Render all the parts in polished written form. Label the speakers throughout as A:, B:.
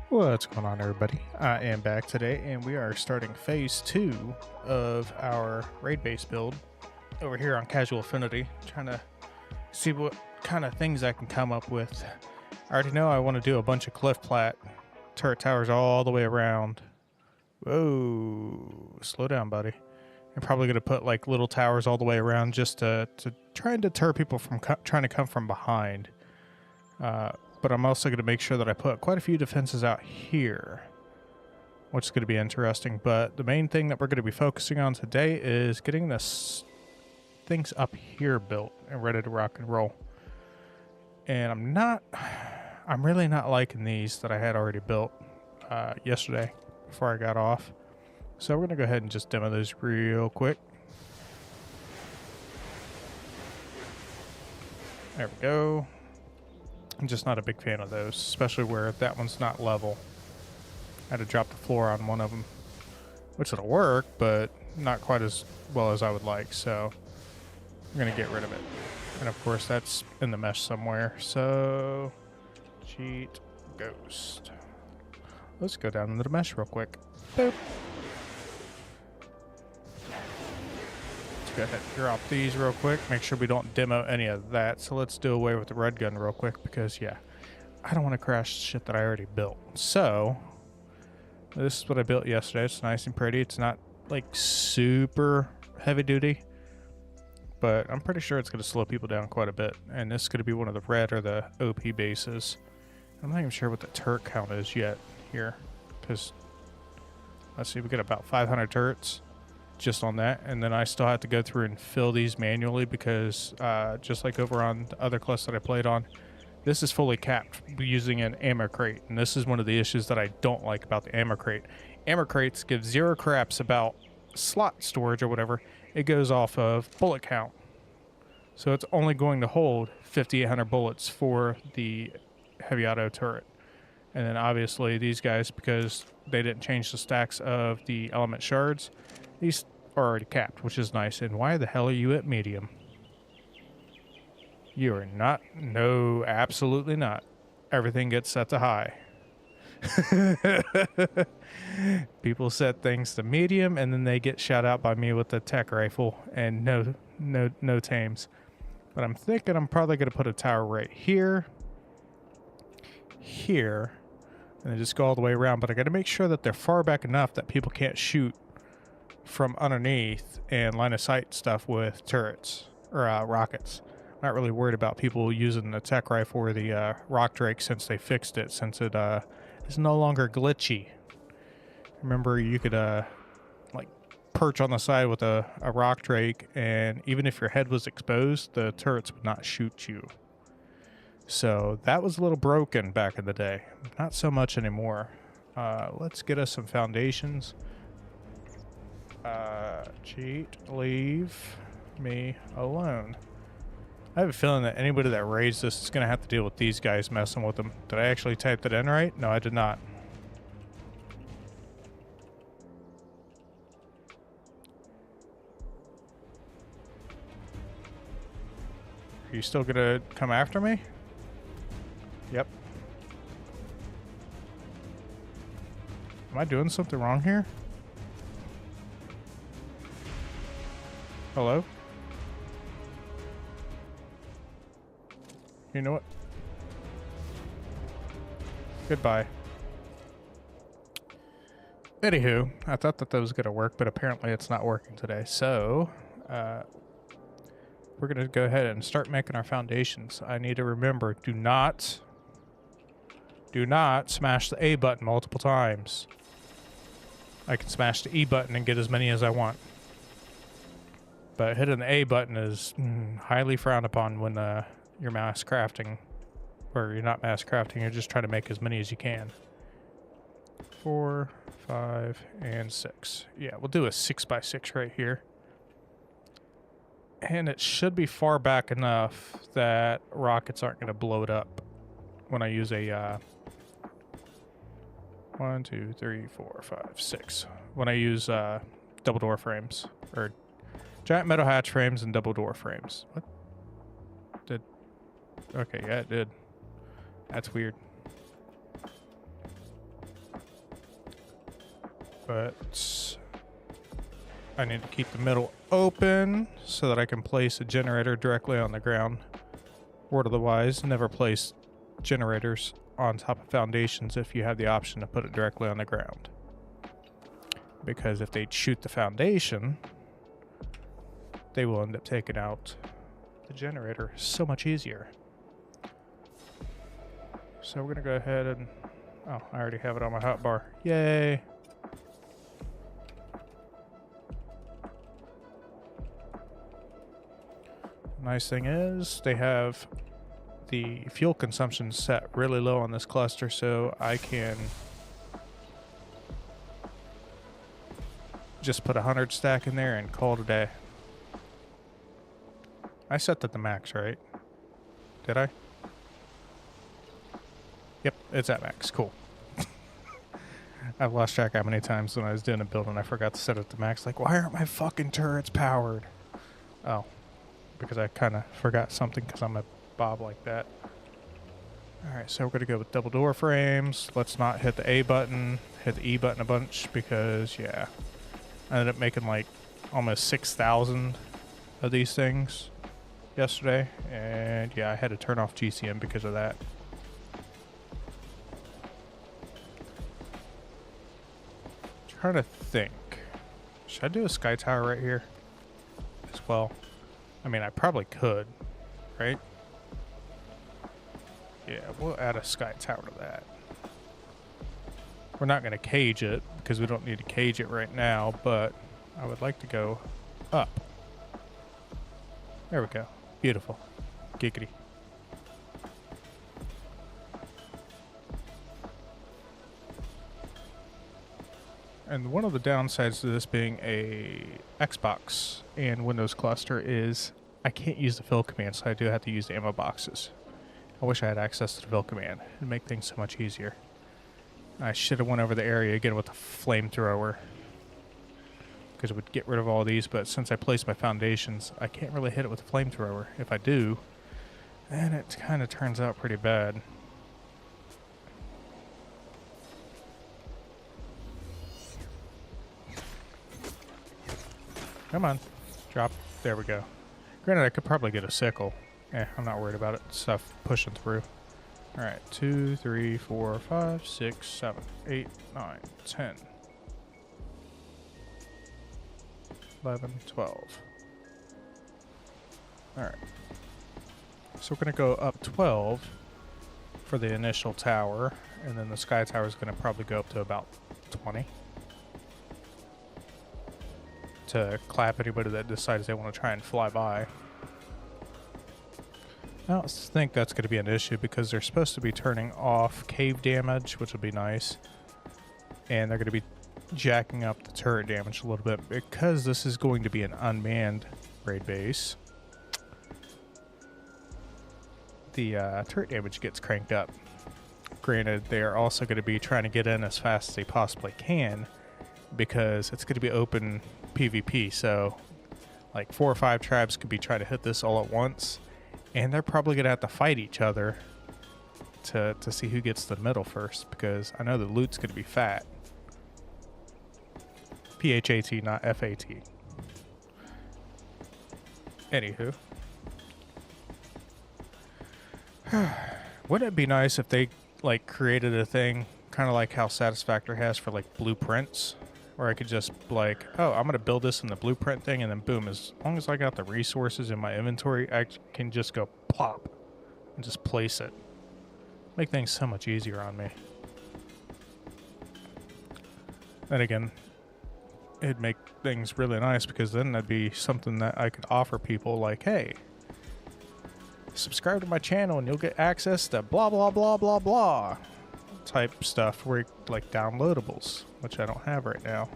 A: What's going on, everybody? I am back today, and we are starting phase 2 of our raid base build over here on Casual Affinity, trying to see what kind of things I can come up with. I already know I want to do a bunch of cliff plat turret towers all the way around. Whoa, slow down, buddy. I'm probably going to put like little towers all the way around just to try and deter people from trying to come from behind. But I'm also going to make sure that I put quite a few defenses out here, which is going to be interesting. But the main thing that we're going to be focusing on today is getting this things up here built and ready to rock and roll. And I'm really not liking these that I had already built yesterday before I got off. So we're going to go ahead and just demo those real quick. There we go. I'm just not a big fan of those, especially where that one's not level. I had to drop the floor on one of them, which will work, but not quite as well as I would like, so I'm going to get rid of it. And of course, that's in the mesh somewhere, so cheat ghost. Let's go down into the mesh real quick. Boop. Let's go ahead and drop these real quick. Make sure we don't demo any of that. So let's do away with the red gun real quick because, yeah, I don't want to crash shit that I already built. So this is what I built yesterday. It's nice and pretty. It's not like super heavy duty, but I'm pretty sure it's going to slow people down quite a bit. And this is going to be one of the red or the OP bases. I'm not even sure what the turret count is yet here because, let's see, we got about 500 turrets just on that, and then I still have to go through and fill these manually because just like over on the other class that I played on, this is fully capped using an ammo crate, and this is one of the issues that I don't like about the ammo crate. Ammo crates give zero craps about slot storage or whatever. It goes off of bullet count, so it's only going to hold 5,800 bullets for the heavy auto turret. And then obviously these guys, because they didn't change the stacks of the element shards, these are already capped, which is nice. And why the hell are you at medium? You are not. No, absolutely not. Everything gets set to high. People set things to medium, and then they get shot out by me with the tech rifle and no tames. But I'm thinking I'm probably going to put a tower right here, here, and then just go all the way around. But I got to make sure that they're far back enough that people can't shoot from underneath and line of sight stuff with turrets or rockets. I'm not really worried about people using the tech rifle or the rock drake since they fixed it, since it is no longer glitchy. Remember, you could like perch on the side with a rock drake, and even if your head was exposed, the turrets would not shoot you. So that was a little broken back in the day. Not so much anymore. Let's get us some foundations. Cheat, leave me alone. I have a feeling that anybody that raids this is going to have to deal with these guys messing with them. Did I actually type that in right? No, I did not. Are you still going to come after me? Yep. Am I doing something wrong here? Hello? You know what? Goodbye. Anywho, I thought that was going to work, but apparently it's not working today. So, we're going to go ahead and start making our foundations. I need to remember, do not smash the A button multiple times. I can smash the E button and get as many as I want. But hitting the A button is highly frowned upon when you're mass crafting. Or you're not mass crafting, you're just trying to make as many as you can. 4, 5, and 6. Yeah, we'll do a 6x6 right here. And it should be far back enough that rockets aren't going to blow it up when I use a 1, 2, 3, 4, 5, 6. When I use double door frames, or giant metal hatch frames and double door frames. What? Okay, yeah, it did. That's weird. But I need to keep the middle open so that I can place a generator directly on the ground. Word of the wise, never place generators on top of foundations if you have the option to put it directly on the ground. Because if they shoot the foundation, they will end up taking out the generator so much easier. So we're gonna go ahead and, oh, I already have it on my hotbar. Yay! Nice thing is they have the fuel consumption set really low on this cluster, so I can just put 100 stack in there and call it a day. I set that to max, right? Did I? Yep, it's at max. Cool. I've lost track how many times when I was doing a build and I forgot to set it to max. Like, why aren't my fucking turrets powered? Oh, because I kind of forgot something because I'm a Bob like that. Alright, so we're going to go with double door frames. Let's not hit the A button, hit the E button a bunch because, yeah. I ended up making like almost 6,000 of these things yesterday. And yeah, I had to turn off GCM because of that. Trying to think. Should I do a sky tower right here as well? I mean, I probably could, right? Yeah, we'll add a sky tower to that. We're not going to cage it because we don't need to cage it right now, but I would like to go up. There we go. Beautiful. Giggity. And one of the downsides to this being a Xbox and Windows cluster is I can't use the fill command, so I do have to use the ammo boxes. I wish I had access to the fill command. It'd make things so much easier. I should have went over the area again with the flamethrower because it would get rid of all of these, but since I placed my foundations, I can't really hit it with the flamethrower. If I do, then it kind of turns out pretty bad. Come on. Drop. There we go. Granted, I could probably get a sickle. I'm not worried about it. Stuff pushing through. Alright, 2, 3, 4, 5, 6, 7, 8, 9, 10, 11, 12. Alright. So we're going to go up 12 for the initial tower, and then the sky tower is going to probably go up to about 20. To clap anybody that decides they want to try and fly by. I don't think that's going to be an issue because they're supposed to be turning off cave damage, which will be nice. And they're going to be jacking up the turret damage a little bit because this is going to be an unmanned raid base. The turret damage gets cranked up. Granted, they're also going to be trying to get in as fast as they possibly can because it's going to be open PvP, so like 4 or 5 tribes could be trying to hit this all at once, and they're probably going to have to fight each other to see who gets to the middle first, because I know the loot's going to be fat. PHAT, not FAT. Anywho. Wouldn't it be nice if they like created a thing kind of like how Satisfactory has for like blueprints, where I could just like, oh, I'm going to build this in the blueprint thing, and then boom, as long as I got the resources in my inventory, I can just go plop and just place it. Make things so much easier on me. Then again, it'd make things really nice because then that'd be something that I could offer people like, hey, subscribe to my channel and you'll get access to blah, blah, blah, blah, blah type stuff where like downloadables, which I don't have right now.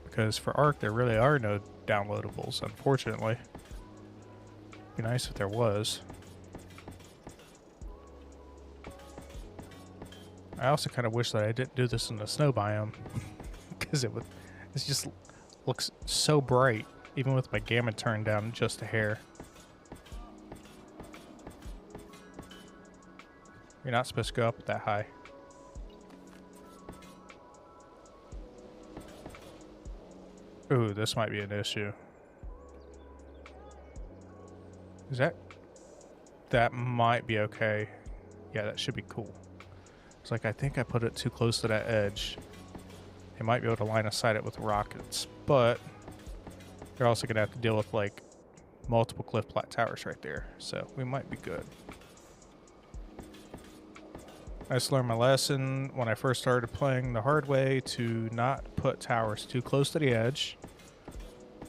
A: Because for Ark, there really are no downloadables, unfortunately. Be nice if there was. I also kind of wish that I didn't do this in the snow biome because it just looks so bright, even with my gamma turned down just a hair. You're not supposed to go up that high. Ooh, this might be an issue. Is that... That might be okay. Yeah, that should be cool. It's like, I think I put it too close to that edge. They might be able to line of sight it with rockets, but they're also going to have to deal with, like, multiple cliff plat towers right there. So we might be good. I just learned my lesson when I first started playing the hard way to not put towers too close to the edge.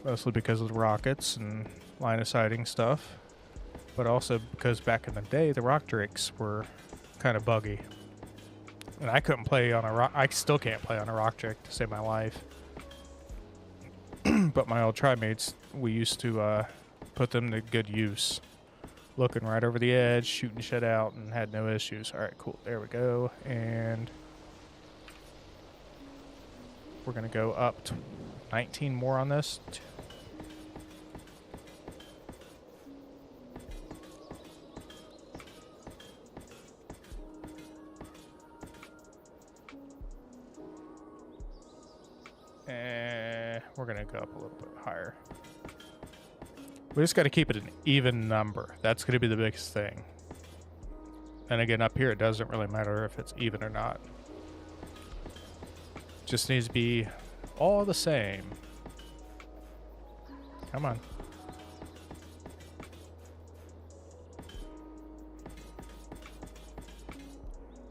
A: Mostly because of the rockets and line of sighting stuff. But also because back in the day, the rock drakes were kind of buggy. And I couldn't play on a rock... I still can't play on a rock drake to save my life. But my old tribe mates, we used to put them to good use. Looking right over the edge, shooting shit out, and had no issues. Alright, cool. There we go. And we're going to go up to 19 more on this. And we're going to go up a little bit higher. We just got to keep it an even number. That's going to be the biggest thing. And again, up here, it doesn't really matter if it's even or not. Just needs to be all the same. Come on.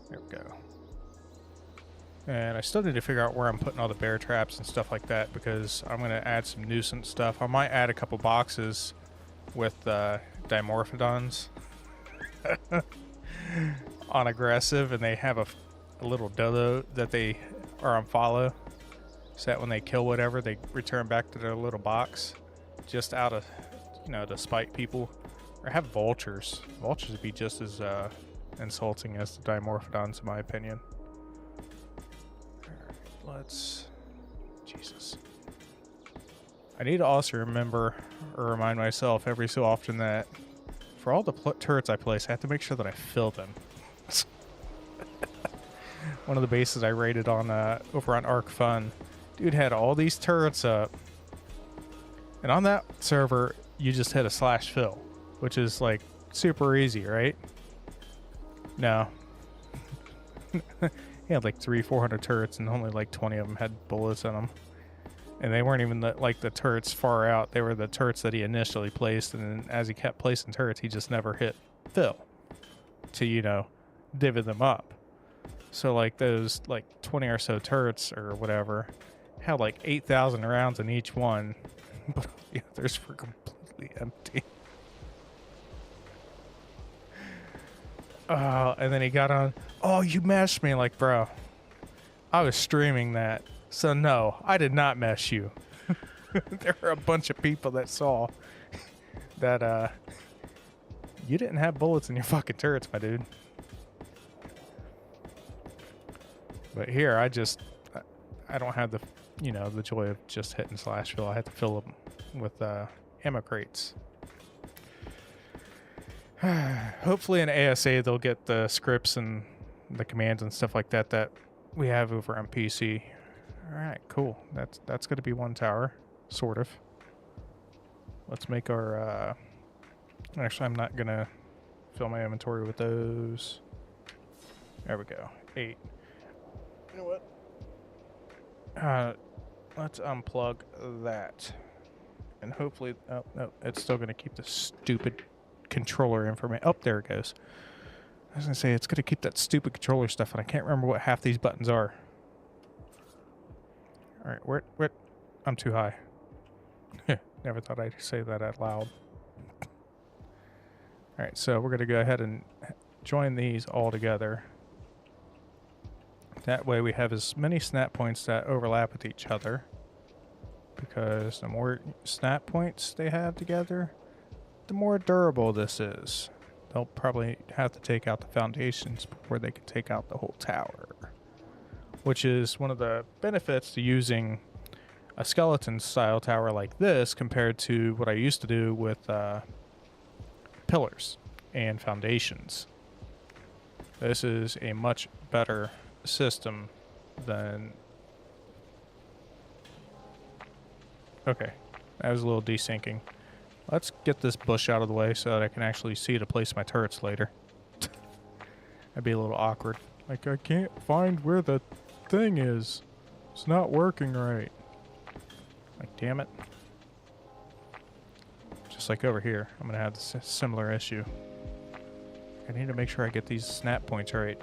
A: There we go. And I still need to figure out where I'm putting all the bear traps and stuff like that, because I'm going to add some nuisance stuff. I might add a couple boxes with dimorphodons on aggressive, and they have a little dodo that they are on follow, so that when they kill whatever, they return back to their little box, just out of, you know, to spite people. Or have vultures. Vultures would be just as insulting as the dimorphodons, in my opinion. Let's... Jesus. I need to also remember, or remind myself every so often, that for all the turrets I place, I have to make sure that I fill them. One of the bases I raided on over on Arc Fun, dude had all these turrets up, and on that server, you just hit a slash fill, which is like super easy, right? No. He had like 400 turrets, and only like 20 of them had bullets in them. And they weren't even like the turrets far out. They were the turrets that he initially placed, and then as he kept placing turrets, he just never hit fill to, you know, divvy them up. So like those like 20 or so turrets or whatever had like 8,000 rounds in each one, but the others were completely empty. And then he got on, oh, you meshed me. Like, bro, I was streaming that. So no, I did not mesh you. There were a bunch of people that saw that you didn't have bullets in your fucking turrets, my dude. But here, I don't have the, you know, the joy of just hitting slash fill. I have to fill them with ammo crates. Hopefully in ASA they'll get the scripts and the commands and stuff like that that we have over on PC. Alright, cool. That's going to be one tower, sort of. Let's make our... Actually, I'm not going to fill my inventory with those. There we go. 8. You know what? Let's unplug that. And hopefully... Oh, no. It's still going to keep the stupid controller information. Oh, there it goes. I was going to say, it's going to keep that stupid controller stuff, and I can't remember what half these buttons are. Alright, where? I'm too high. Never thought I'd say that out loud. Alright, so we're going to go ahead and join these all together. That way we have as many snap points that overlap with each other. Because the more snap points they have together, the more durable this is. They'll probably have to take out the foundations before they can take out the whole tower. Which is one of the benefits to using a skeleton style tower like this compared to what I used to do with pillars and foundations. This is a much better system than Okay, that was a little desyncing. Let's get this bush out of the way so that I can actually see to place my turrets later. That'd be a little awkward. Like, I can't find where the thing is. It's not working right. Like, damn it. Just like over here, I'm gonna have this similar issue. I need to make sure I get these snap points right.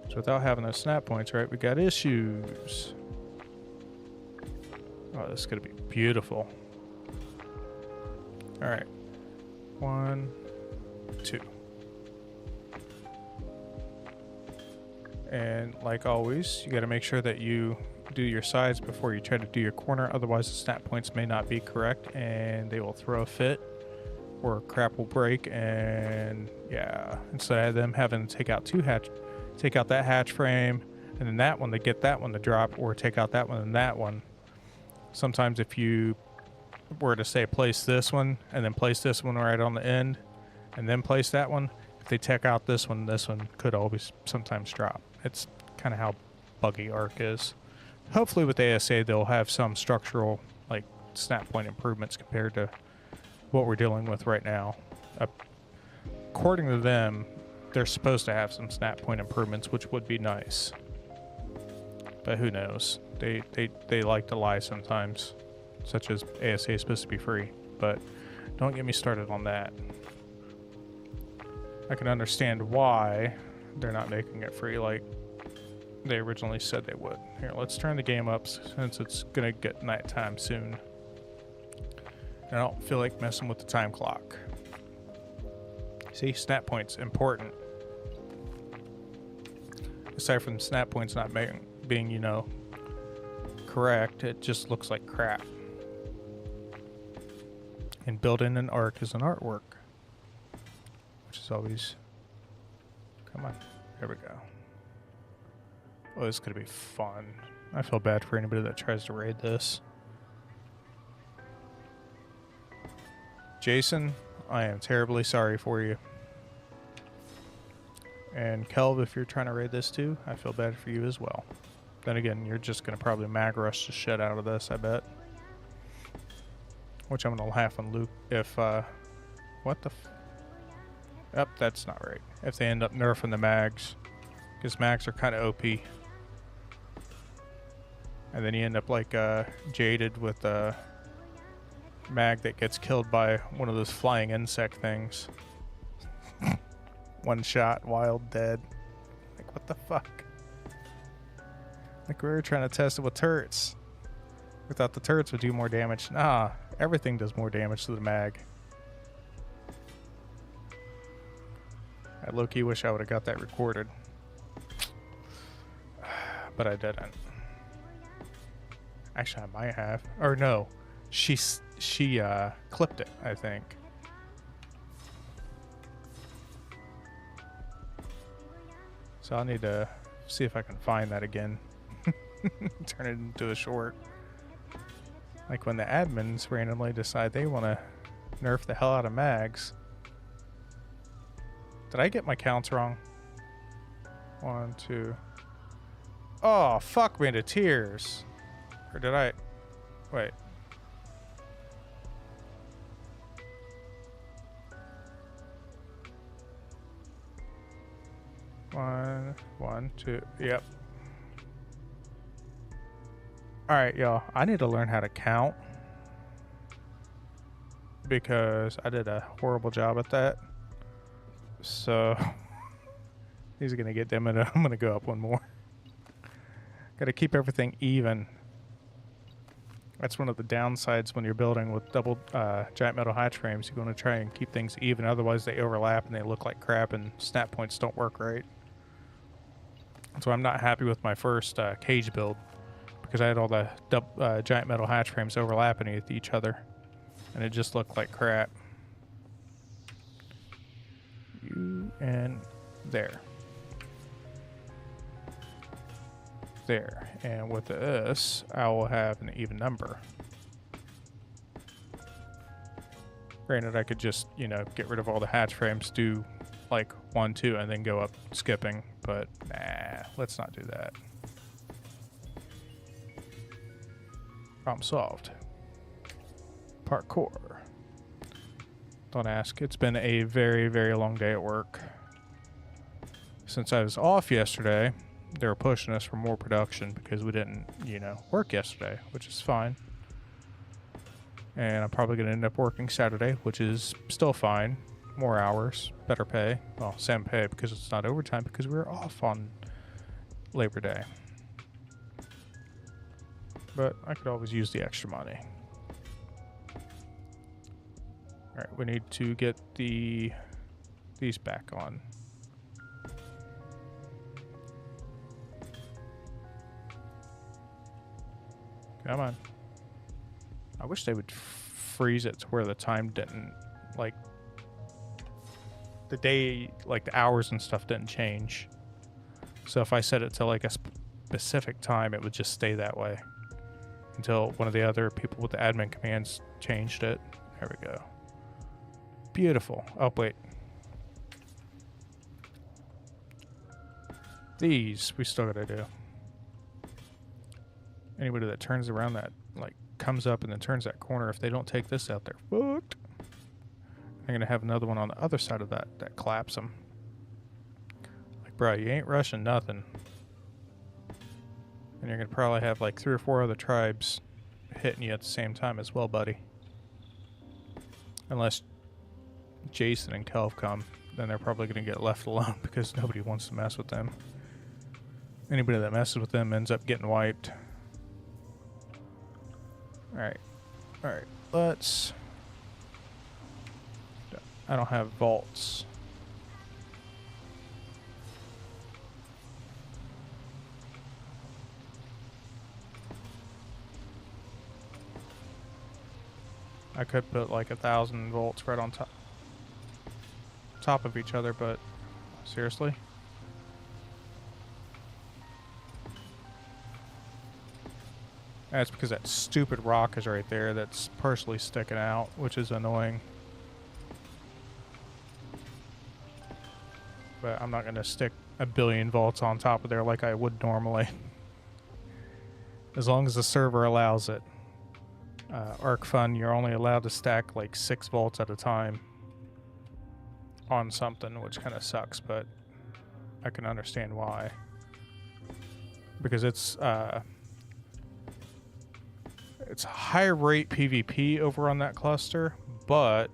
A: So without having those snap points right, we got issues. Oh, this is gonna be beautiful. All right, 1, 2. And like always, you gotta make sure that you do your sides before you try to do your corner, otherwise the snap points may not be correct and they will throw a fit or crap will break. And yeah, instead of them having to take out that hatch frame and then that one to get that one to drop, or take out that one and that one. Sometimes if you were to say place this one and then place this one right on the end and then place that one, if they take out this one could always sometimes drop. It's kind of how buggy Arc is. Hopefully with ASA they'll have some structural like snap point improvements compared to what we're dealing with right now. According to them, they're supposed to have some snap point improvements, which would be nice. But who knows? They like to lie sometimes, such as ASA is supposed to be free. But don't get me started on that. I can understand why they're not making it free like they originally said they would. Here, let's turn the game up since it's gonna get nighttime soon. And I don't feel like messing with the time clock. See, snap points important. Aside from snap points not being, you know, correct, it just looks like crap. And building an arc is an artwork, which is always. Come on, there we go. Oh, this is gonna be fun. I feel bad for anybody that tries to raid this. Jason, I am terribly sorry for you. And Kelv, if you're trying to raid this too, I feel bad for you as well. Then again, you're just gonna probably mag rush the shit out of this, I bet. Which I'm gonna laugh on Luke if, what the Yep, that's not right. If they end up nerfing the mags. Because mags are kind of OP. And then you end up like Jaded with a mag that gets killed by one of those flying insect things. One shot, wild, dead. Like, what the fuck? Like, we were trying to test it with turrets. We thought the turrets would do more damage. Nah, everything does more damage to the mag. I low-key wish I would have got that recorded. But I didn't. Actually, I might have. Or no, she clipped it, I think. So I'll need to see if I can find that again. Turn it into a short. Like when the admins randomly decide they want to nerf the hell out of mags. Did I get my counts wrong? 1, 2. Oh, fuck me to tears. Or did I? Wait. One, two. Yep. Alright, y'all. I need to learn how to count. Because I did a horrible job at that. So these are gonna get dimmed. I'm gonna go up one more. Gotta keep everything even. That's one of the downsides when you're building with double giant metal hatch frames. You're gonna try and keep things even, otherwise they overlap and they look like crap and snap points don't work right. So I'm not happy with my first cage build because I had all the giant metal hatch frames overlapping with each other and it just looked like crap. You and there. There. And with this, I will have an even number. Granted, I could just, you know, get rid of all the hatch frames, do like 1, 2, and then go up skipping, but nah, let's not do that. Problem solved. Parkour. Don't ask. It's been a very, very long day at work. Since I was off yesterday, they were pushing us for more production because we didn't, work yesterday, which is fine. And I'm probably going to end up working Saturday, which is still fine. More hours, better pay. Well, same pay because it's not overtime because we were off on Labor Day. But I could always use the extra money. Alright, we need to get these back on. Come on. I wish they would freeze it to where the time didn't, like, the day, like the hours and stuff didn't change. So if I set it to like a specific time, it would just stay that way until one of the other people with the admin commands changed it. There we go. Beautiful. Oh, wait. These we still gotta do. Anybody that turns around that, like, comes up and then turns that corner, if they don't take this out, they're fucked. I'm gonna have another one on the other side of that claps them. Like, bro, you ain't rushing nothing. And you're gonna probably have like 3 or 4 other tribes hitting you at the same time as well, buddy. Unless Jason and Kelv come, then they're probably gonna get left alone because nobody wants to mess with them. Anybody that messes with them ends up getting wiped. Alright. Alright, let's... I don't have vaults. I could put like 1,000 volts right on top of each other, but seriously? That's because that stupid rock is right there that's partially sticking out, which is annoying. But I'm not going to stick 1 billion volts on top of there like I would normally. As long as the server allows it. ArcFun, you're only allowed to stack like 6 volts at a time on something, which kind of sucks, but I can understand why. Because it's high rate PvP over on that cluster, but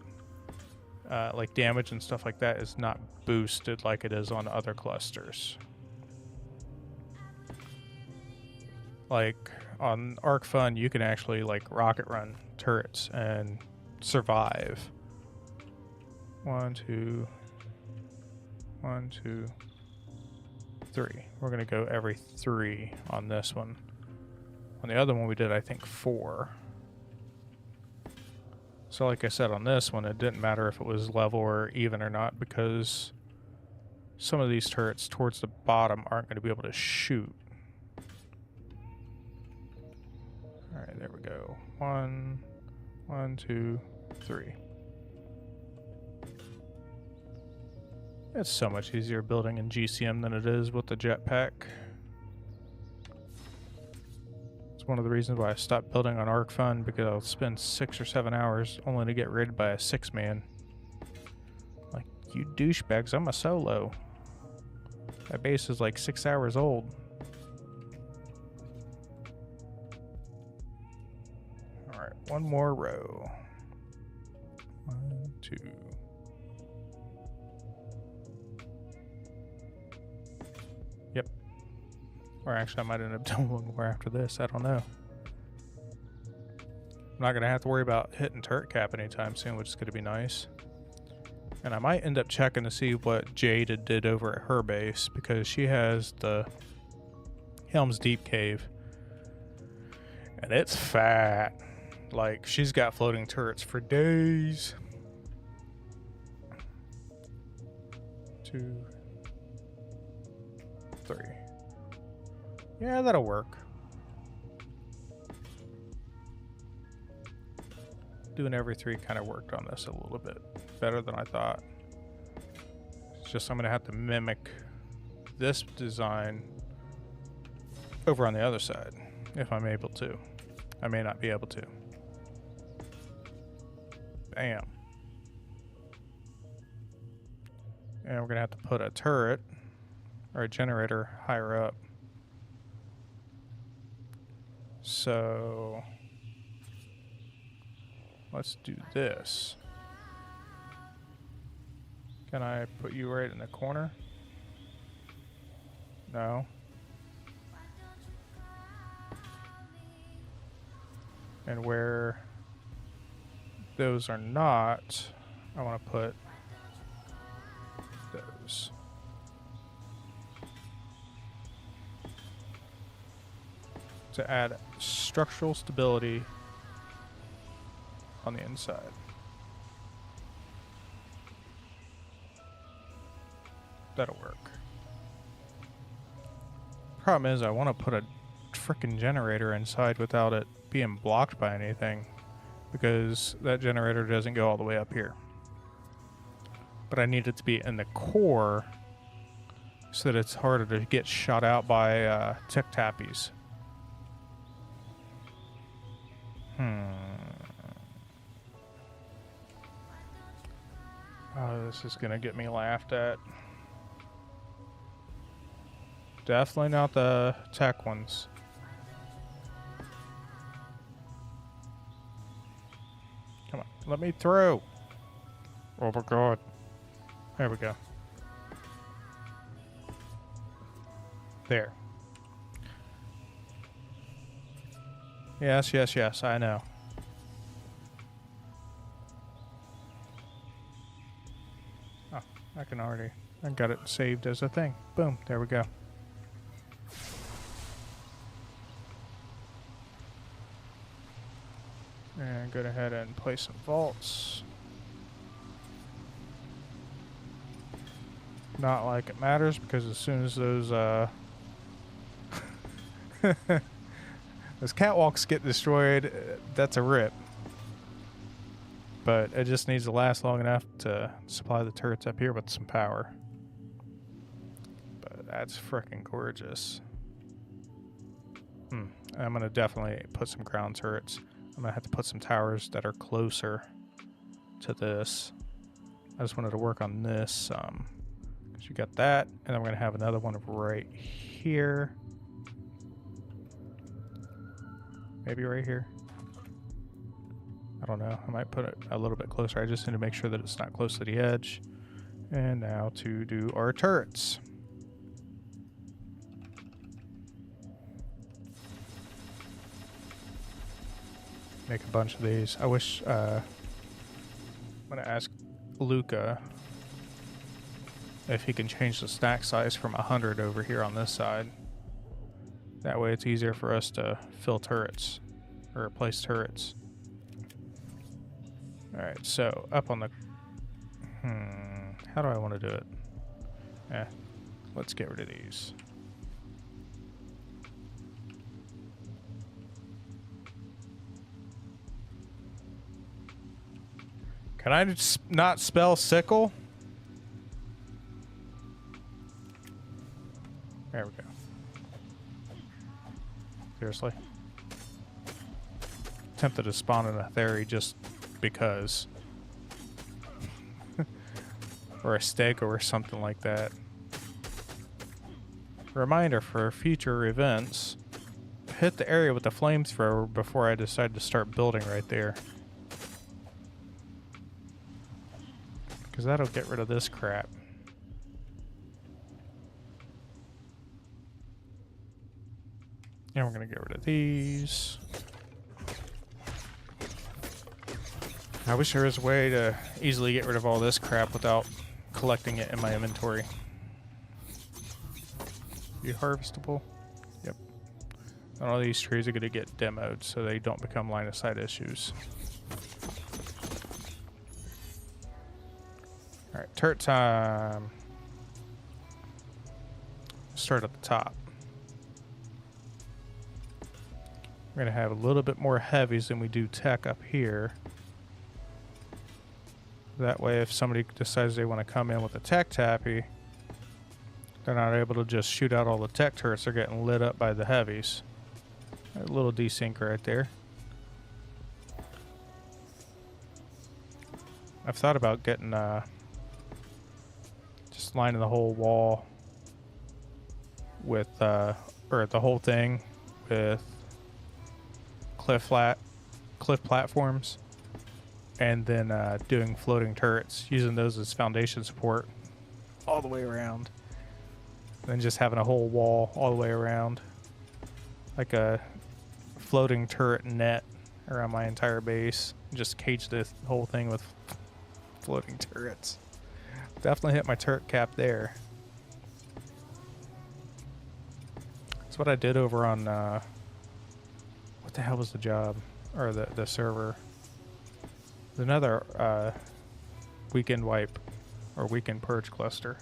A: like damage and stuff like that is not boosted like it is on other clusters. Like on ArcFun, you can actually like rocket run turrets and survive. 1, 2, 1, 2, 3. We're gonna go every 3 on this one. On the other one we did, I think, 4. So like I said, on this one, it didn't matter if it was level or even or not, because some of these turrets towards the bottom aren't going to be able to shoot. Alright, there we go. 1, 2, 3. It's so much easier building in GCM than it is with the jetpack. It's one of the reasons why I stopped building on ArcFun, because I'll spend 6 or 7 hours only to get raided by a 6-man. Like, you douchebags, I'm a solo. That base is like 6 hours old. Alright, 1 more row. 1, 2. Yep. Or actually, I might end up doing 1 more after this. I don't know. I'm not going to have to worry about hitting turret cap anytime soon, which is going to be nice. And I might end up checking to see what Jade did over at her base, because she has the Helm's Deep Cave. And it's fat. Like, she's got floating turrets for days. 2, 3. Yeah, that'll work. Doing every 3 kind of worked on this a little bit better than I thought. It's just I'm going to have to mimic this design over on the other side, if I'm able to. I may not be able to. Bam. And we're gonna have to put a turret or a generator higher up. So let's do this. Can I put you right in the corner? No. And where those are not, I want to put those. To add structural stability on the inside. That'll work. Problem is, I want to put a frickin' generator inside without it being blocked by anything, because that generator doesn't go all the way up here. But I need it to be in the core so that it's harder to get shot out by tick tappies. Oh, this is gonna get me laughed at. Definitely not the tech ones. Come on, let me through. Oh my god. There we go. There. Yes, yes, yes, I know. Oh, I got it saved as a thing. Boom, there we go. And go ahead and place some vaults. Not like it matters, because as soon as those those catwalks get destroyed, that's a rip. But it just needs to last long enough to supply the turrets up here with some power. But that's freaking gorgeous. I'm gonna definitely put some ground turrets. I'm gonna have to put some towers that are closer to this. I just wanted to work on this because you got that, and then we're gonna have another one right here. Maybe right here. I don't know. I might put it a little bit closer. I just need to make sure that it's not close to the edge. And now to do our turrets. Make a bunch of these. I wish I'm gonna ask Luca if he can change the stack size from 100 over here on this side. That way it's easier for us to fill turrets or place turrets. Alright, so up on the how do I want to do it? Let's get rid of these. Can I just not spell sickle? There we go. Seriously? Tempted to spawn in a theory just because. Or a stego or something like that. Reminder for future events. Hit the area with the flamethrower before I decide to start building right there. Because that'll get rid of this crap. And we're going to get rid of these. I wish there was a way to easily get rid of all this crap without collecting it in my inventory. You harvestable? Yep. And all these trees are going to get demoed so they don't become line of sight issues. Alright, turret time. Start at the top. We're going to have a little bit more heavies than we do tech up here. That way, if somebody decides they want to come in with a tech tappy, they're not able to just shoot out all the tech turrets. They're getting lit up by the heavies. A little desync right there. I've thought about getting just lining the whole wall with or the whole thing with cliff platforms, and then doing floating turrets, using those as foundation support all the way around, and then just having a whole wall all the way around, like a floating turret net around my entire base. Just cage this whole thing with floating turrets. Definitely hit my turret cap there. That's what I did over on what the hell was the job, or the server? There's another weekend wipe or weekend purge cluster.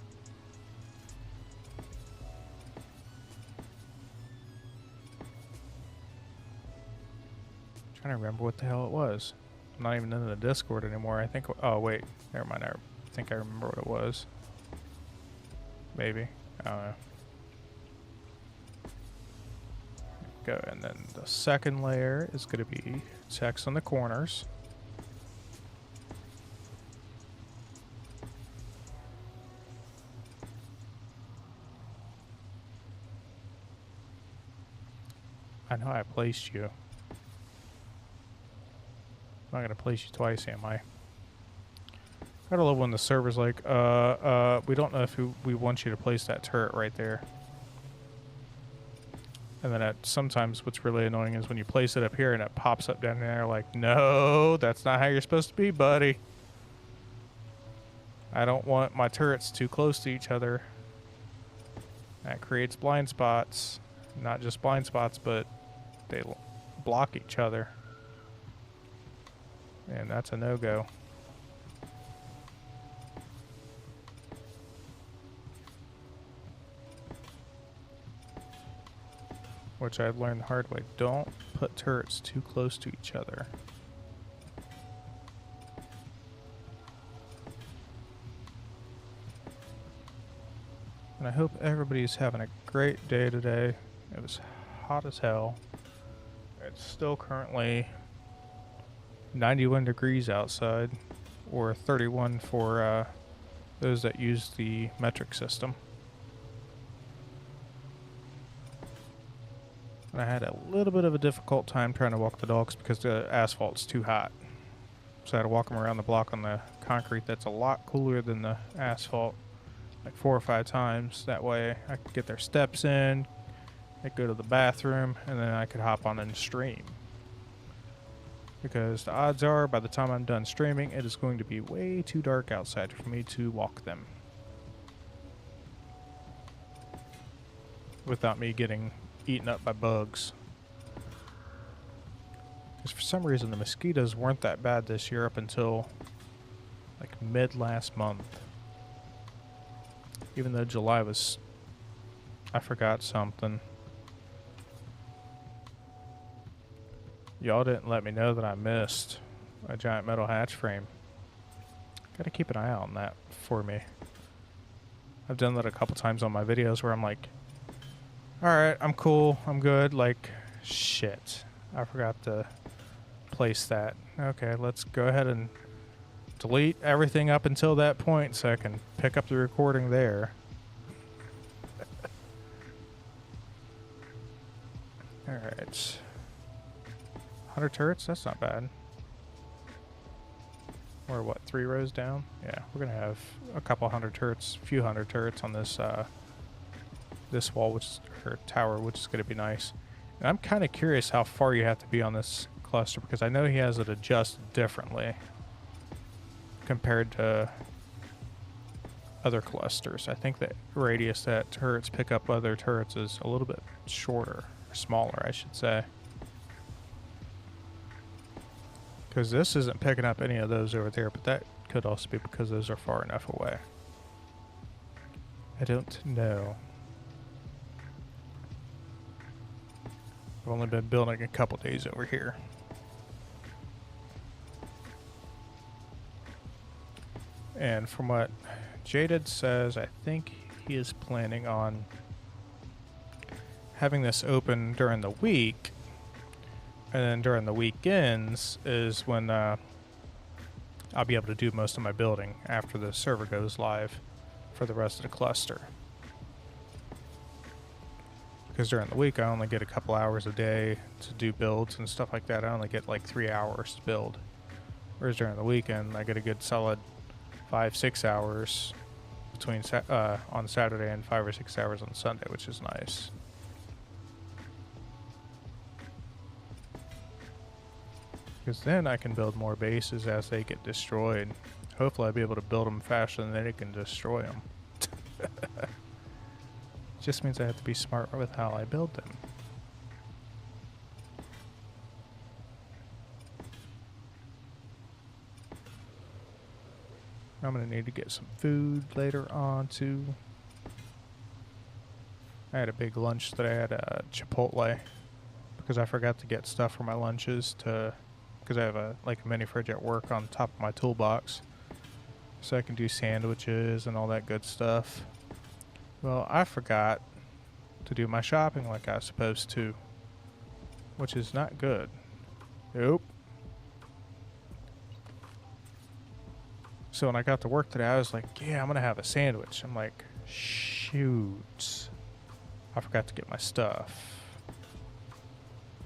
A: I'm trying to remember what the hell it was. I'm not even in the Discord anymore. I think. Oh wait, never mind. I think I remember what it was. Maybe. I don't know. Go, and then the second layer is going to be text on the corners. I know I placed you. I'm not gonna place you twice, am I? I love when the server's like, we don't know if we want you to place that turret right there. And then sometimes what's really annoying is when you place it up here and it pops up down there like, no, that's not how you're supposed to be, buddy. I don't want my turrets too close to each other. That creates blind spots. Not just blind spots, but they block each other. And that's a no-go. Which I learned the hard way. Don't put turrets too close to each other. And I hope everybody's having a great day today. It was hot as hell. It's still currently 91 degrees outside, or 31 for those that use the metric system. And I had a little bit of a difficult time trying to walk the dogs because the asphalt's too hot. So I had to walk them around the block on the concrete that's a lot cooler than the asphalt, like 4 or 5 times. That way I could get their steps in, I could go to the bathroom, and then I could hop on and stream. Because the odds are, by the time I'm done streaming, it is going to be way too dark outside for me to walk them. Without me getting eaten up by bugs. Because for some reason the mosquitoes weren't that bad this year up until like mid last month. Even though July was... I forgot something. Y'all didn't let me know that I missed a giant metal hatch frame. Gotta keep an eye out on that for me. I've done that a couple times on my videos where I'm like, alright, I'm cool, I'm good. Like, shit, I forgot to place that. Okay, let's go ahead and delete everything up until that point so I can pick up the recording there. Alright. 100 turrets? That's not bad. We're what, 3 rows down? Yeah, we're gonna have a couple hundred turrets, few hundred turrets on this this wall, or tower, which is gonna be nice. And I'm kind of curious how far you have to be on this cluster because I know he has it adjusted differently compared to other clusters. I think the radius that turrets pick up other turrets is a little bit shorter, or smaller, I should say. Because this isn't picking up any of those over there, but that could also be because those are far enough away. I don't know. I've only been building a couple days over here. And from what Jaded says, I think he is planning on having this open during the week. And then during the weekends is when I I'll be able to do most of my building after the server goes live for the rest of the cluster. Because during the week, I only get a couple hours a day to do builds and stuff like that. I only get like 3 hours to build. Whereas during the weekend, I get a good solid 5-6 hours between on Saturday and 5 or 6 hours on Sunday, which is nice. Because then I can build more bases as they get destroyed. Hopefully I'll be able to build them faster than they can destroy them. Just means I have to be smart with how I build them. I'm going to need to get some food later on too. I had a big lunch today at Chipotle because I forgot to get stuff for my lunches because I have a mini fridge at work on top of my toolbox. So I can do sandwiches and all that good stuff. Well, I forgot to do my shopping like I was supposed to, which is not good. Nope. So when I got to work today, I was like, yeah, I'm going to have a sandwich. I'm like, shoot. I forgot to get my stuff.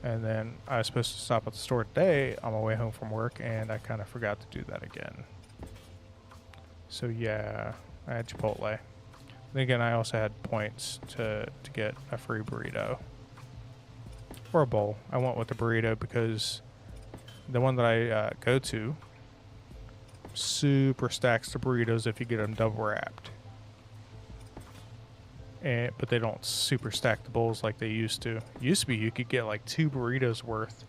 A: And then I was supposed to stop at the store today on my way home from work, and I kind of forgot to do that again. So yeah, I had Chipotle. Then again, I also had points to get a free burrito. Or a bowl. I went with the burrito because the one that I go to super stacks the burritos if you get them double wrapped. But they don't super stack the bowls like they used to. Used to be you could get like 2 burritos worth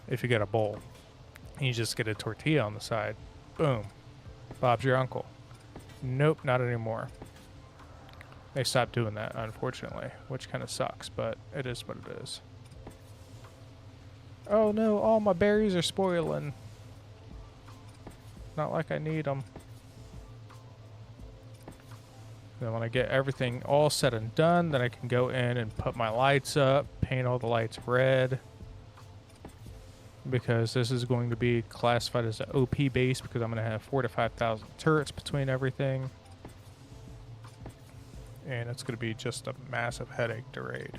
A: if you get a bowl. And you just get a tortilla on the side. Boom. Bob's your uncle. Nope, not anymore. They stopped doing that, unfortunately, which kind of sucks, but it is what it is. Oh no, all my berries are spoiling. Not like I need them. Then when I get everything all set and done, then I can go in and put my lights up, paint all the lights red. Because this is going to be classified as an OP base because I'm going to have 4,000 to 5,000 turrets between everything. And it's going to be just a massive headache to raid.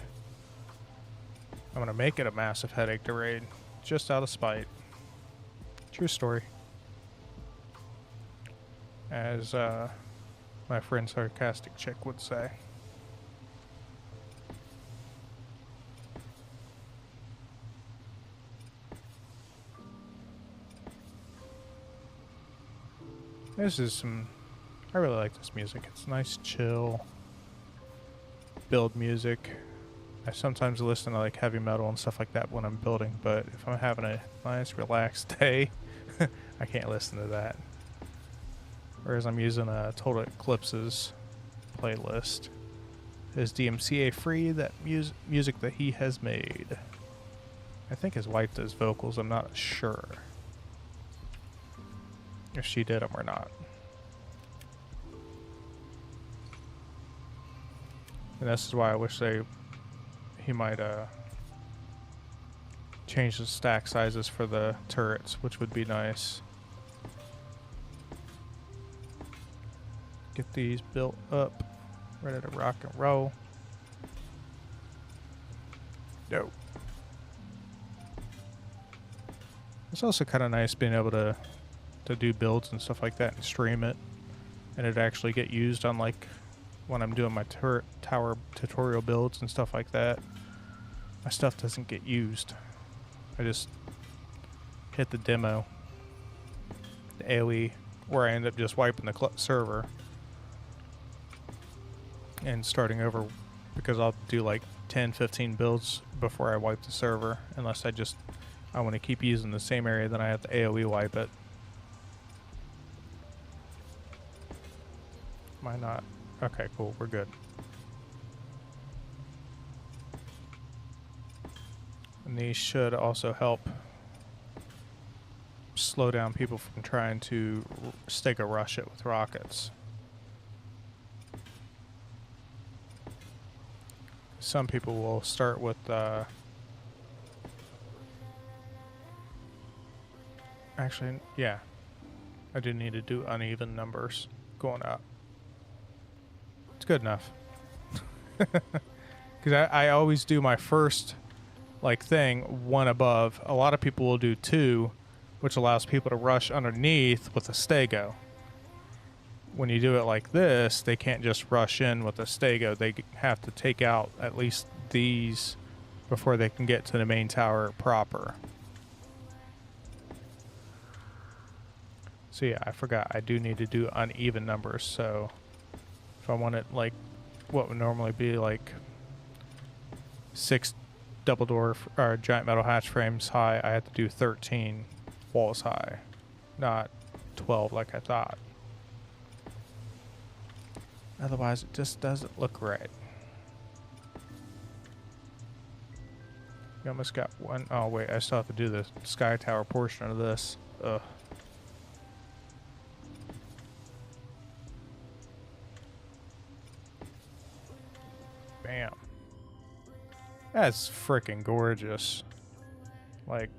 A: I'm going to make it a massive headache to raid just out of spite. True story. As my friend Sarcastic Chick would say. This is some... I really like this music. It's nice, chill, build music. I sometimes listen to like heavy metal and stuff like that when I'm building, but if I'm having a nice, relaxed day, I can't listen to that. Whereas I'm using a Total Eclipse's playlist. His DMCA free, that music that he has made. I think his wife does vocals, I'm not sure if she did them or not. And this is why I wish he might change the stack sizes for the turrets, which would be nice. Get these built up, ready to rock and roll. No. It's also kind of nice being able to do builds and stuff like that and stream it, and it actually get used on like when I'm doing my turret tower tutorial builds and stuff like that. My stuff doesn't get used. I just hit the demo, the AoE, where I end up just wiping the server and starting over, because I'll do like 10-15 builds before I wipe the server, unless I want to keep using the same area, then I have to AoE wipe it. Am I not? Okay, cool, we're good. And these should also help slow down people from trying to Stega rush it with rockets. Some people will start with Actually, yeah. I do need to do uneven numbers going up. It's good enough. Because I always do my first like thing one above. A lot of people will do two, which allows people to rush underneath with a stego. When you do it like this, they can't just rush in with a stego. They have to take out at least these before they can get to the main tower proper. So yeah, I forgot. I do need to do uneven numbers. So if I want it like what would normally be like 6 double door or giant metal hatch frames high, I have to do 13 walls high, not 12 like I thought. Otherwise, it just doesn't look right. You almost got one. Oh wait, I still have to do the sky tower portion of this. Ugh. Bam. That's freaking gorgeous. Like,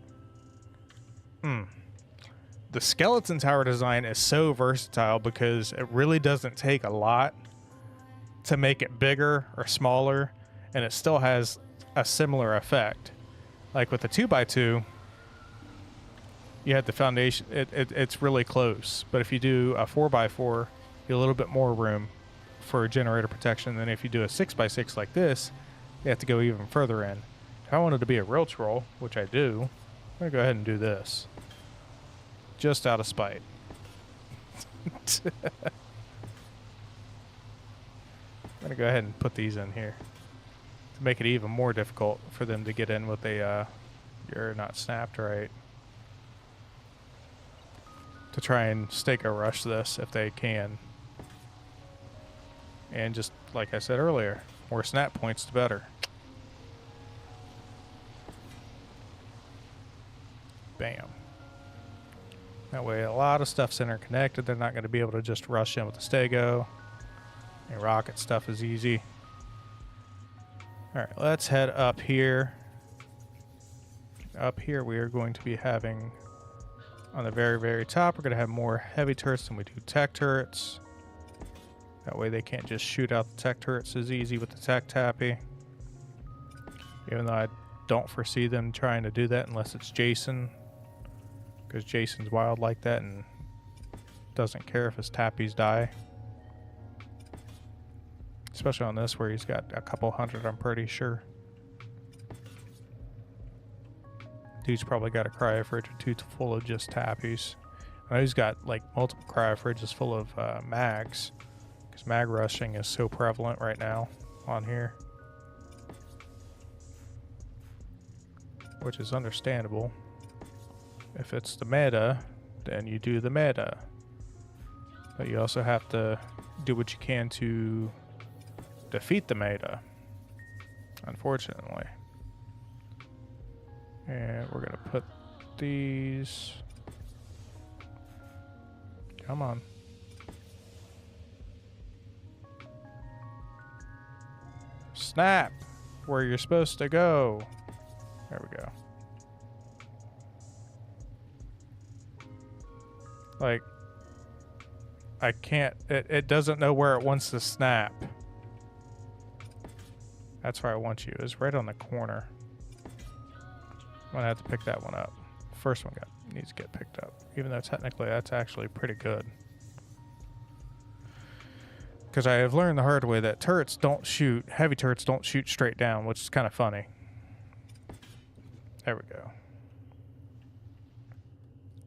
A: the skeleton tower design is so versatile because it really doesn't take a lot to make it bigger or smaller, and it still has a similar effect. Like with the 2x2, you have the foundation, it's really close. But if you do a 4x4, you have a little bit more room for generator protection than if you do a 6x6 like this. You have to go even further in. If I wanted to be a real troll, which I do, I'm going to go ahead and do this. Just out of spite. I'm going to go ahead and put these in here to make it even more difficult for them to get in with a, you're not snapped right. To try and stake rush this if they can. And just like I said earlier, more snap points the better. Bam. That way a lot of stuff's interconnected. They're not going to be able to just rush in with the stego. And rocket stuff is easy. Alright, let's head up here. Up here we are going to be having, on the very, very top, we're going to have more heavy turrets than we do tech turrets. That way they can't just shoot out the tech turrets as easy with the tech tappy. Even though I don't foresee them trying to do that unless it's Jason. Because Jason's wild like that and doesn't care if his tappies die. Especially on this where he's got a couple hundred, I'm pretty sure. Dude's probably got a cryo fridge or two full of just tappies. I know he's got like multiple cryo fridges full of mags. Because mag rushing is so prevalent right now on here. Which is understandable. If it's the meta, then you do the meta. But you also have to do what you can to defeat the meta. Unfortunately. And we're going to put these... Come on. Snap! Where you're supposed to go. There we go. Like, I can't, it doesn't know where it wants to snap. That's where I want you, is right on the corner. I'm gonna have to pick that one up. First one needs to get picked up. Even though technically that's actually pretty good. Because I have learned the hard way that turrets don't shoot, heavy turrets don't shoot straight down, which is kind of funny. There we go.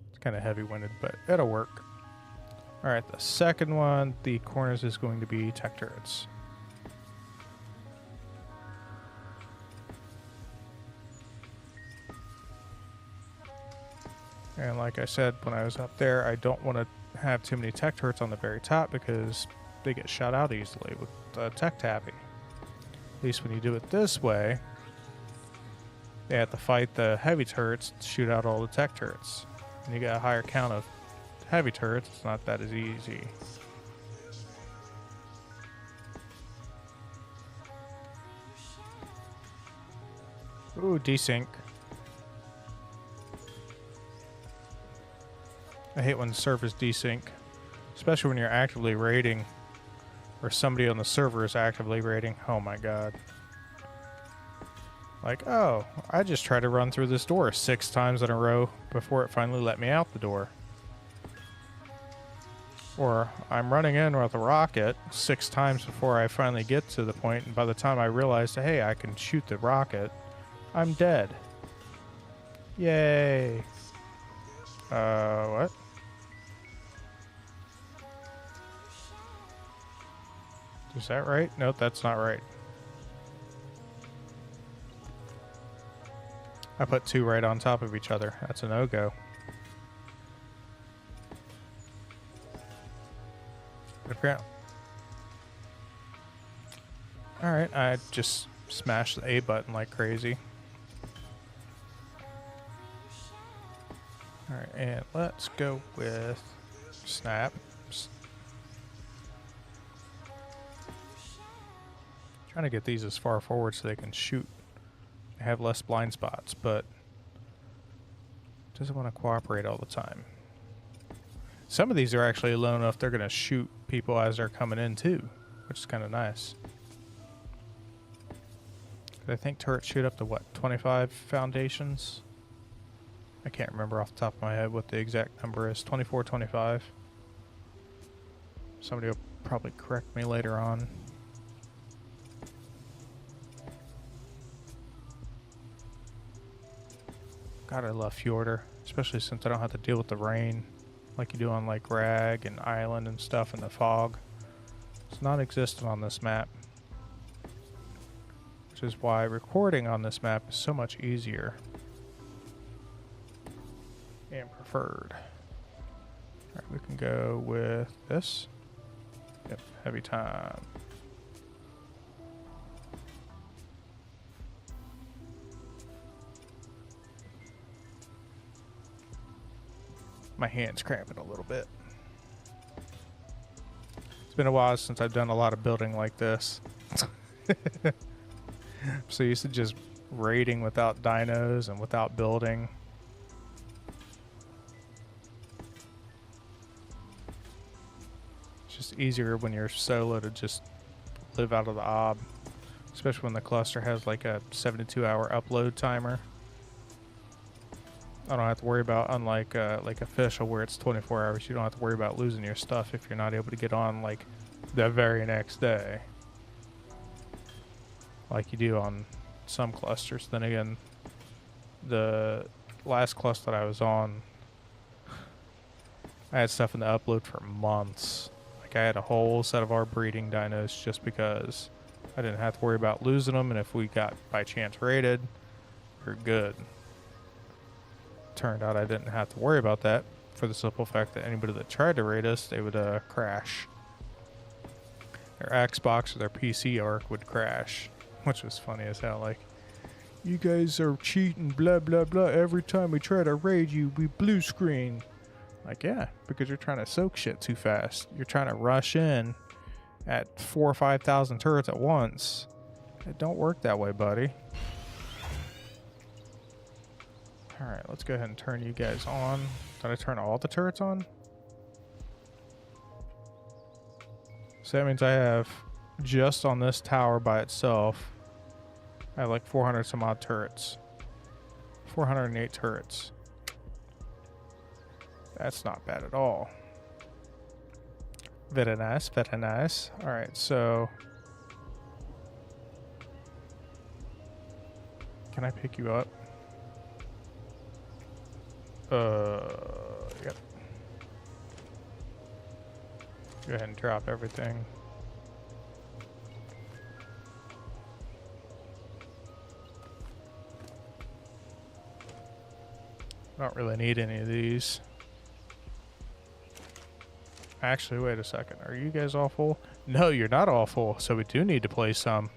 A: It's kind of heavy-winded, but it'll work. Alright, the second one, the corners is going to be tech turrets. And like I said when I was up there, I don't want to have too many tech turrets on the very top because they get shot out easily with the tech tappy. At least when you do it this way, they have to fight the heavy turrets to shoot out all the tech turrets. And you got a higher count of heavy turrets, it's not that as easy. Ooh, desync. I hate when servers desync, especially when you're actively raiding, or somebody on the server is actively raiding. Oh my god. Like, oh, I just tried to run through this door 6 times in a row before it finally let me out the door. Or I'm running in with a rocket 6 times before I finally get to the point, and by the time I realize, hey, I can shoot the rocket, I'm dead. Yay. What? Is that right? Nope, that's not right. I put 2 right on top of each other. That's a no-go. Apparently. Alright, I just smashed the A button like crazy. Alright, and let's go with snap. Trying to get these as far forward so they can shoot. They have less blind spots, but doesn't want to cooperate all the time. Some of these are actually low enough they're going to shoot people as they're coming in too, which is kind of nice. I think turrets shoot up to what, 25 foundations? I can't remember off the top of my head what the exact number is. 24, 25. Somebody will probably correct me later on. God, I love Fjordur, especially since I don't have to deal with the rain like you do on like Rag and Island and stuff in the fog. It's non-existent on this map, which is why recording on this map is so much easier and preferred. Alright, we can go with this. Yep, heavy time. My hand's cramping a little bit. It's been a while since I've done a lot of building like this. So used to just raiding without dinos and without building. It's just easier when you're solo to just live out of the ob, especially when the cluster has like a 72-hour upload timer. I don't have to worry about, unlike like official where it's 24 hours, you don't have to worry about losing your stuff if you're not able to get on like the very next day, like you do on some clusters. Then again, the last cluster that I was on, I had stuff in the upload for months. Like I had a whole set of our breeding dinos just because I didn't have to worry about losing them, and if we got by chance raided, we're good. Turned out I didn't have to worry about that for the simple fact that anybody that tried to raid us, they would crash. Their Xbox or their PC arc would crash, which was funny as hell. Like, you guys are cheating, blah, blah, blah. Every time we try to raid you, we blue screen. Like, yeah, because you're trying to soak shit too fast. You're trying to rush in at 4,000 or 5,000 turrets at once. It don't work that way, buddy. Alright, let's go ahead and turn you guys on. Did I turn all the turrets on? So that means I have, just on this tower by itself, I have like 400 some odd turrets. 408 turrets. That's not bad at all. Very nice, very nice. Alright, so... Can I pick you up? Yep. Go ahead and drop everything. Don't really need any of these. Actually, wait a second. Are you guys all full? No, you're not all full, so we do need to play some.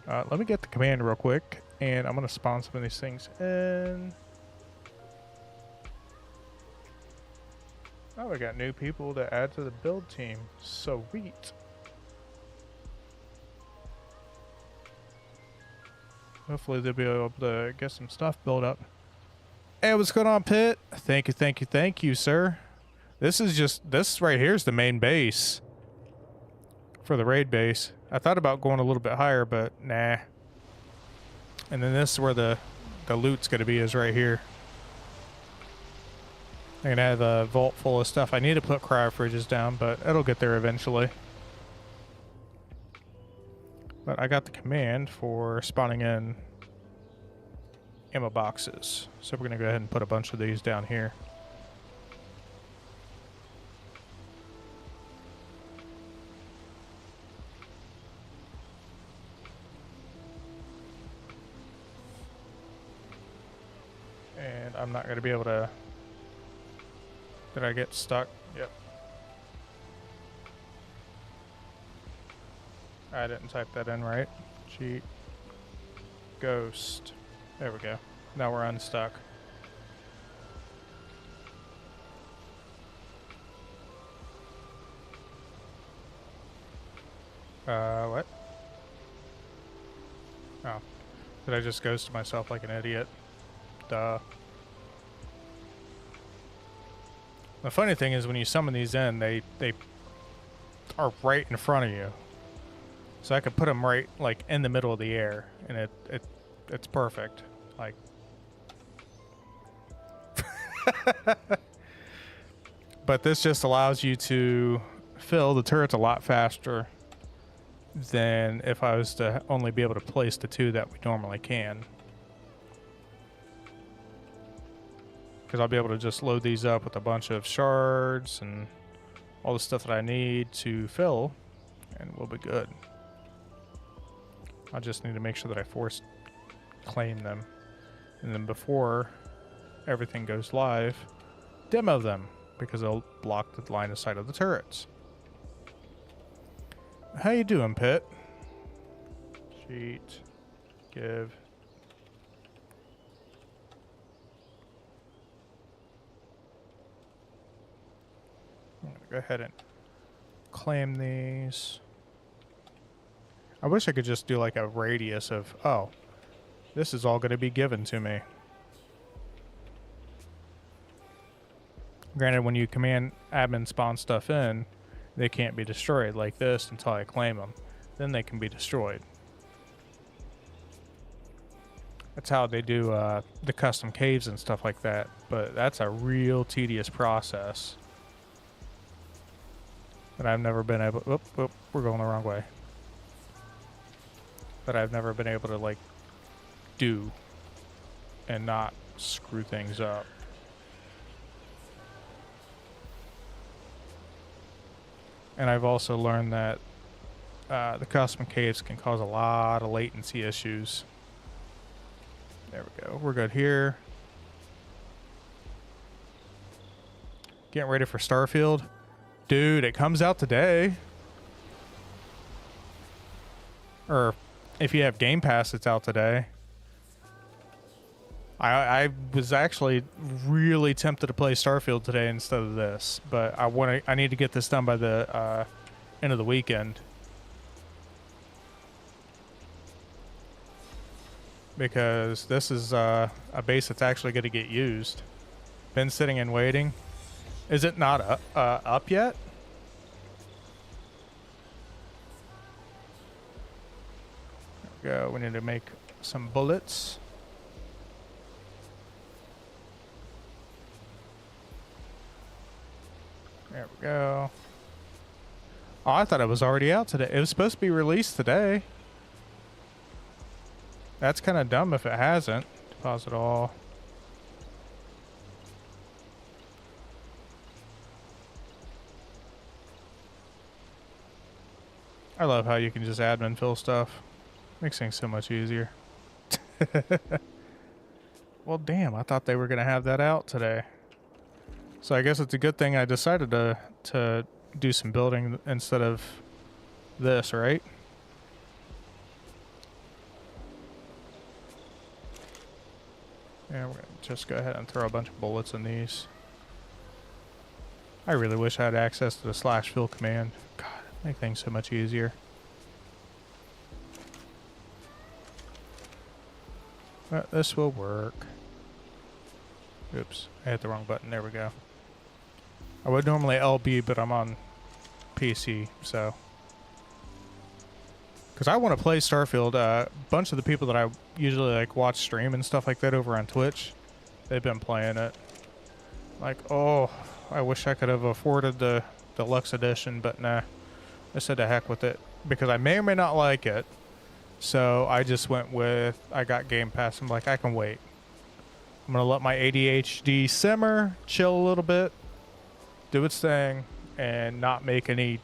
A: Let me get the command real quick, and I'm going to spawn some of these things in. Oh, we got new people to add to the build team. Sweet. Hopefully they'll be able to get some stuff built up. Hey, what's going on, Pitt? Thank you, thank you, thank you, sir. This right here is the main base for the raid base. I thought about going a little bit higher, but nah. And then this is where the loot's gonna be, is right here. I'm gonna have a vault full of stuff. I need to put cryo fridges down, but it'll get there eventually. But I got the command for spawning in ammo boxes. So we're gonna go ahead and put a bunch of these down here. And I'm not gonna be able to... Did I get stuck? Yep. I didn't type that in right. Cheat. Ghost. There we go. Now we're unstuck. What? Oh. Did I just ghost myself like an idiot? Duh. The funny thing is when you summon these in, they are right in front of you. So I could put them right like in the middle of the air, and it's perfect. Like but this just allows you to fill the turrets a lot faster than if I was to only be able to place the two that we normally can. Because I'll be able to just load these up with a bunch of shards and all the stuff that I need to fill, and we'll be good. I just need to make sure that I force claim them. And then before everything goes live, demo them, because they'll block the line of sight of the turrets. How you doing, Pit? Cheat. Give. I'm gonna go ahead and claim these. I wish I could just do like a radius of, oh, this is all going to be given to me. Granted, when you command admin spawn stuff in, they can't be destroyed like this until I claim them. Then they can be destroyed. That's how they do the custom caves and stuff like that. But that's a real tedious process that I've never been able... Whoop, we're going the wrong way. That I've never been able to, like, do and not screw things up. And I've also learned that the custom caves can cause a lot of latency issues. There we go. We're good here. Getting ready for Starfield. Dude, it comes out today. Or if you have Game Pass, it's out today. I was actually really tempted to play Starfield today instead of this, but I need to get this done by the end of the weekend. Because this is a base that's actually going to get used. Been sitting and waiting. Is it not up yet? There we go. We need to make some bullets. There we go. Oh, I thought it was already out today. It was supposed to be released today. That's kind of dumb if it hasn't. Deposit all. I love how you can just admin fill stuff. Makes things so much easier. Well, damn, I thought they were going to have that out today. So I guess it's a good thing I decided to do some building instead of this, right? Yeah, we're going to just go ahead and throw a bunch of bullets in these. I really wish I had access to the /fill command. God, it'd make things so much easier. But this will work. Oops, I hit the wrong button. There we go. I would normally LB, but I'm on PC, so. Because I want to play Starfield. A bunch of the people that I usually like watch stream and stuff like that over on Twitch, they've been playing it. Like, oh, I wish I could have afforded the deluxe edition, but nah. I said to heck with it because I may or may not like it. So I just went with, I got Game Pass. I'm like, I can wait. I'm going to let my ADHD simmer, chill a little bit, do its thing, and not make any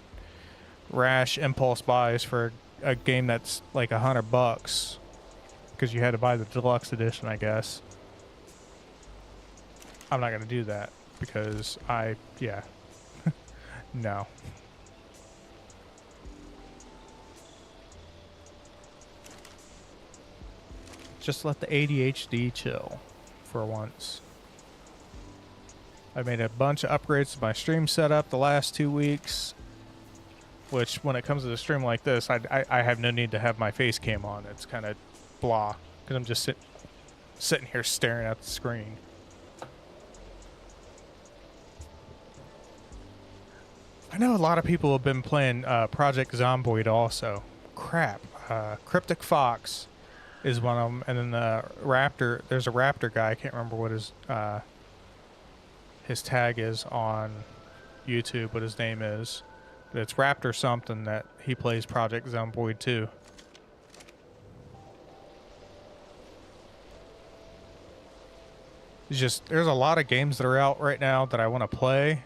A: rash impulse buys for a game that's like $100 because you had to buy the deluxe edition, I guess. I'm not going to do that because yeah. No. Just let the ADHD chill for once. I made a bunch of upgrades to my stream setup the last 2 weeks, which when it comes to a stream like this, I have no need to have my face cam on. It's kind of blah because I'm just sitting here staring at the screen. I know a lot of people have been playing Project Zomboid also. Crap. Cryptic Fox is one of them, and then the Raptor. There's a Raptor guy. I can't remember what his tag is on YouTube, what his name is. But it's Raptor something that he plays Project Zomboid too. It's just there's a lot of games that are out right now that I want to play,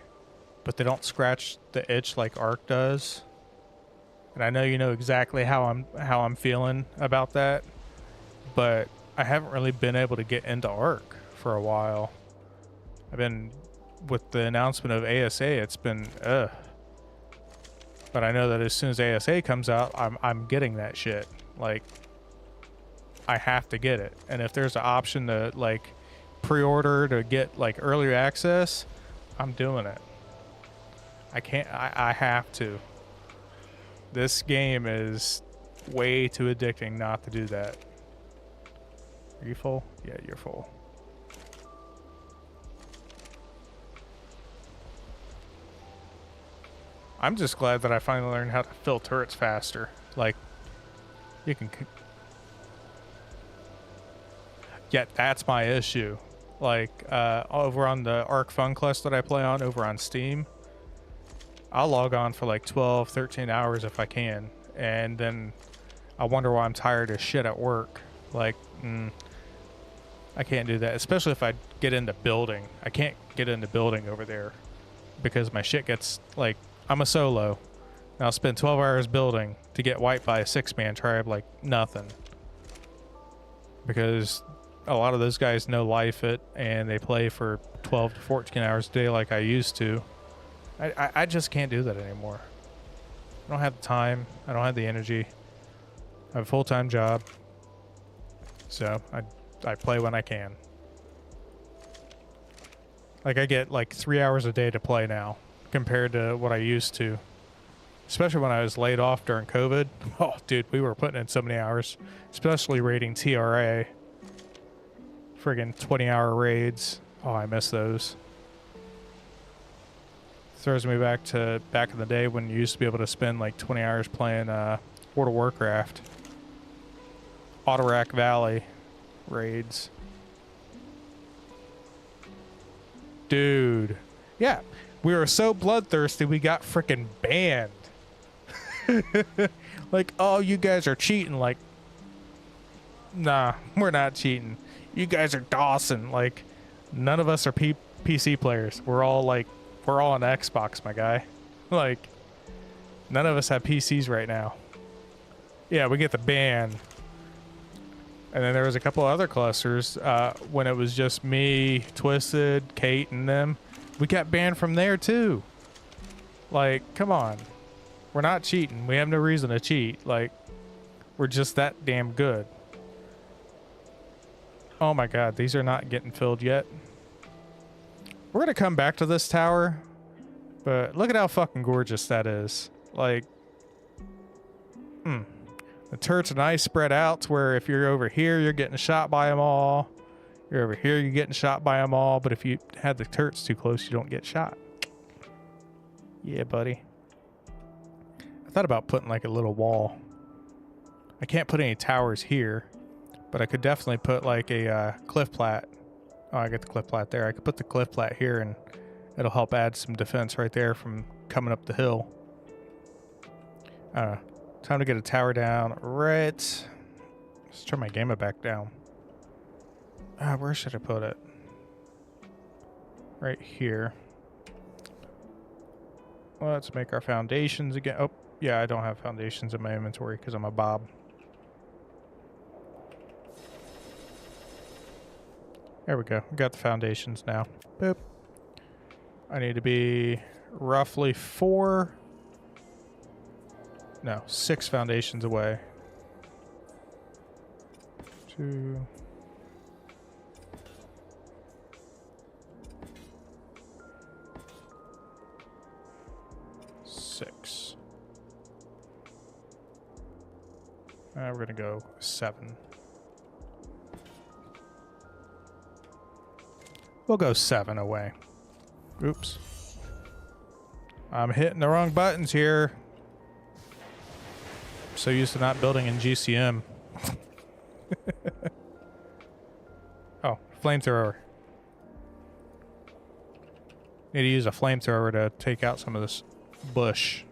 A: but they don't scratch the itch like Ark does. And I know you know exactly how I'm feeling about that, but I haven't really been able to get into Ark for a while. I've been with the announcement of ASA, it's been But I know that as soon as ASA comes out, I'm getting that shit. Like, I have to get it. And if there's an option to like pre-order to get like early access, I'm doing it. I can't. I have to. This game is way too addicting not to do that. Are you full? Yeah, you're full. I'm just glad that I finally learned how to fill turrets faster. Like, you can... Yeah, that's my issue. Like, over on the Ark Fun Quest that I play on over on Steam, I'll log on for like 12, 13 hours if I can. And then I wonder why I'm tired as shit at work. Like, I can't do that. Especially if I get into building. I can't get into building over there because my shit gets, like, I'm a solo. And I'll spend 12 hours building to get wiped by a 6-man tribe like nothing. Because a lot of those guys know life it and they play for 12 to 14 hours a day like I used to. I just can't do that anymore. I don't have the time. I don't have the energy. I have a full-time job. So I play when I can. Like I get like 3 hours a day to play now compared to what I used to. Especially when I was laid off during COVID. Oh, dude, we were putting in so many hours. Especially raiding TRA. Friggin' 20-hour raids. Oh, I miss those. Throws me back in the day when you used to be able to spend like 20 hours playing World of Warcraft. Autorac Valley raids. Dude. Yeah. We were so bloodthirsty we got freaking banned. Like, oh, you guys are cheating. Like, nah, we're not cheating. You guys are Dawson. Like, none of us are PC players. We're all on Xbox, my guy. Like, none of us have PCs right now. Yeah, we get the ban. And then there was a couple other clusters when it was just me, Twisted, Kate, and them. We got banned from there too. Like, come on. We're not cheating. We have no reason to cheat. Like, we're just that damn good. Oh my god, these are not getting filled yet. We're gonna come back to this tower, but look at how fucking gorgeous that is. Like, the turrets are nice spread out to where if you're over here, you're getting shot by them all. You're over here, you're getting shot by them all. But if you had the turrets too close, you don't get shot. Yeah, buddy. I thought about putting like a little wall. I can't put any towers here, but I could definitely put like a cliff plat. Oh, I get the cliff plat there. I could put the cliff plat here and it'll help add some defense right there from coming up the hill. Time to get a tower down. Right. Let's turn my gamma back down. Where should I put it? Right here. Let's make our foundations again. Oh, yeah, I don't have foundations in my inventory because I'm a Bob. There we go. We got the foundations now. Boop. I need to be roughly 6 foundations away. 2. 6. We're gonna go 7. We'll go 7 away. Oops. I'm hitting the wrong buttons here. I'm so used to not building in GCM. Oh, flamethrower. Need to use a flamethrower to take out some of this bush.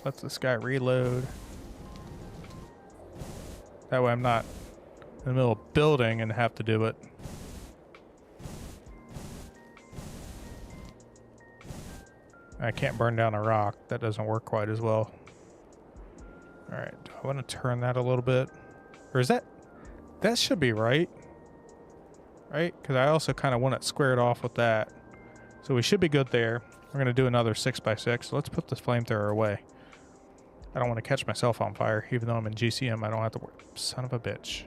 A: Let this guy reload. That way I'm not in the middle of building and have to do it. I can't burn down a rock. That doesn't work quite as well. Alright, I want to turn that a little bit. Or is that... That should be right. Right? Because I also kind of want it squared off with that. So we should be good there. We're going to do another 6x6. So let's put this flamethrower away. I don't want to catch myself on fire. Even though I'm in GCM, I don't have to work. Son of a bitch.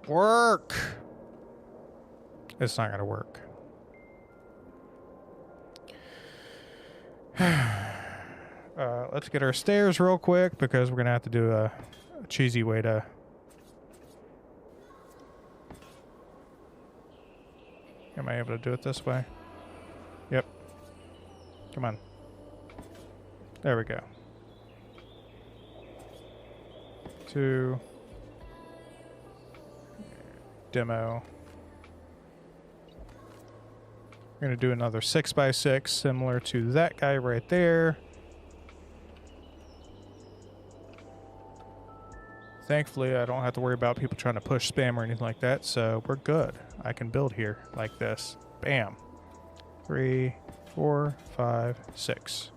A: Work! It's not going to work. Let's get our stairs real quick because we're going to have to do a cheesy way to... Am I able to do it this way? Yep. Come on. There we go. 2. Demo. We're going to do another 6x6 similar to that guy right there. Thankfully, I don't have to worry about people trying to push spam or anything like that, so we're good. I can build here like this. Bam. 3, 4, 5, 6.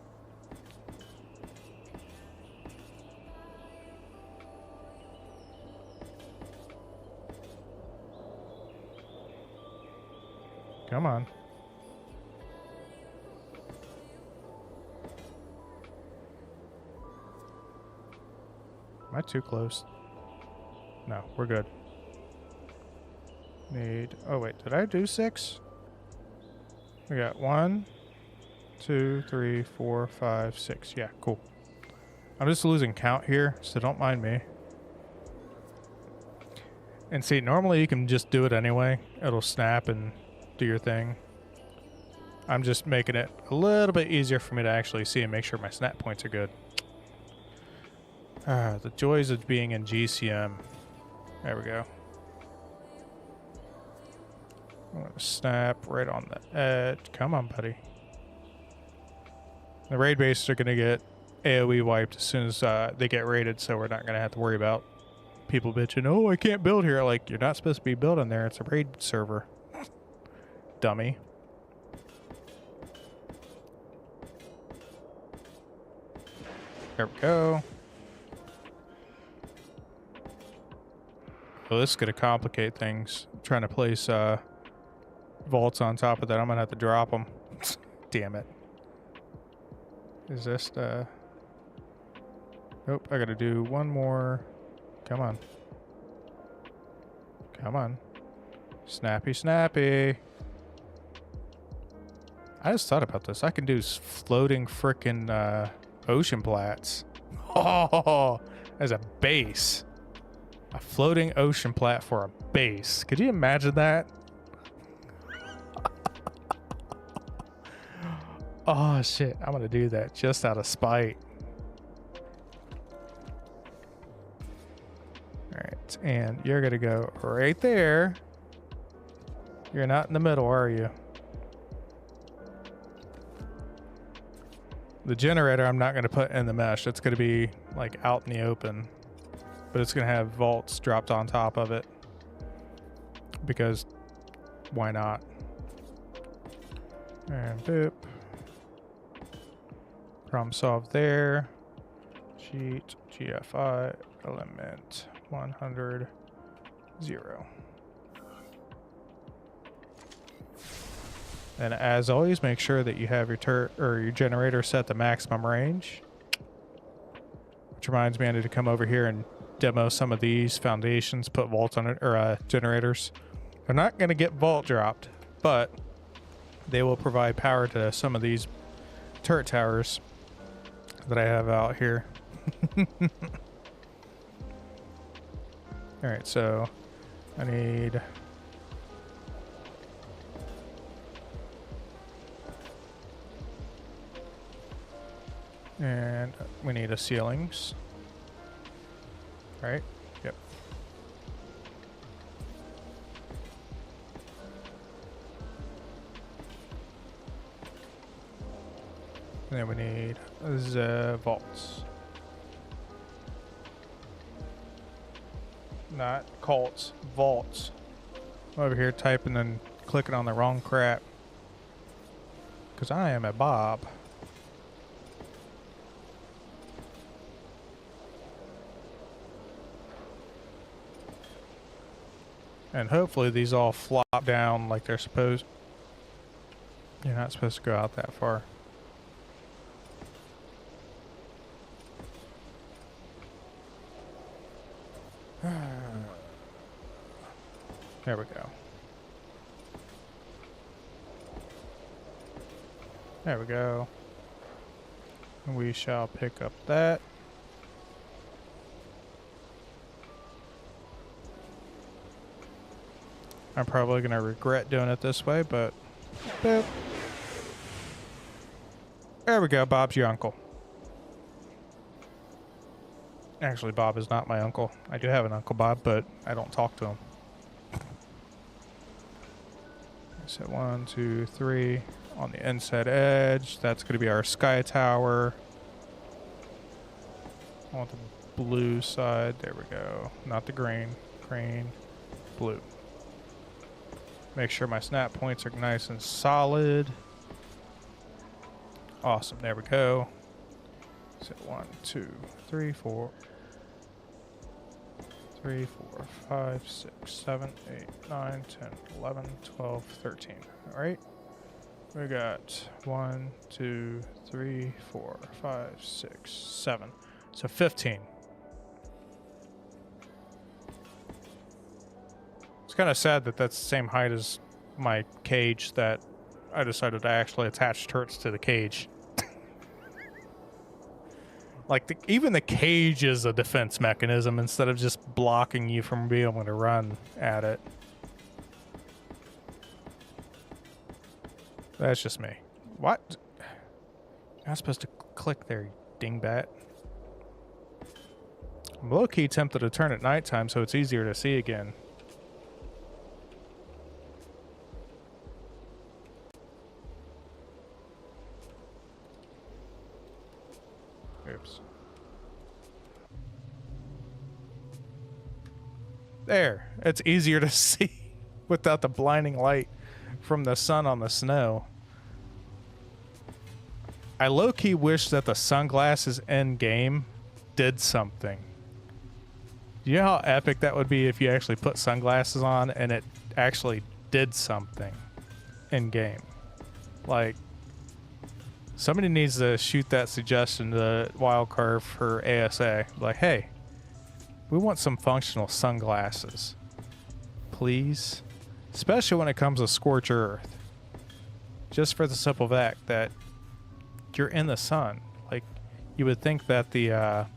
A: Come on. Am I too close? No, we're good. Need... Oh, wait. Did I do 6? We got 1, 2, 3, 4, 5, 6. Yeah, cool. I'm just losing count here, so don't mind me. And see, normally you can just do it anyway. It'll snap and do your thing. I'm just making it a little bit easier for me to actually see and make sure my snap points are good. The joys of being in GCM. There we go. I'm gonna snap right on the edge. Come on, buddy. The raid bases are gonna get AoE wiped as soon as they get raided, so we're not gonna have to worry about people bitching, oh, I can't build here. Like, you're not supposed to be building there. It's a raid server. Dummy. There we go. Oh, this is going to complicate things. I'm trying to place vaults on top of that. I'm going to have to drop them. Damn it. Is this the... Nope, I got to do one more. Come on. Come on. Snappy, snappy. I just thought about this. I can do floating frickin' ocean plats. Oh, as a base. A floating ocean plat for a base. Could you imagine that? Oh shit, I'm gonna do that just out of spite. All right, and you're gonna go right there. You're not in the middle, are you? The generator I'm not gonna put in the mesh. It's gonna be like out in the open, but it's gonna have vaults dropped on top of it because why not? And boop. Problem solved there. Sheet, GFI, element 100, 0. And as always, make sure that you have your generator set to maximum range. Which reminds me, I need to come over here and demo some of these foundations, put vaults on it, or generators. They're not going to get vault dropped, but they will provide power to some of these turret towers that I have out here. All right, so I need and we need a ceilings, right? Yep. And then we need the vaults. Not cults, vaults. I'm over here typing and clicking on the wrong crap. Because I am a Bob. And hopefully these all flop down like they're supposed. You're not supposed to go out that far. There we go. There we go. And we shall pick up that. I'm probably going to regret doing it this way, but boop. There we go. Bob's your uncle. Actually, Bob is not my uncle. I do have an Uncle Bob, but I don't talk to him. So 1, 2, 3 on the inside edge. That's going to be our sky tower. I want the blue side. There we go. Not the green. Green, blue. Make sure my snap points are nice and solid. Awesome. There we go. So 1, 2, 3, 4. 3, 4, 5, 6, 7, 8, 9, 10, 11, 12, 13. All right. We got 1, 2, 3, 4, 5, 6, 7. So 15. It's kind of sad that that's the same height as my cage that I decided to actually attach turrets to the cage. Like, even the cage is a defense mechanism instead of just blocking you from being able to run at it. That's just me. What? You're not supposed to click there, you dingbat. I'm low-key tempted to turn at nighttime so it's easier to see again. Oops. There. It's easier to see without the blinding light from the sun on the snow. I low-key wish that the sunglasses in-game did something. You know how epic that would be if you actually put sunglasses on and it actually did something in-game? Like, somebody needs to shoot that suggestion to Wildcard for ASA. Like, hey, we want some functional sunglasses. Please? Especially when it comes to Scorch Earth. Just for the simple fact that you're in the sun. Like, you would think that the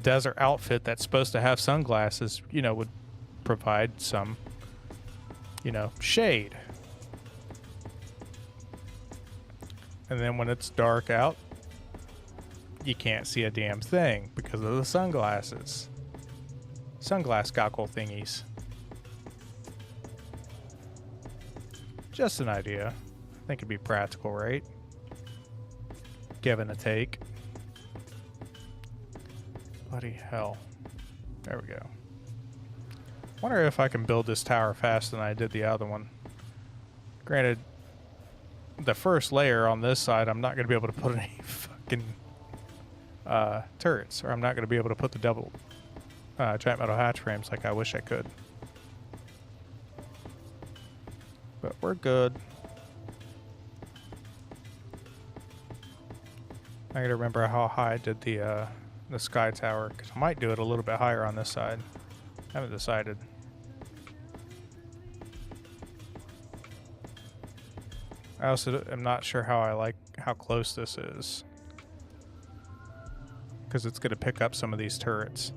A: desert outfit that's supposed to have sunglasses, you know, would provide some, you know, shade. And then when it's dark out, you can't see a damn thing because of the sunglasses. Sunglass goggle thingies. Just an idea. I think it'd be practical, right? Give and a take. Bloody hell. There we go. Wonder if I can build this tower faster than I did the other one. Granted, the first layer on this side, I'm not going to be able to put any fucking turrets, or I'm not going to be able to put the double giant metal hatch frames like I wish I could. But we're good. I gotta remember how high I did the sky tower, because I might do it a little bit higher on this side. I haven't decided. I also am not sure how close this is, because it's gonna pick up some of these turrets.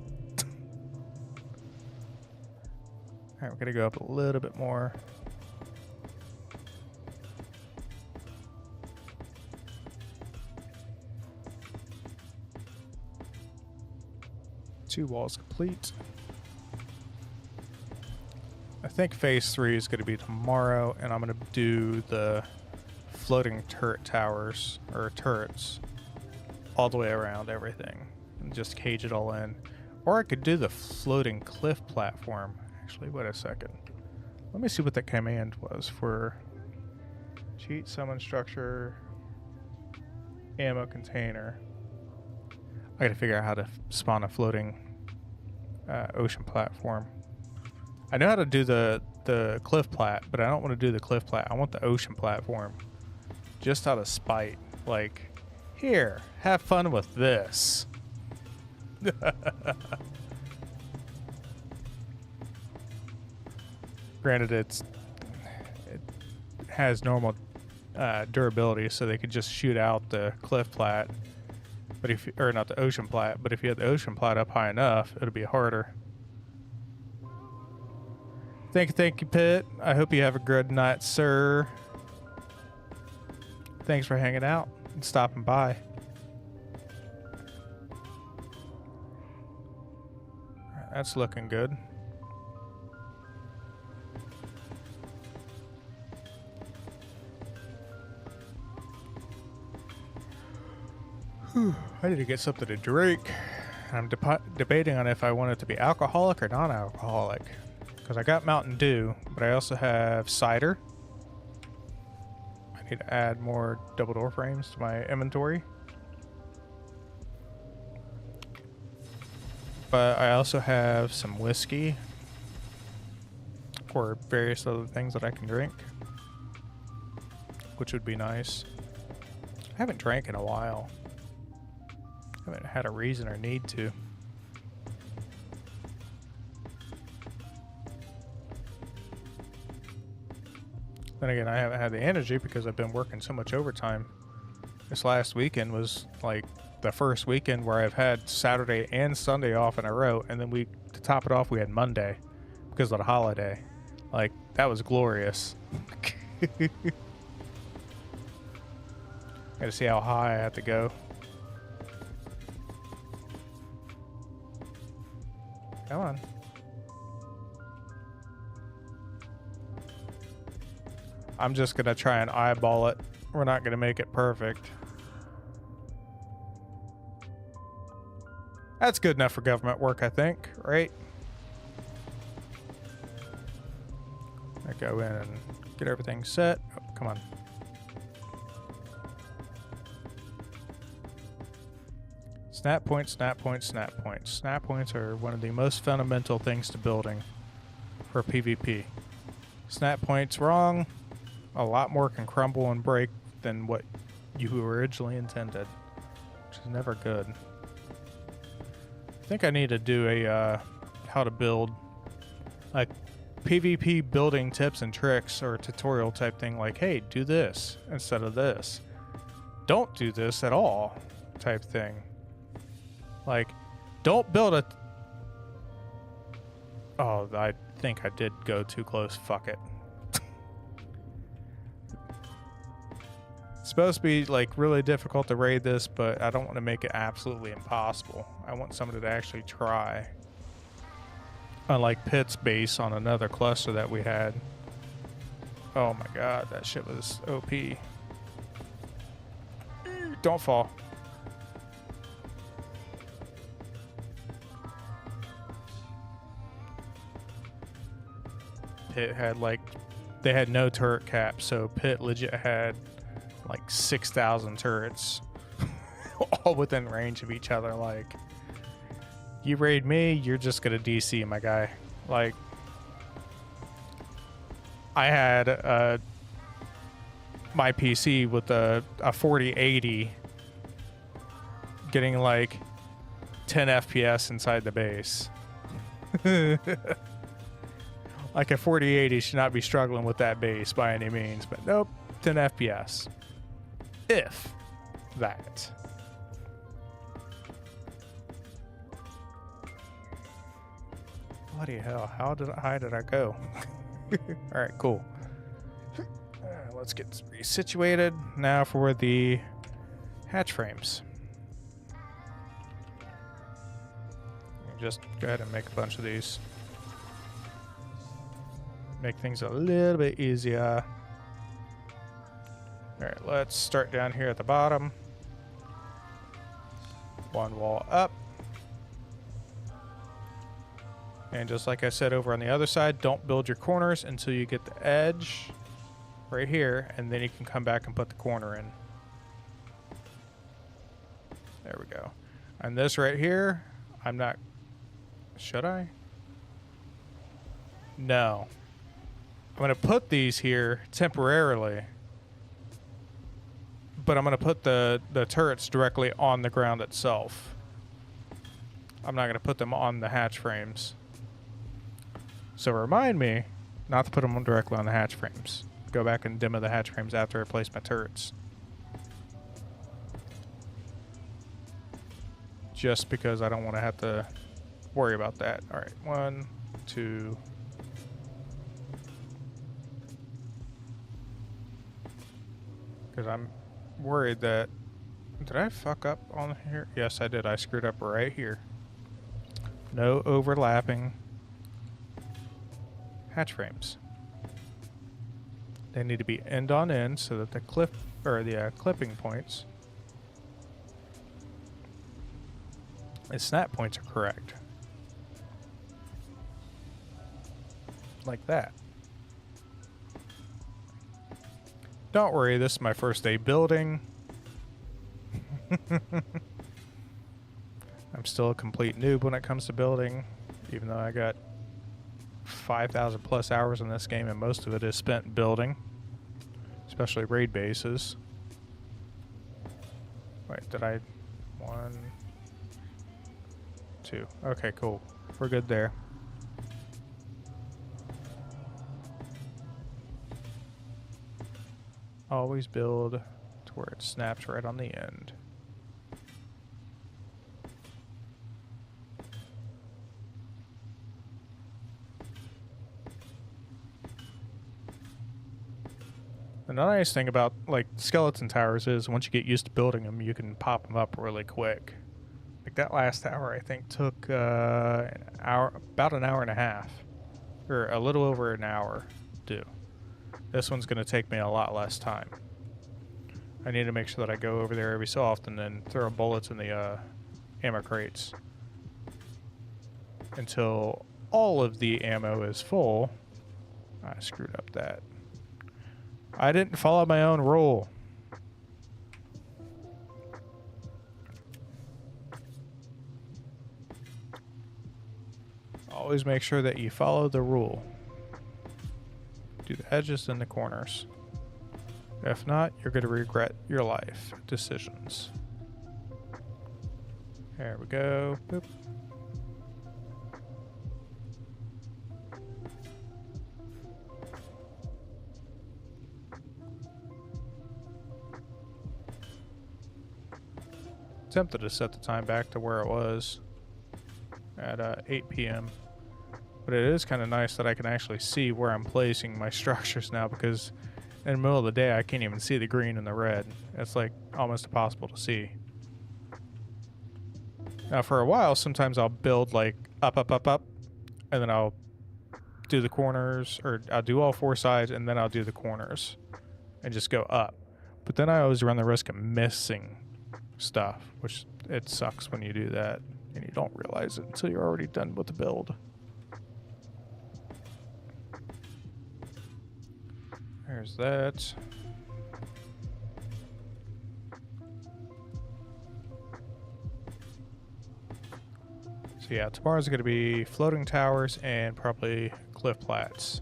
A: Alright, we're gonna go up a little bit more. Two walls complete. I think phase 3 is going to be tomorrow, and I'm going to do the floating turret towers, or turrets, all the way around everything, and just cage it all in. Or I could do the floating cliff platform. Actually, wait a second. Let me see what the command was for cheat summon structure, ammo container. I gotta figure out how to spawn a floating ocean platform. I know how to do the cliff plat, but I don't want to do the cliff plat. I want the ocean platform. Just out of spite. Like, here, have fun with this. Granted, it has normal durability, so they could just shoot out the cliff plat. But or not the ocean plat, but if you had the ocean plat up high enough, it'll be harder. Thank you, Pitt. I hope you have a good night, sir. Thanks for hanging out and stopping by. That's looking good. Whew, I need to get something to drink. I'm debating on if I want it to be alcoholic or non-alcoholic. Because I got Mountain Dew, but I also have cider. I need to add more double door frames to my inventory. But I also have some whiskey or various other things that I can drink, which would be nice. I haven't drank in a while. I haven't had a reason or need to. Then again, I haven't had the energy because I've been working so much overtime. This last weekend was like the first weekend where I've had Saturday and Sunday off in a row, and then to top it off, we had Monday because of the holiday. Like, that was glorious. Gotta see how high I have to go. Come on. I'm just gonna try and eyeball it. We're not gonna make it perfect. That's good enough for government work, I think, right? I go in and get everything set. Oh, come on. Snap points, snap points, snap points. Snap points are one of the most fundamental things to building for PvP. Snap points wrong, a lot more can crumble and break than what you originally intended, which is never good. I think I need to do a how to build like PvP building tips and tricks, or a tutorial type thing, like, hey, do this instead of this. Don't do this at all type thing. Like, don't build a... Oh, I think I did go too close. Fuck it. supposed to be like really difficult to raid this, but I don't want to make it absolutely impossible. I want somebody to actually try. Unlike Pitt's base on another cluster that we had. Oh my god, that shit was OP. Don't fall. Pitt had like, they had no turret cap, so Pitt legit had like 6,000 turrets all within range of each other. Like, you raid me, you're just gonna DC, my guy. Like, I had my PC with a 4080 getting like 10 FPS inside the base. Like a 4080 should not be struggling with that base by any means, but nope, 10 FPS. If that. Bloody hell, how high did I go? Alright, cool. Let's get resituated. Now for the hatch frames. Just go ahead and make a bunch of these. Make things a little bit easier. Alright, let's start down here at the bottom. One wall up. And just like I said over on the other side, don't build your corners until you get the edge right here, and then you can come back and put the corner in. There we go. And this right here, I'm not... Should I? No. I'm going to put these here temporarily, but I'm going to put the turrets directly on the ground itself. I'm not going to put them on the hatch frames. So remind me not to put them directly on the hatch frames. Go back and demo the hatch frames after I place my turrets. Just because I don't want to have to worry about that. All right, 1, 2. Because I'm worried that... Did I fuck up on here? Yes, I did. I screwed up right here. No overlapping hatch frames. They need to be end on end so that the clipping points and snap points are correct. Like that. Don't worry, this is my first day building. I'm still a complete noob when it comes to building, even though I got 5,000 plus hours in this game, and most of it is spent building, especially raid bases. Wait, did I... 1, 2. Okay, cool. We're good there. Always build to where it snaps right on the end. And the nice thing about like skeleton towers is once you get used to building them, you can pop them up really quick. Like that last tower I think took an hour, about an hour and a half, or a little over an hour to do. This one's going to take me a lot less time. I need to make sure that I go over there every so often and throw bullets in the ammo crates until all of the ammo is full. I screwed up that. I didn't follow my own rule. Always make sure that you follow the rule. Do the edges and the corners. If not, you're going to regret your life decisions. There we go. Boop. Tempted to set the time back to where it was at 8 p.m. But it is kind of nice that I can actually see where I'm placing my structures now, because In the middle of the day, I can't even see the green and the red. It's like almost impossible to see. Now for a while, sometimes I'll build like up, and then I'll do the corners, or I'll do all 4 sides, and then I'll do the corners and just go up. But then I always run the risk of missing stuff, which it sucks when you do that and you don't realize it until you're already done with the build. There's that. So yeah, tomorrow's going to be floating towers and probably cliff plats.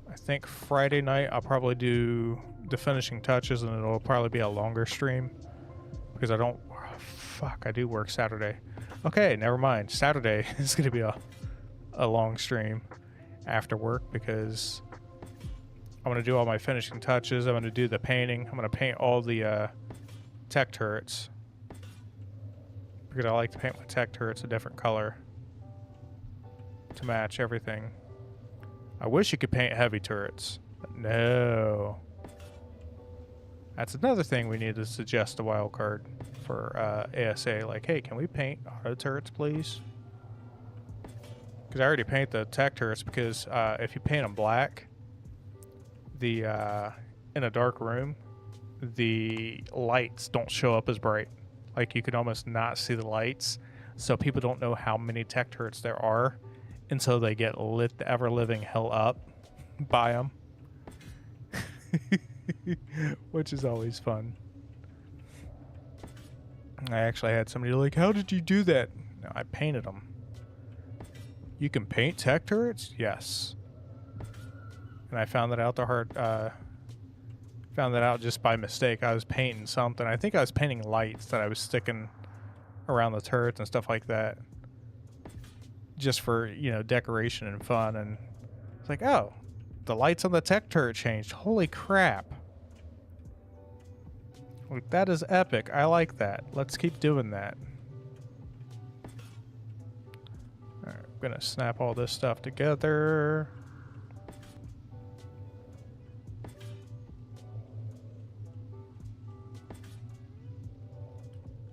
A: I think Friday night I'll probably do the finishing touches, and it'll probably be a longer stream because I don't... fuck, I do work Saturday. Okay, never mind. Saturday is going to be a long stream after work because I'm going to do all my finishing touches. I'm going to do the painting. I'm going to paint all the tech turrets because I like to paint my tech turrets a different color to match everything. I wish you could paint heavy turrets, but no. That's another thing we need to suggest a wild card for ASA. Like, hey, can we paint auto turrets, please? Because I already paint the tech turrets because if you paint them black, in a dark room, the lights don't show up as bright. Like, you can almost not see the lights, so people don't know how many tech turrets there are until they get lit the ever-living hell up by them. Which is always fun. I actually had somebody like, how did you do that? No, I painted them. You can paint tech turrets? Yes. And I found that out found that out just by mistake. I was painting something. I think I was painting lights that I was sticking around the turrets and stuff like that, just for, you know, decoration and fun. And it's like, oh, the lights on the tech turret changed. Holy crap. Like, that is epic. I like that. Let's keep doing that. All right, I'm gonna snap all this stuff together.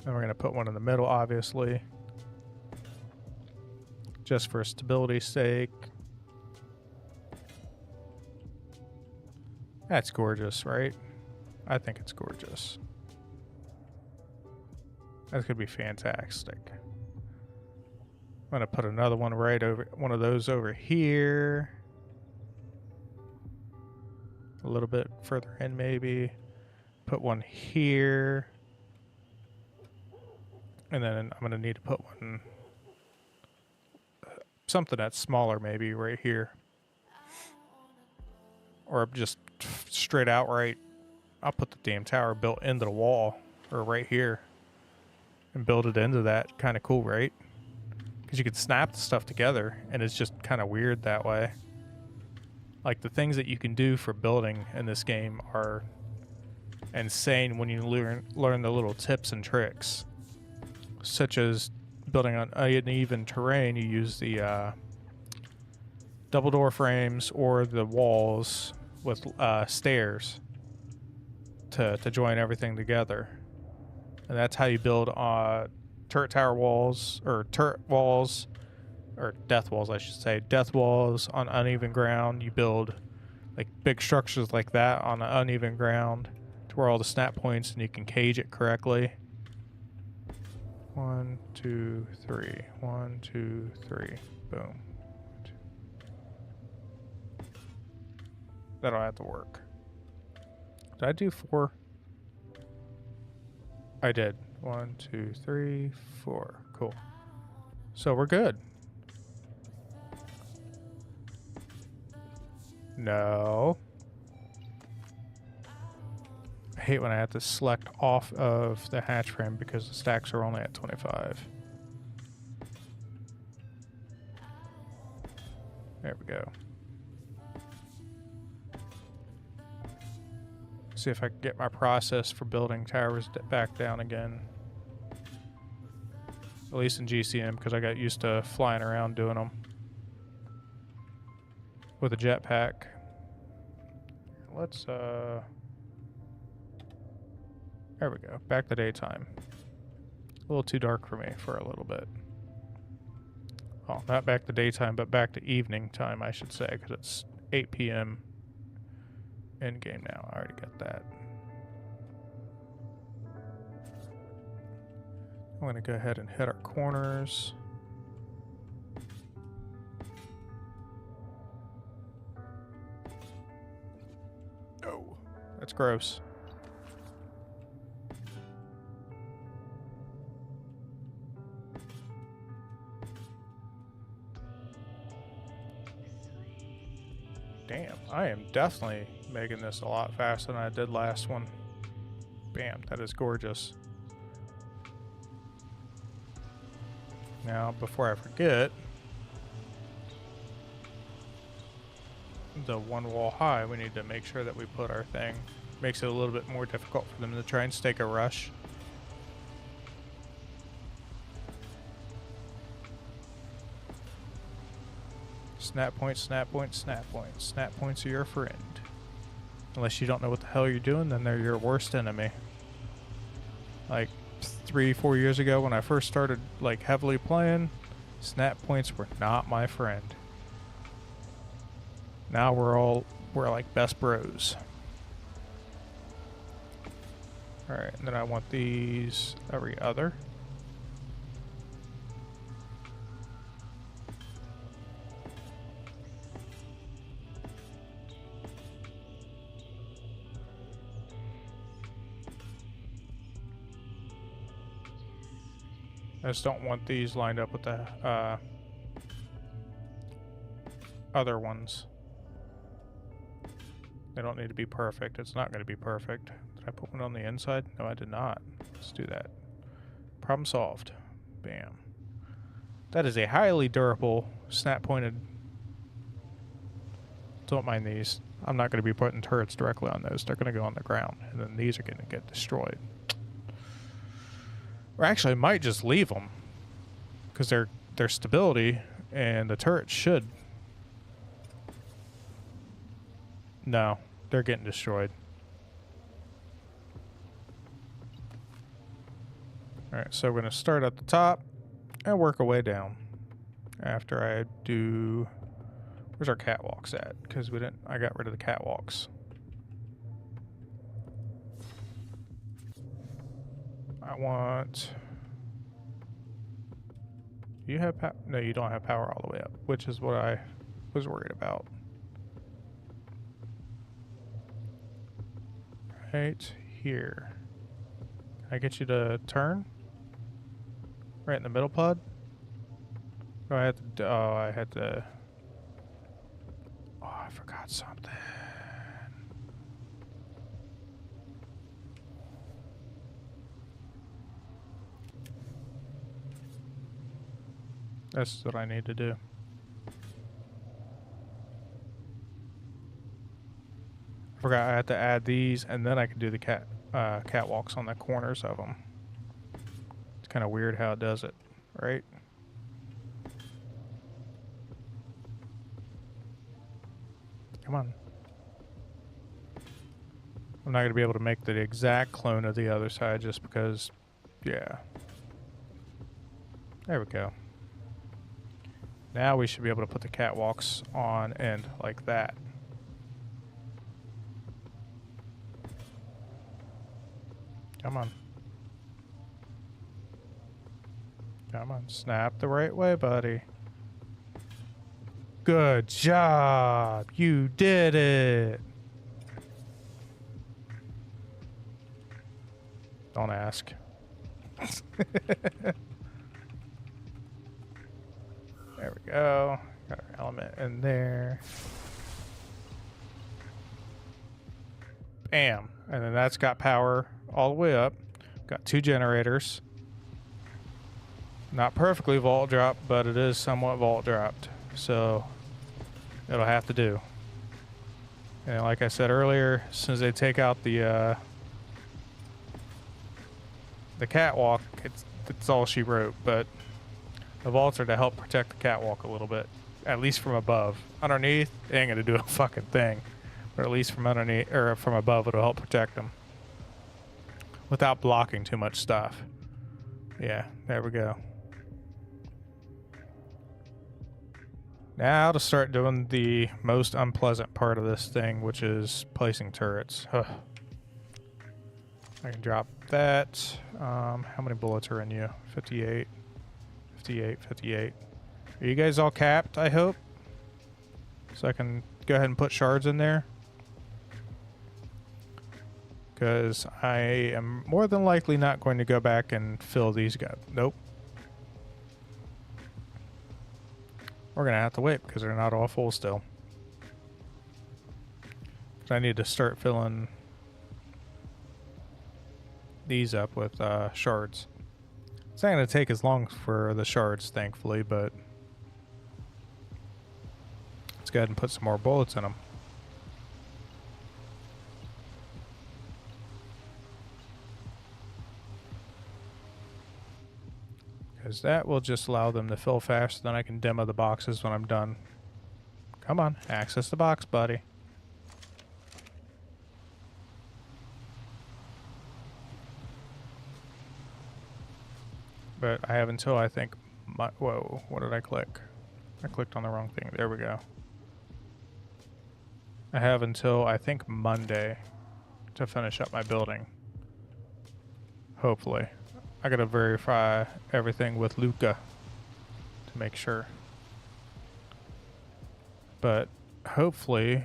A: And we're going to put one in the middle, obviously, just for stability's sake. That's gorgeous, right? I think it's gorgeous. That's going to be fantastic. I'm going to put another one right over, one of those over here. A little bit further in, maybe. Put one here. And then I'm going to need to put one, something that's smaller maybe right here. Or just straight outright, I'll put the damn tower built into the wall, or right here, and build it into that. Kind of cool, right? Because you can snap the stuff together, and it's just kind of weird that way. Like, the things that you can do for building in this game are insane when you learn the little tips and tricks. Such as building on uneven terrain, you use the double door frames or the walls with stairs to join everything together. And that's how you build turret tower walls, or turret walls, or death walls, I should say. Death walls on uneven ground. You build like big structures like that on uneven ground to where all the snap points, and you can cage it correctly. 1, 2, 3. 1, 2, 3. Boom. That'll have to work. Did I do 4? I did. 1, 2, 3, 4. Cool. So we're good. No. I hate when I have to select off of the hatch frame because the stacks are only at 25. There we go. See if I can get my process for building towers back down again. At least in GCM, because I got used to flying around doing them with a jetpack. let's there we go. Back to daytime. A little too dark for me for a little bit. Oh, not back to daytime, but back to evening time, I should say, because it's 8 p.m. in game now. I already got that. I'm going to go ahead and hit our corners. Oh, that's gross. Damn, I am definitely making this a lot faster than I did last one. Bam, that is gorgeous. Now, before I forget, the one wall high, we need to make sure that we put our thing. Makes it a little bit more difficult for them to try and stake a rush. Snap point, snap point, snap point. Snap points are your friend. Unless you don't know what the hell you're doing, then they're your worst enemy. Like 3-4 years ago when I first started like heavily playing, snap points were not my friend. Now we're like best bros. Alright, and then I want these every other. I just don't want these lined up with the other ones. They don't need to be perfect. It's not going to be perfect. Did I put one on the inside? No, I did not. Let's do that. Problem solved. Bam. That is a highly durable snap-pointed. Don't mind these. I'm not going to be putting turrets directly on those. They're going to go on the ground, and then these are going to get destroyed. Or actually, I might just leave them because their stability and the turret should. No, they're getting destroyed. All right, so we're going to start at the top and work our way down. After I do, where's our catwalks at? Because I got rid of the catwalks. I want. You have power? No, you don't have power all the way up, which is what I was worried about. Right here. Can I get you to turn? Right in the middle pod? Oh, I had to. Oh, I forgot something. That's what I need to do. I forgot I had to add these, and then I can do the catwalks on the corners of them. It's kind of weird how it does it, right? Come on. I'm not going to be able to make the exact clone of the other side just because, yeah. There we go. Now we should be able to put the catwalks on end like that. Come on. Come on. Snap the right way, buddy. Good job. You did it. Don't ask. There we go. Got our element in there. Bam. And then that's got power all the way up. Got 2 generators. Not perfectly vault dropped, but it is somewhat vault dropped. So it'll have to do. And like I said earlier, as soon as they take out the catwalk, it's all she wrote, but the vaults are to help protect the catwalk a little bit, at least from above. Underneath, it ain't gonna do a fucking thing. But at least from underneath or from above, it'll help protect them without blocking too much stuff. Yeah, there we go. Now to start doing the most unpleasant part of this thing, which is placing turrets. Ugh. I can drop that. How many bullets are in you? 58, 58, 58. Are you guys all capped, I hope? So I can go ahead and put shards in there. Because I am more than likely not going to go back and fill these guys. Nope. We're going to have to wait because they're not all full still. I need to start filling these up with shards. It's not going to take as long for the shards, thankfully, but let's go ahead and put some more bullets in them. Because that will just allow them to fill faster, then I can demo the boxes when I'm done. Come on, access the box, buddy. But I have until I think... whoa, what did I click? I clicked on the wrong thing. There we go. I have until I think Monday to finish up my building. Hopefully. I gotta verify everything with Luca to make sure. But hopefully,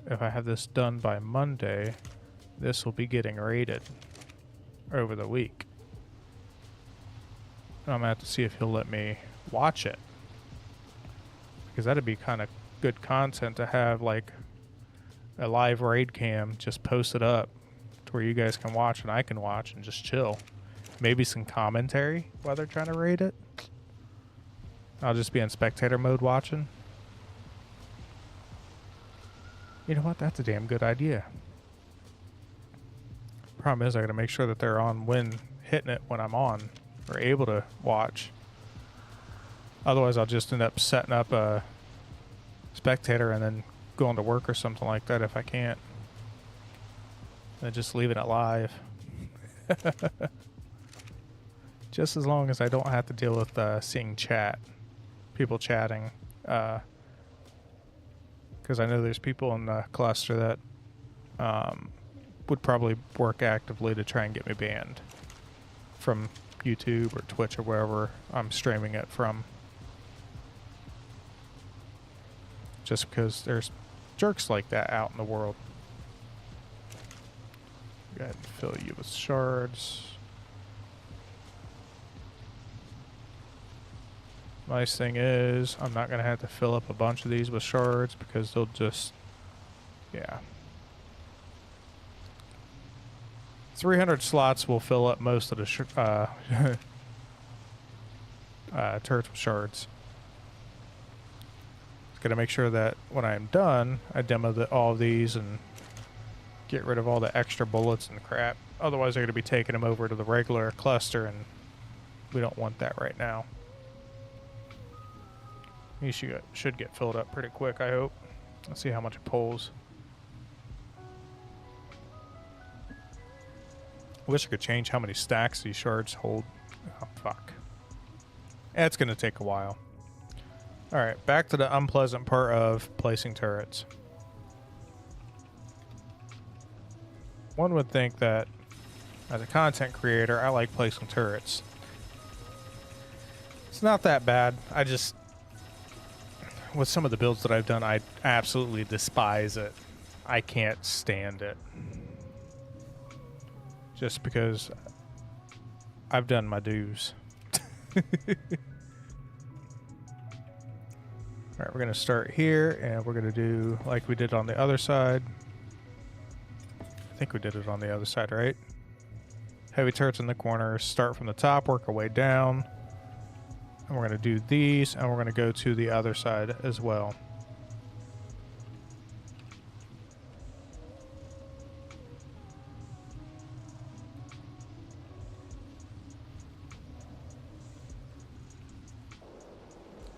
A: if I have this done by Monday, this will be getting rated over the week. I'm gonna have to see if he'll let me watch it. Because that'd be kind of good content to have, like a live raid cam just posted up to where you guys can watch and I can watch and just chill. Maybe some commentary while they're trying to raid it. I'll just be in spectator mode watching. You know what? That's a damn good idea. Problem is I gotta make sure that they're on when hitting it when I'm on or able to watch. Otherwise I'll just end up setting up a spectator and then going to work or something like that if I can't. And just leaving it live. Just as long as I don't have to deal with seeing chat. People chatting. Because I know there's people in the cluster that would probably work actively to try and get me banned from YouTube or Twitch or wherever I'm streaming it from. Just because there's jerks like that out in the world. Go ahead and fill you with shards. Nice thing is, I'm not going to have to fill up a bunch of these with shards because they'll just, yeah. 300 slots will fill up most of the turrets with shards. Just got to make sure that when I'm done, I demo all of these and get rid of all the extra bullets and crap. Otherwise, they're going to be taking them over to the regular cluster, and we don't want that right now. These should get filled up pretty quick, I hope. Let's see how much it pulls. Wish I could change how many stacks these shards hold. Oh, fuck. It's going to take a while. Alright, back to the unpleasant part of placing turrets. One would think that, as a content creator, I like placing turrets. It's not that bad. I just... with some of the builds that I've done, I absolutely despise it. I can't stand it. Just because I've done my dues. Alright, we're going to start here, and we're going to do like we did on the other side. I think we did it on the other side, right? Heavy turrets in the corners. Start from the top, work our way down. And we're going to do these, and we're going to go to the other side as well.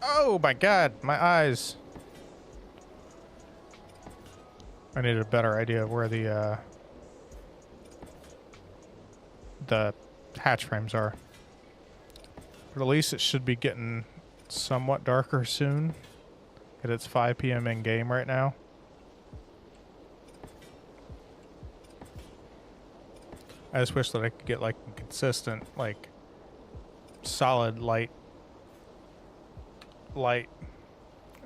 A: Oh my god, my eyes. I need a better idea of where the hatch frames are. But at least it should be getting somewhat darker soon. And it's 5 p.m. in game right now. I just wish that I could get like a consistent, like solid light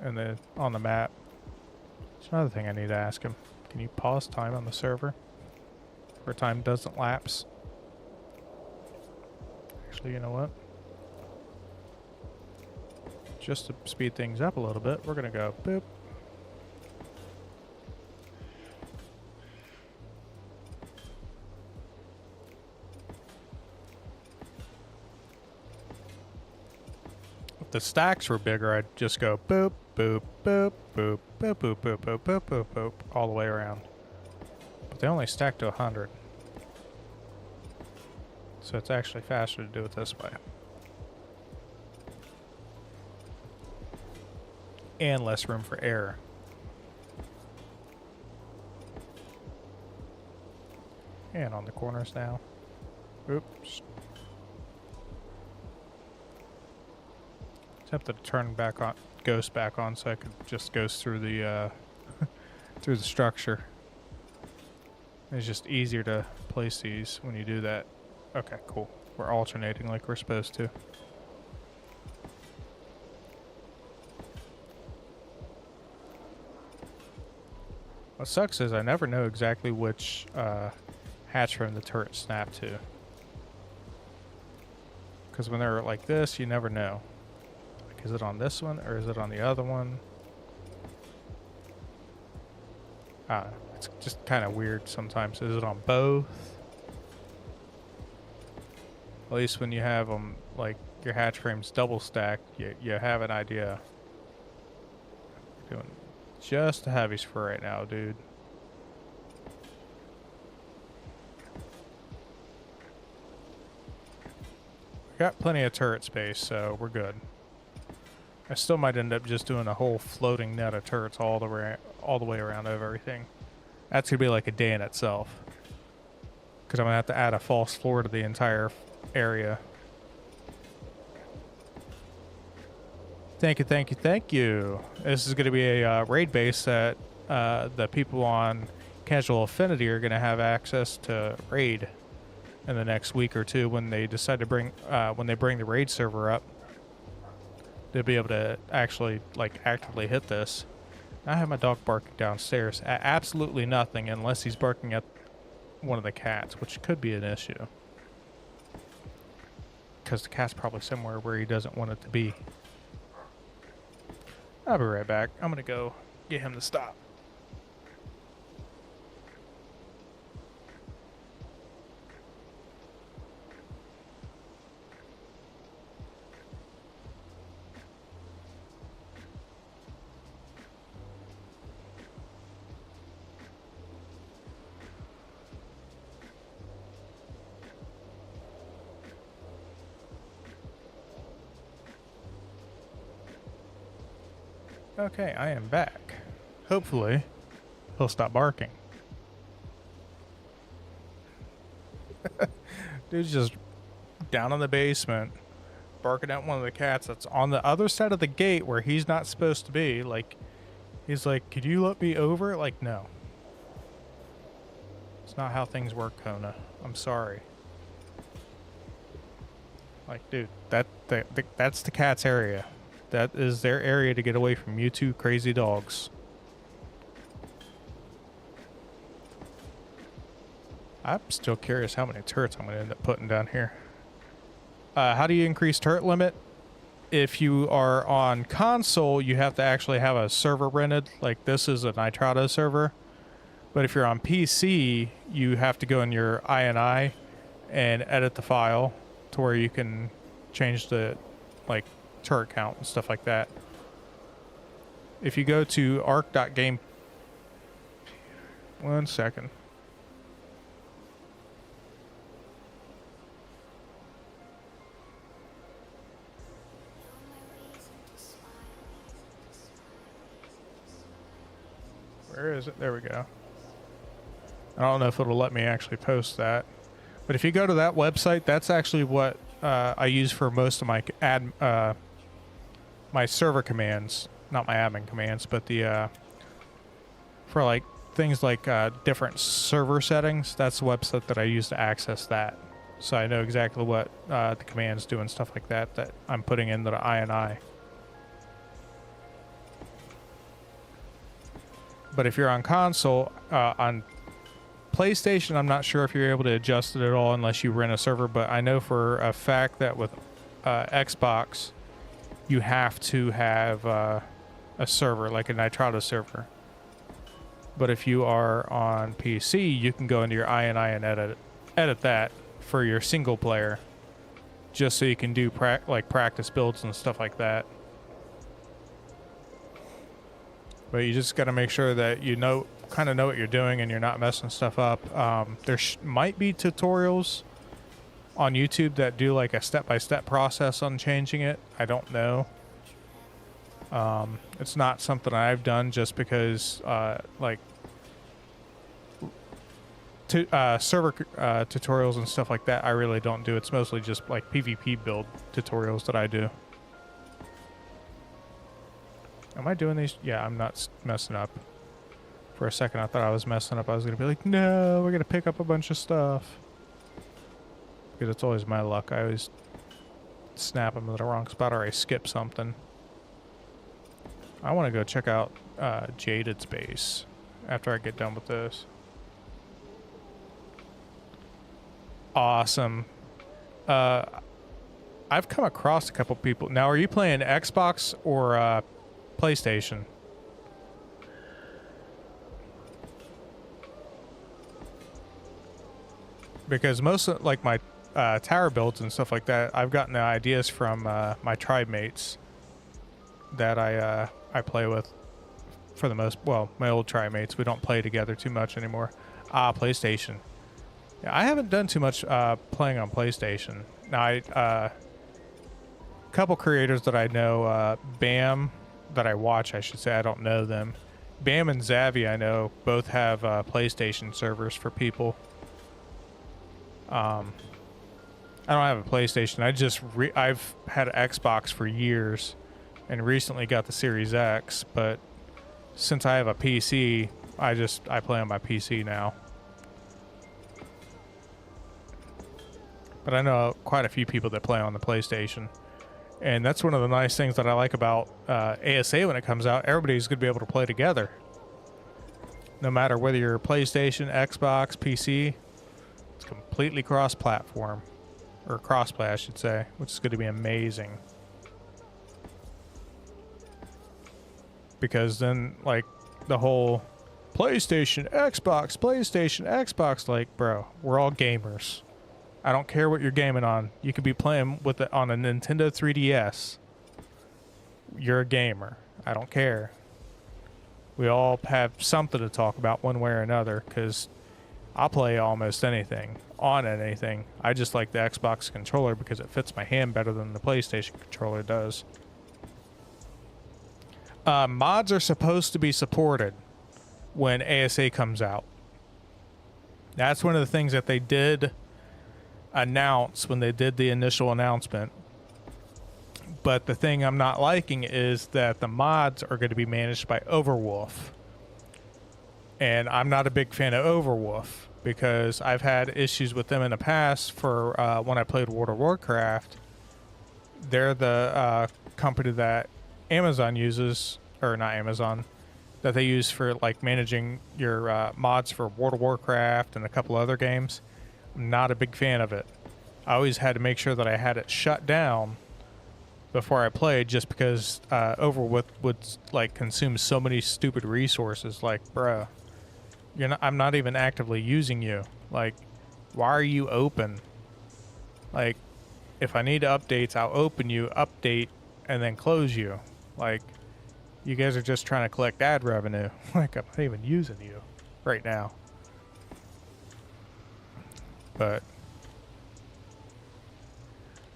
A: and then on the map. There's another thing I need to ask him. Can you pause time on the server where time doesn't lapse? Actually, you know what? Just to speed things up a little bit, we're gonna go boop. If the stacks were bigger, I'd just go boop, boop, boop, boop, boop, boop, boop, boop, boop, boop, boop, all the way around. But they only stack to 100. So it's actually faster to do it this way. And less room for error. And on the corners now. Oops. Tempted to turn back on, ghost back on, so I could just ghost through the through the structure. It's just easier to place these when you do that. Okay, cool. We're alternating like we're supposed to. What sucks is I never know exactly which hatch frame the turret snap to. Because when they're like this, you never know. Like, is it on this one or is it on the other one? It's just kind of weird sometimes. Is it on both? At least when you have them, like your hatch frames double stacked, you have an idea. Doing just the heavies for right now, dude. We got plenty of turret space, so we're good. I still might end up just doing a whole floating net of turrets all the way around over everything. That's gonna be like a day in itself. Because I'm gonna have to add a false floor to the entire area. Thank you, thank you, thank you. This is gonna be a raid base that the people on Casual Affinity are gonna have access to raid in the next week or two when they decide to bring the raid server up. They'll be able to actually like actively hit this. I have my dog barking downstairs at absolutely nothing unless he's barking at one of the cats, which could be an issue. Because the cat's probably somewhere where he doesn't want it to be. I'll be right back. I'm gonna go get him to stop. Okay, I am back. Hopefully, he'll stop barking. Dude's just down in the basement, barking at one of the cats that's on the other side of the gate where he's not supposed to be. Like, he's like, could you let me over? Like, no. It's not how things work, Kona. I'm sorry. Like, dude, that's the cat's area. That is their area to get away from you two crazy dogs. I'm still curious how many turrets I'm going to end up putting down here. How do you increase turret limit? If you are on console, you have to actually have a server rented. Like this is a Nitrado server. But if you're on PC, you have to go in your INI and edit the file to where you can change the like turret count and stuff like that. If you go to arc.game, 1 second. Where is it? There we go. I don't know if it'll let me actually post that. But if you go to that website, that's actually what I use for most of my my server commands. Not my admin commands, but the for like things like different server settings. That's the website that I use to access that. So I know exactly what the commands do and stuff like that that I'm putting into the INI. But if you're on console, on PlayStation, I'm not sure if you're able to adjust it at all unless you rent a server, but I know for a fact that with Xbox, you have to have a server, like a Nitrado server. But if you are on PC, you can go into your INI and edit that for your single player, just so you can do like practice builds and stuff like that. But you just got to make sure that you kind of know what you're doing and you're not messing stuff up. There might be tutorials on YouTube that do like a step-by-step process on changing it. I don't know. It's not something I've done just because like server tutorials and stuff like that I really don't do. It's mostly just like PvP build tutorials that I do. Am I doing these? Yeah, I'm not messing up. For a second, I thought I was messing up. I was going to be like, no, we're going to pick up a bunch of stuff. Because it's always my luck. I always snap them to the wrong spot or I skip something. I want to go check out Jaded's base after I get done with this. Awesome. I've come across a couple people. Now, are you playing Xbox or PlayStation? Because most of like my tower builds and stuff like that, I've gotten the ideas from my tribe mates that I play with for the most. Well, my old tribe mates. We don't play together too much anymore. PlayStation. Yeah, I haven't done too much playing on PlayStation. Now, a couple creators that I know, Bam, that I watch, I should say. I don't know them. Bam and Zavi, I know, both have PlayStation servers for people. I don't have a PlayStation. I've had an Xbox for years and recently got the Series X, but since I have a PC, I play on my PC now. But I know quite a few people that play on the PlayStation. And that's one of the nice things that I like about ASA when it comes out. Everybody's going to be able to play together. No matter whether you're PlayStation, Xbox, PC, it's completely cross-platform. Or cross-play, I should say, which is going to be amazing. Because then, like, the whole PlayStation, Xbox, like, bro, we're all gamers. I don't care what you're gaming on. You could be playing with it on a Nintendo 3DS. You're a gamer. I don't care. We all have something to talk about one way or another, because I'll play almost anything, on anything. I just like the Xbox controller because it fits my hand better than the PlayStation controller does. Mods are supposed to be supported when ASA comes out. That's one of the things that they did announce when they did the initial announcement. But the thing I'm not liking is that the mods are going to be managed by Overwolf. And I'm not a big fan of Overwolf because I've had issues with them in the past for when I played World of Warcraft. They're the company that Amazon uses, or not Amazon, that they use for like managing your mods for World of Warcraft and a couple other games. I'm not a big fan of it. I always had to make sure that I had it shut down before I played, just because Overwolf would like consume so many stupid resources. Like, bruh, I'm not even actively using you. Like, why are you open? Like, if I need updates, I'll open you, update, and then close you. Like, you guys are just trying to collect ad revenue. Like, I'm not even using you right now. But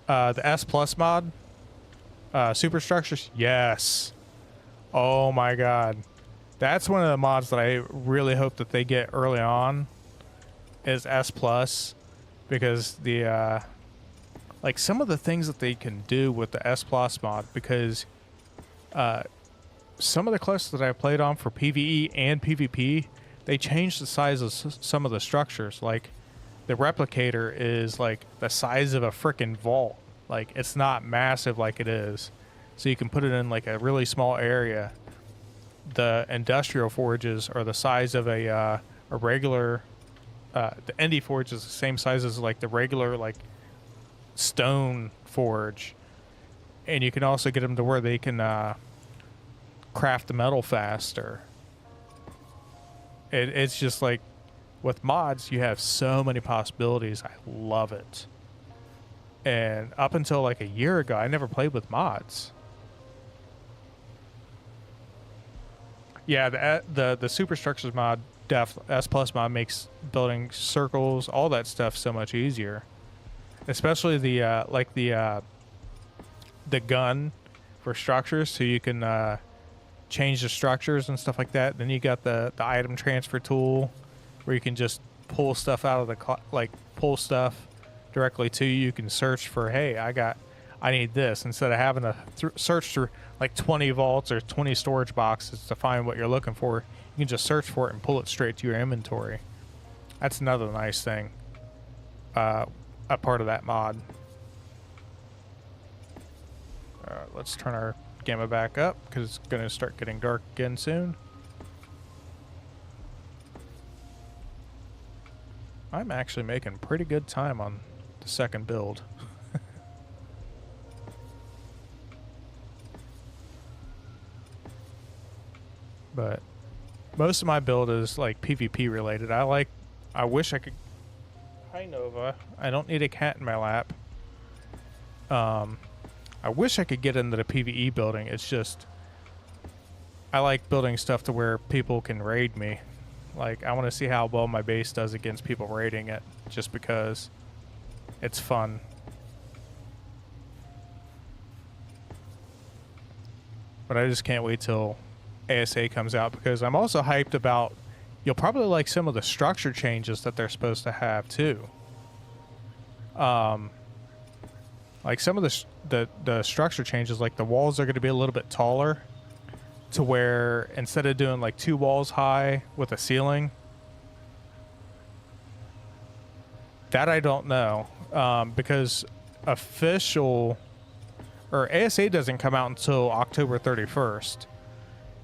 A: the S Plus mod, superstructures, yes. Oh my god, that's one of the mods that I really hope that they get early on, is S plus, because the like some of the things that they can do with the S plus mod, because some of the quests that I played on for PvE and PvP, they changed the size of some of the structures. Like the replicator is like the size of a freaking vault. Like it's not massive like it is, so you can put it in like a really small area. The industrial forges are the size of a regular. The Indie forge is the same size as like the regular like stone forge, and you can also get them to where they can craft the metal faster. It's just like with mods, you have so many possibilities. I love it. And up until like a year ago, I never played with mods. Yeah, the superstructures mod, S plus mod, makes building circles, all that stuff, so much easier. Especially the like the gun for structures, so you can change the structures and stuff like that. Then you got the item transfer tool, where you can just pull stuff out of the like pull stuff directly to you. You can search for, hey, I need this, instead of having to search through like 20 vaults or 20 storage boxes to find what you're looking for. You can just search for it and pull it straight to your inventory. That's another nice thing, a part of that mod. Let's turn our gamma back up, because it's going to start getting dark again soon. I'm actually making pretty good time on the second build. But most of my build is like PvP related. I wish I could. Hi Nova. I don't need a cat in my lap. I wish I could get into the PvE building. It's just, I like building stuff to where people can raid me. Like, I want to see how well my base does against people raiding it, just because it's fun. But I just can't wait till ASA comes out, because I'm also hyped about, you'll probably like some of the structure changes that they're supposed to have too. Like some of the structure changes, like the walls are going to be a little bit taller, to where instead of doing like 2 walls high with a ceiling, that I don't know, because official or ASA doesn't come out until October 31st.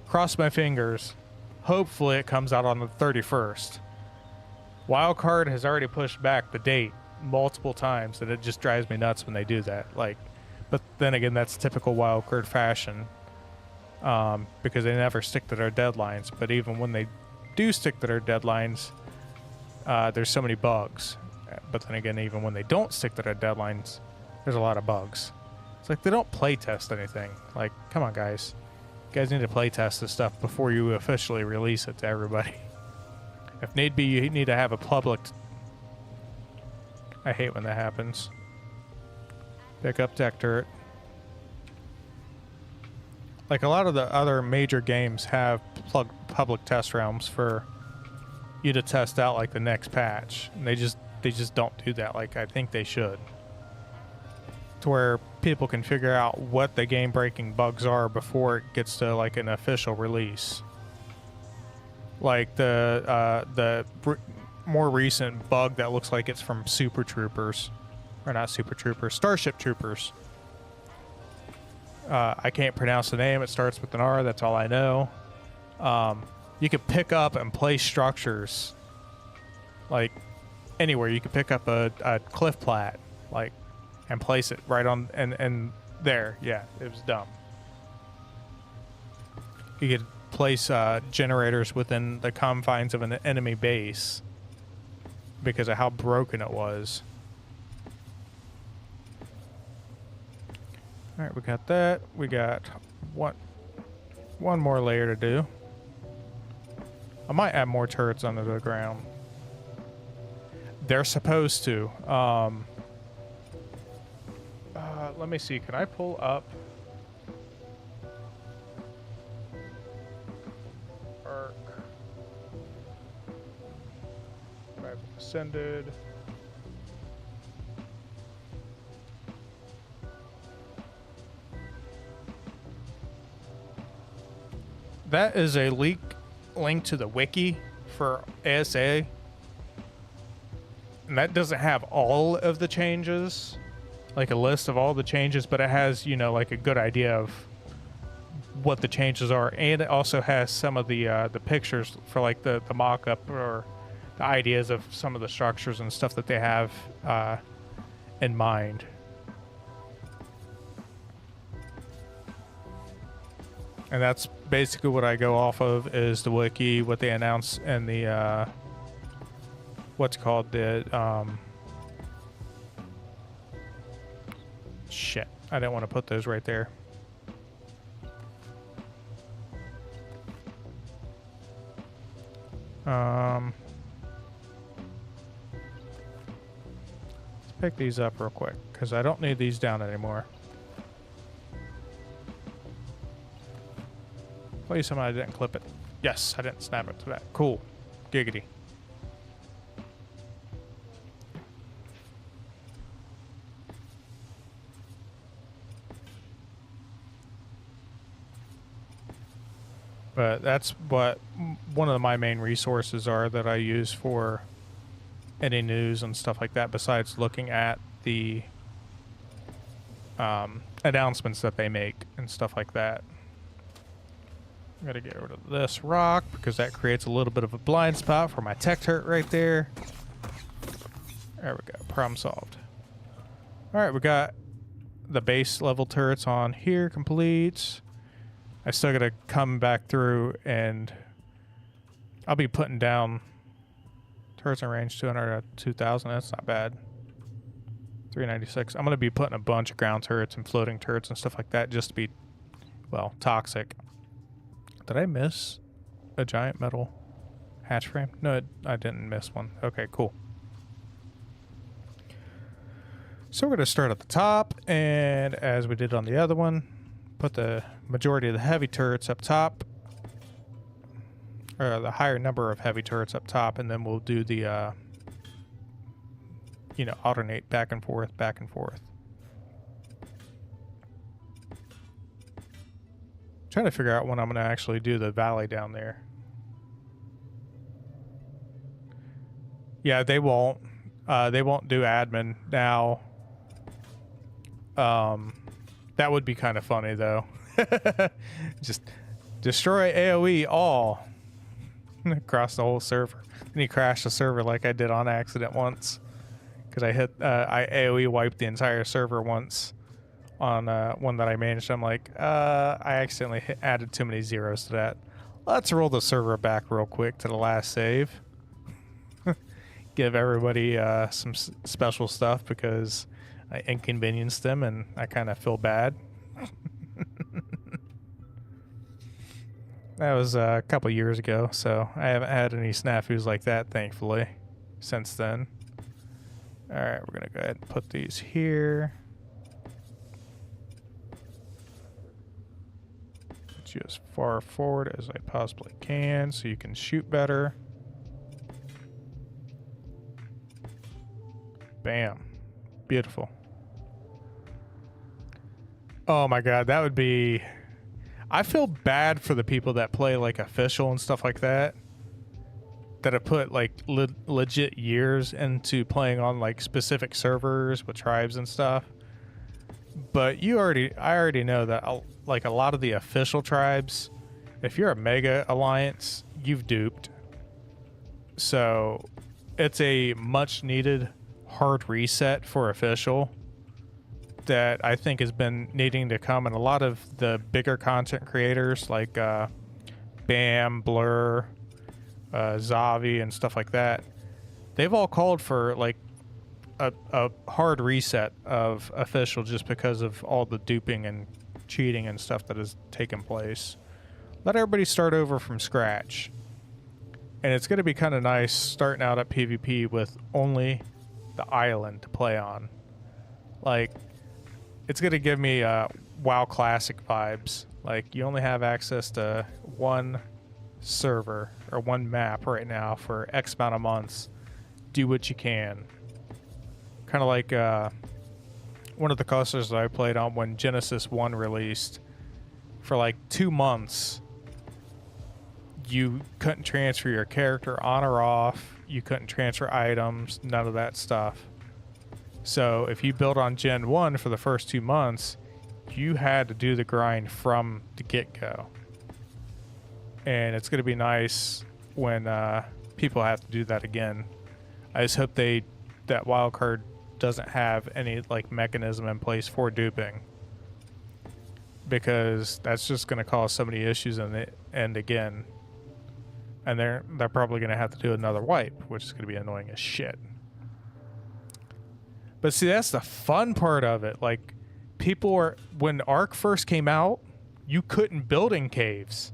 A: Cross my fingers. Hopefully it comes out on the 31st. Wildcard has already pushed back the date multiple times, and it just drives me nuts when they do that. Like, but then again, that's typical Wildcard fashion, because they never stick to their deadlines. But even when they do stick to their deadlines, there's so many bugs. But then again, even when they don't stick to their deadlines, there's a lot of bugs. It's like they don't play test anything. Like, come on, guys. You guys need to play test this stuff before you officially release it to everybody. If need be, you need to have a public. I hate when that happens. Pick up tech turret. Like a lot of the other major games have public test realms for you to test out like the next patch. And they just don't do that like I think they should. To where people can figure out what the game breaking bugs are before it gets to like an official release. Like the more recent bug that looks like it's from Super Troopers, or not Super Troopers, Starship Troopers. I can't pronounce the name. It starts with an R. That's all I know. You could pick up and place structures like anywhere. You could pick up a cliff plat, like, and place it right on and there. Yeah, it was dumb. You could place generators within the confines of an enemy base because of how broken it was. All right, we got that. We got one more layer to do. I might add more turrets under the ground. They're supposed to. Let me see. Can I pull up? Arc. Ascended. That is a link to the wiki for ASA. And that doesn't have all of the changes, like a list of all the changes, but it has, you know, like a good idea of what the changes are. And it also has some of the pictures for like the mock-up or the ideas of some of the structures and stuff that they have in mind. And that's basically what I go off of, is the wiki, what they announce, and the what's called the shit. I didn't want to put those right there. Let's pick these up real quick because I don't need these down anymore. Please, somebody didn't clip it. Yes, I didn't snap it to that. Cool. Giggity. But that's what one of my main resources are that I use for any news and stuff like that, besides looking at the announcements that they make and stuff like that. I'm gonna get rid of this rock because that creates a little bit of a blind spot for my tech turret right there. There we go. Problem solved. All right, we got the base level turrets on here complete. I still gotta come back through and I'll be putting down turrets in range 200 to 2,000. That's not bad. 396. I'm gonna be putting a bunch of ground turrets and floating turrets and stuff like that just to be, well, toxic. Did I miss a giant metal hatch frame? No, I didn't miss one. Okay, cool. So we're going to start at the top, and as we did on the other one, put the majority of the heavy turrets up top, or the higher number of heavy turrets up top, and then we'll do the, you know, alternate back and forth, back and forth. Trying to figure out when I'm going to actually do the valley down there. Yeah, they won't do admin now. That would be kind of funny though. Just destroy AoE all across the whole server. Then you crash the server like I did on accident once, because I AoE wiped the entire server once on one that I managed. I'm like, I accidentally added too many zeros to that. Let's roll the server back real quick to the last save. Give everybody some special stuff because I inconvenienced them and I kind of feel bad. That was a couple years ago, so I haven't had any snafus like that, thankfully, since then. Alright, we're going to go ahead and put these here. Put you as far forward as I possibly can so you can shoot better. Bam. Beautiful. Oh my god, that would be... I feel bad for the people that play like official and stuff like that have put like legit years into playing on like specific servers with tribes and stuff. But I already know that like a lot of the official tribes, if you're a mega alliance, you've duped. So it's a much needed hard reset for official that I think has been needing to come, and a lot of the bigger content creators like Bam, Blur, Zavi, and stuff like that, they've all called for like a hard reset of official just because of all the duping and cheating and stuff that has taken place. Let everybody start over from scratch. And it's going to be kind of nice starting out at PvP with only the island to play on. Like, it's going to give me WoW Classic vibes. Like, you only have access to one server or one map right now for X amount of months. do what you can. Kind of like one of the clusters that I played on when Genesis 1 released. For like 2 months, you couldn't transfer your character on or off. You couldn't transfer items, none of that stuff. So if you built on Gen 1 for the first 2 months, you had to do the grind from the get-go. And it's going to be nice when people have to do that again. I just hope that wildcard doesn't have any like mechanism in place for duping, because that's just going to cause so many issues in the end again. And they're probably going to have to do another wipe, which is going to be annoying as shit. But see, that's the fun part of it. Like, when Ark first came out, you couldn't build in caves.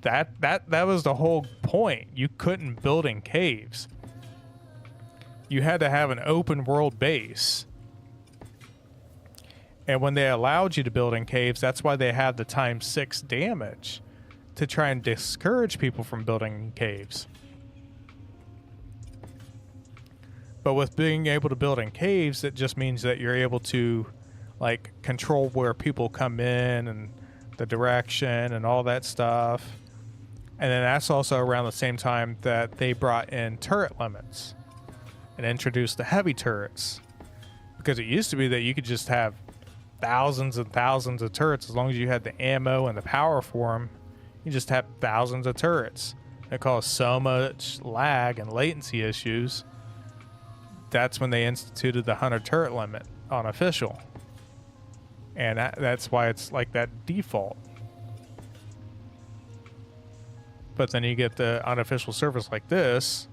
A: That was the whole point. You couldn't build in caves. You had to have an open world base. And when they allowed you to build in caves, that's why they had the ×6 damage, to try and discourage people from building in caves. But with being able to build in caves, it just means that you're able to like control where people come in and the direction and all that stuff. And then that's also around the same time that they brought in turret limits and introduced the heavy turrets. Because it used to be that you could just have thousands and thousands of turrets as long as you had the ammo and the power for them. You just have thousands of turrets. It caused so much lag and latency issues. That's when they instituted the 100 turret limit on official. And that's why it's like that default. But then you get the unofficial servers like this,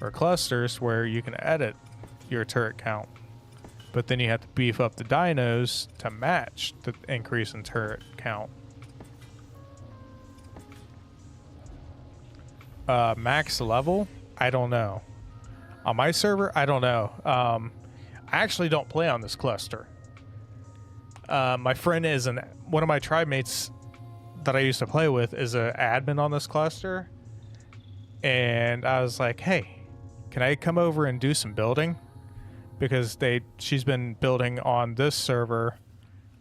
A: or clusters, where you can edit your turret count. But then you have to beef up the dynos to match the increase in turret count. Max level? I don't know. On my server, I don't know. I actually don't play on this cluster. My friend is one of my tribe mates that I used to play with is an admin on this cluster. And I was like, hey, can I come over and do some building? Because she's been building on this server,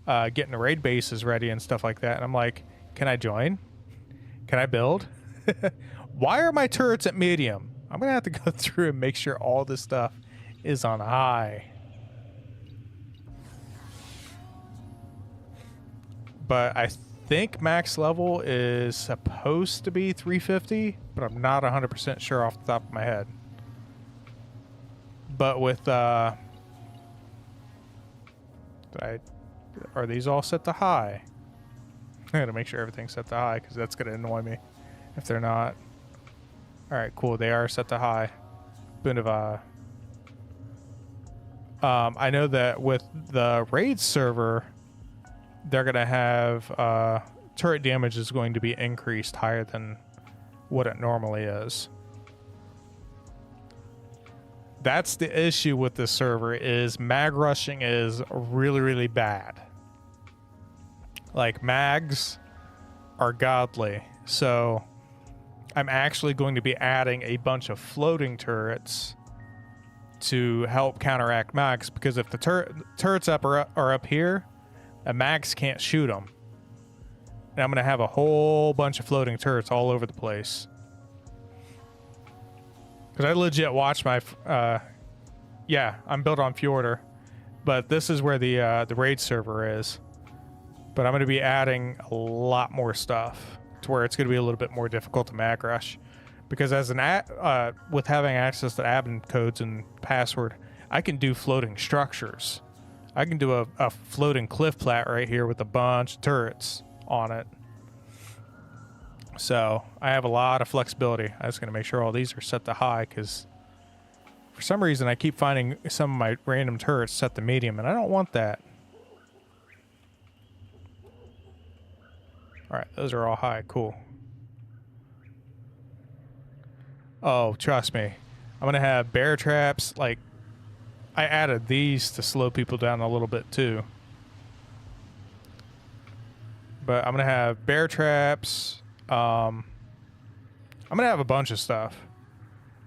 A: getting the raid bases ready and stuff like that. And I'm like, can I join? Can I build? Why are my turrets at medium? I'm going to have to go through and make sure all this stuff is on high. But I think max level is supposed to be 350, but I'm not 100% sure off the top of my head. But with are these all set to high? I gotta make sure everything's set to high, because that's gonna annoy me if they're not. All right, cool. They are set to high. Bunava. I know that with the raid server, they're gonna have turret damage is going to be increased higher than what it normally is. That's the issue with this server, is mag rushing is really, really bad. Like, mags are godly. So I'm actually going to be adding a bunch of floating turrets to help counteract mags, because if the turrets are up here, the mags can't shoot them. And I'm going to have a whole bunch of floating turrets all over the place. Because I legit watched my... yeah, I'm built on Fjordur. But this is where the raid server is. But I'm going to be adding a lot more stuff to where it's going to be a little bit more difficult to mag rush. Because as with having access to admin codes and password, I can do floating structures. I can do a floating cliff plat right here with a bunch of turrets on it. So I have a lot of flexibility. I'm just going to make sure all these are set to high, because for some reason I keep finding some of my random turrets set to medium, and I don't want that. All right, those are all high. Cool. Oh, trust me. I'm going to have bear traps. Like, I added these to slow people down a little bit too. But I'm going to have bear traps. I'm going to have a bunch of stuff.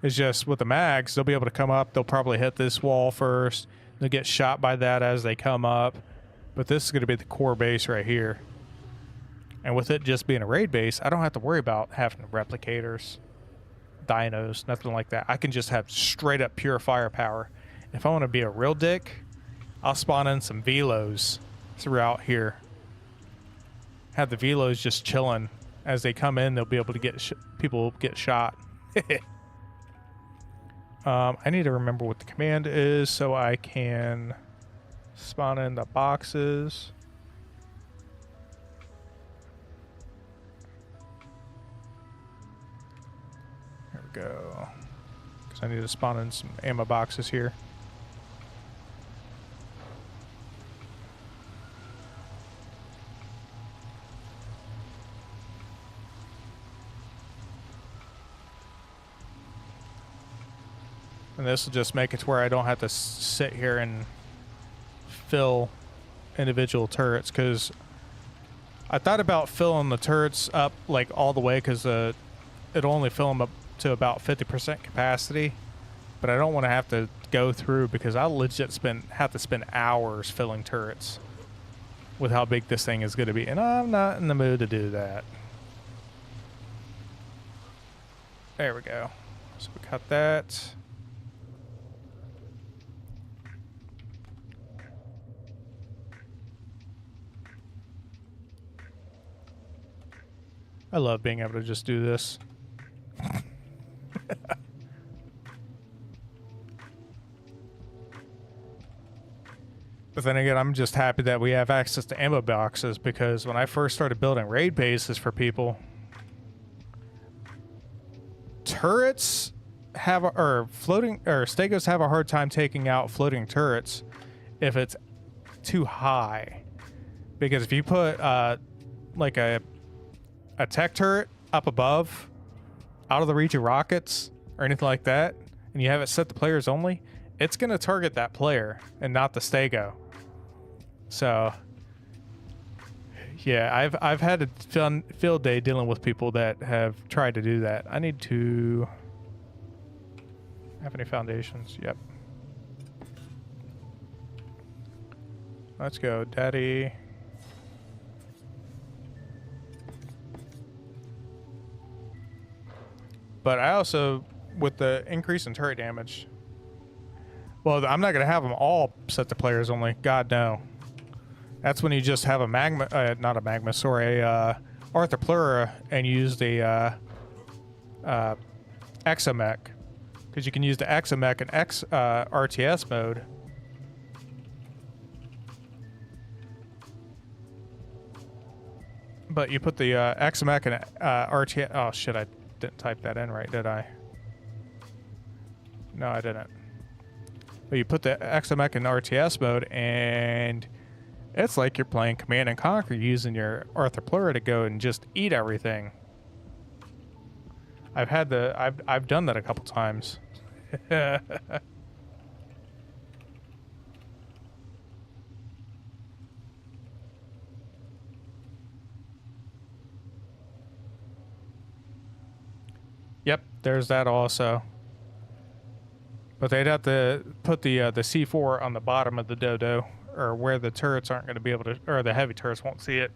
A: It's just with the mags, they'll be able to come up. They'll probably hit this wall first. They'll get shot by that as they come up. But this is going to be the core base right here. And with it just being a raid base, I don't have to worry about having replicators, dinos, nothing like that. I can just have straight up pure firepower. If I want to be a real dick, I'll spawn in some velos throughout here. Have the velos just chilling. As they come in, they'll be able to get people get shot. I need to remember what the command is so I can spawn in the boxes. There we go. Because I need to spawn in some ammo boxes here. And this will just make it to where I don't have to sit here and fill individual turrets, because I thought about filling the turrets up like all the way, because it'll only fill them up to about 50% capacity, but I don't want to have to go through, because I'll legit have to spend hours filling turrets with how big this thing is going to be, and I'm not in the mood to do that. There we go. So we cut that. I love being able to just do this. But then again, I'm just happy that we have access to ammo boxes, because when I first started building raid bases for people, turrets have Stegos have a hard time taking out floating turrets if it's too high. Because if you put like a tech turret up above, out of the reach of rockets or anything like that, and you have it set to players only, it's going to target that player and not the Stego. So yeah, I've had a fun field day dealing with people that have tried to do that. I need to have any foundations. Yep. Let's go, Daddy. But I also, with the increase in turret damage, well, I'm not going to have them all set to players only. God, no. That's when you just have a magma, not a magma, sorry, a Arthur Plura, and use the exomech. Because you can use the exomech in RTS mode. But you put the exomech in RTS. Oh shit, I didn't type that in right, did I? No, I didn't. But you put the exomech in RTS mode, and it's like you're playing Command and Conquer using your Arthur Plura to go and just eat everything. I've done that a couple times. Yep, there's that also. But they'd have to put the C4 on the bottom of the dodo, or where the turrets aren't going to be able to, or the heavy turrets won't see it.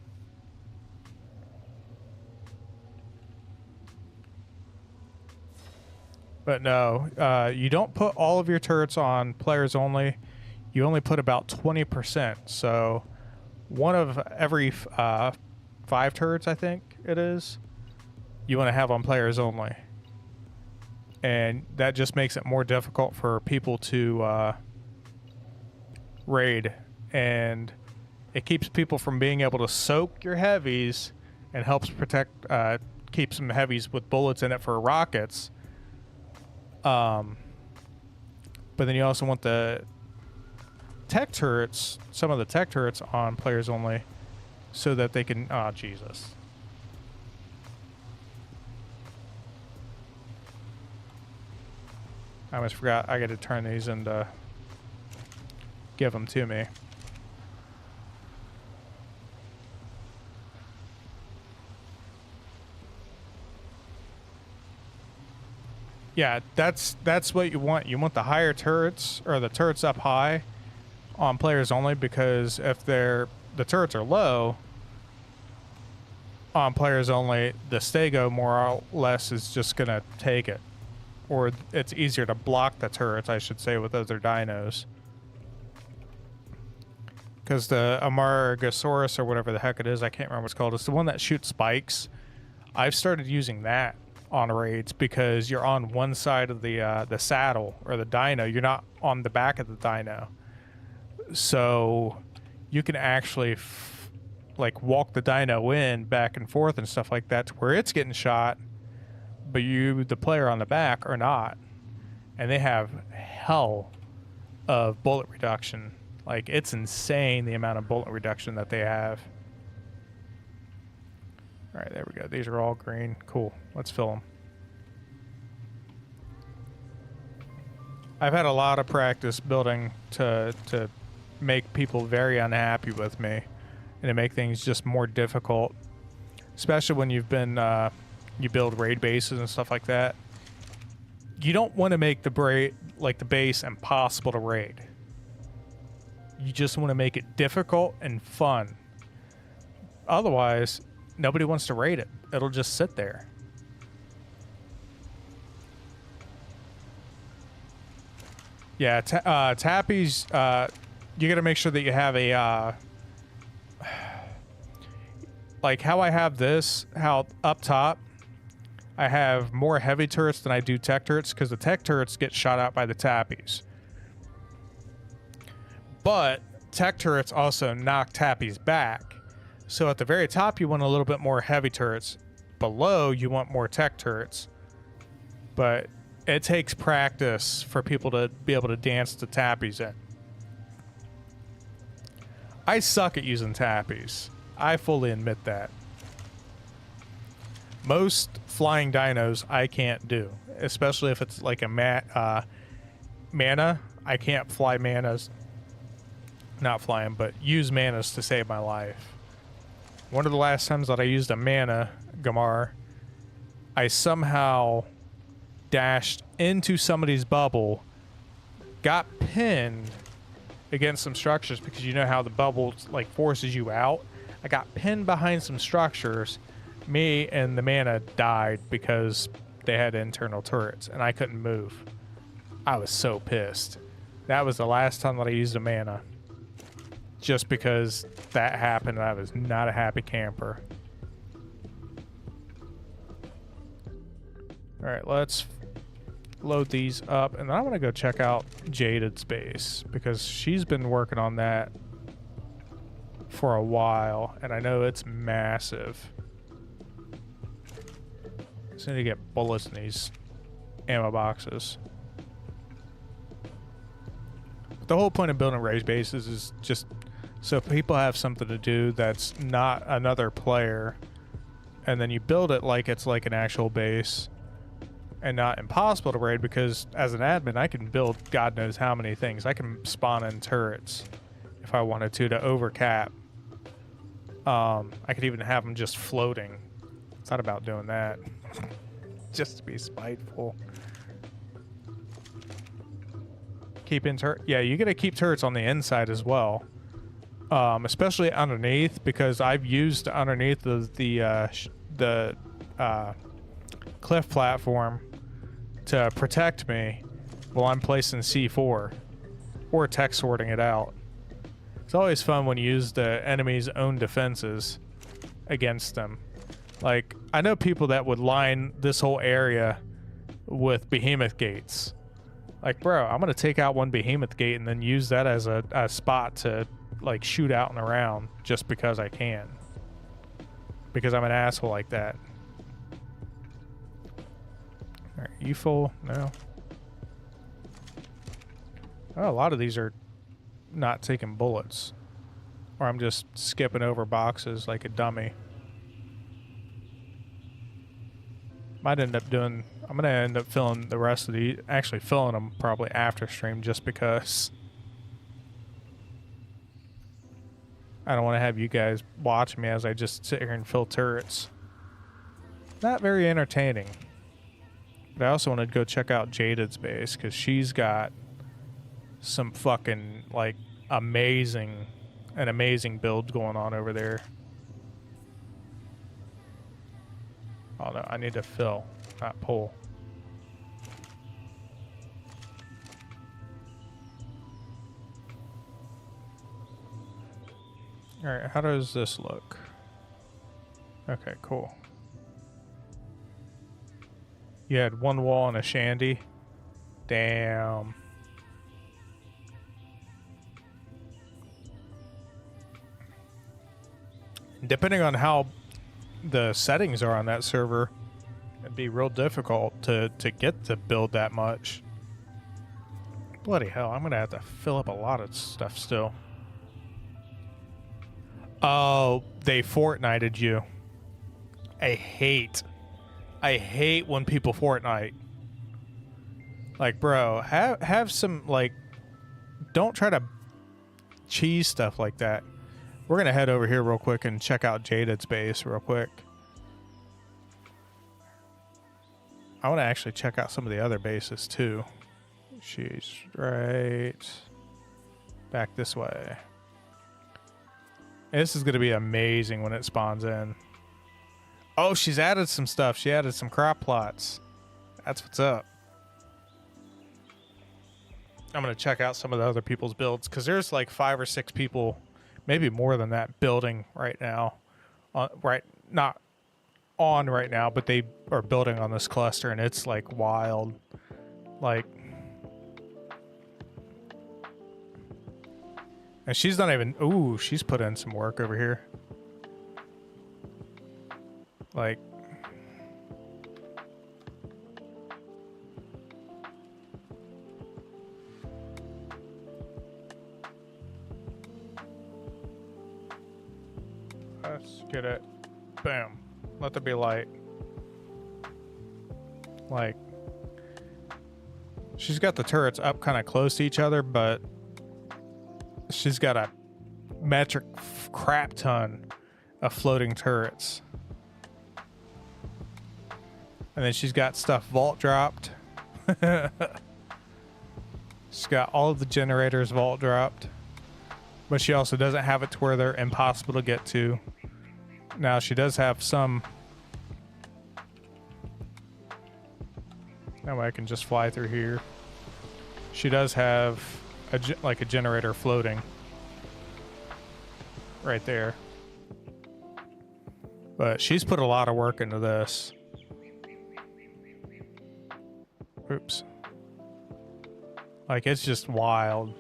A: But no, you don't put all of your turrets on players only. You only put about 20%. So one of every 5 turrets, I think it is, you want to have on players only. And that just makes it more difficult for people to raid. And it keeps people from being able to soak your heavies, and helps protect, keep some heavies with bullets in it for rockets. But then you also want the tech turrets, some of the tech turrets on players only, so that they can, oh Jesus. I almost forgot I got to turn these and give them to me. Yeah, that's what you want. You want the higher turrets, or the turrets up high on players only, because if the turrets are low on players only, the Stego more or less is just gonna take it. Or it's easier to block the turrets, I should say, with other dinos. Because the Amargasaurus, or whatever the heck it is, I can't remember what it's called. It's the one that shoots spikes. I've started using that on raids because you're on one side of the saddle, or the dino. You're not on the back of the dino. So you can actually like walk the dino in back and forth and stuff like that to where it's getting shot, but you, the player on the back, are not. And they have hell of bullet reduction. Like, it's insane the amount of bullet reduction that they have. All right, there we go. These are all green. Cool. Let's fill them. I've had a lot of practice building to make people very unhappy with me, and to make things just more difficult, especially when you've been you build raid bases and stuff like that. You don't want to make the base impossible to raid. You just want to make it difficult and fun. Otherwise, nobody wants to raid it. It'll just sit there. Yeah, tappies, you got to make sure that you have a like how I have this, how up top I have more heavy turrets than I do tech turrets, because the tech turrets get shot out by the tappies. But tech turrets also knock tappies back. So at the very top, you want a little bit more heavy turrets. Below, you want more tech turrets. But it takes practice for people to be able to dance the tappies in. I suck at using tappies. I fully admit that. Most flying dinos I can't do, especially if it's like a mana. I can't fly manas. Not fly them, but use manas to save my life. One of the last times that I used a mana Gamar, I somehow dashed into somebody's bubble, got pinned against some structures, because you know how the bubble like forces you out. I got pinned behind some structures. Me and the mana died because they had internal turrets and I couldn't move. I was so pissed. That was the last time that I used a mana. Just because that happened, I was not a happy camper. All right, let's load these up, and then I want to go check out Jaded's base, because she's been working on that for a while, and I know it's massive. Just need to get bullets in these ammo boxes. But the whole point of building raised bases is just so people have something to do that's not another player, and then you build it like it's like an actual base and not impossible to raid, because as an admin, I can build God knows how many things. I can spawn in turrets if I wanted to overcap. I could even have them just floating. It's not about doing that. Just to be spiteful. Keeping yeah, you gotta keep turrets on the inside as well. Especially underneath, because I've used underneath the cliff platform to protect me while I'm placing C4 or tech sorting it out. It's always fun when you use the enemy's own defenses against them. Like, I know people that would line this whole area with behemoth gates. Like, bro, I'm gonna take out one behemoth gate and then use that as a spot to like shoot out and around just because I can. Because I'm an asshole like that. Alright, you full? No. Oh, a lot of these are not taking bullets. Or I'm just skipping over boxes like a dummy. Might end up doing... I'm going to end up filling the rest of the... Actually filling them probably after stream, just because... I don't want to have you guys watch me as I just sit here and fill turrets. Not very entertaining. But I also want to go check out Jaded's base because she's got some fucking like amazing build going on over there. Oh no, I need to fill, not pull. All right, how does this look? Okay, cool. You had one wall and a shandy. Damn. Depending on how the settings are on that server, it'd be real difficult to get to build that much. Bloody hell, I'm gonna have to fill up a lot of stuff still. Oh, they Fortnited you. I hate when people Fortnite. Like, bro, have some, like, don't try to cheese stuff like that. We're gonna head over here real quick and check out Jaded's base real quick. I want to actually check out some of the other bases too. She's right back this way. This is gonna be amazing when it spawns in. Oh, she's added some stuff. She added some crop plots. That's what's up. I'm going to check out some of the other people's builds because there's like 5 or 6 people, maybe more than that, building right now. Not on right now, but they are building on this cluster and it's like wild. Like, and she's not even, ooh, she's put in some work over here. Like, let's get it. Boom. Let there be light. Like, she's got the turrets up kind of close to each other, but she's got a metric crap ton of floating turrets. And then she's got stuff vault dropped. She's got all of the generators vault dropped. But she also doesn't have it to where they're impossible to get to. Now she does have some. That way I can just fly through here. She does have like a generator floating. Right there. But she's put a lot of work into this. Oops. Like, it's just wild.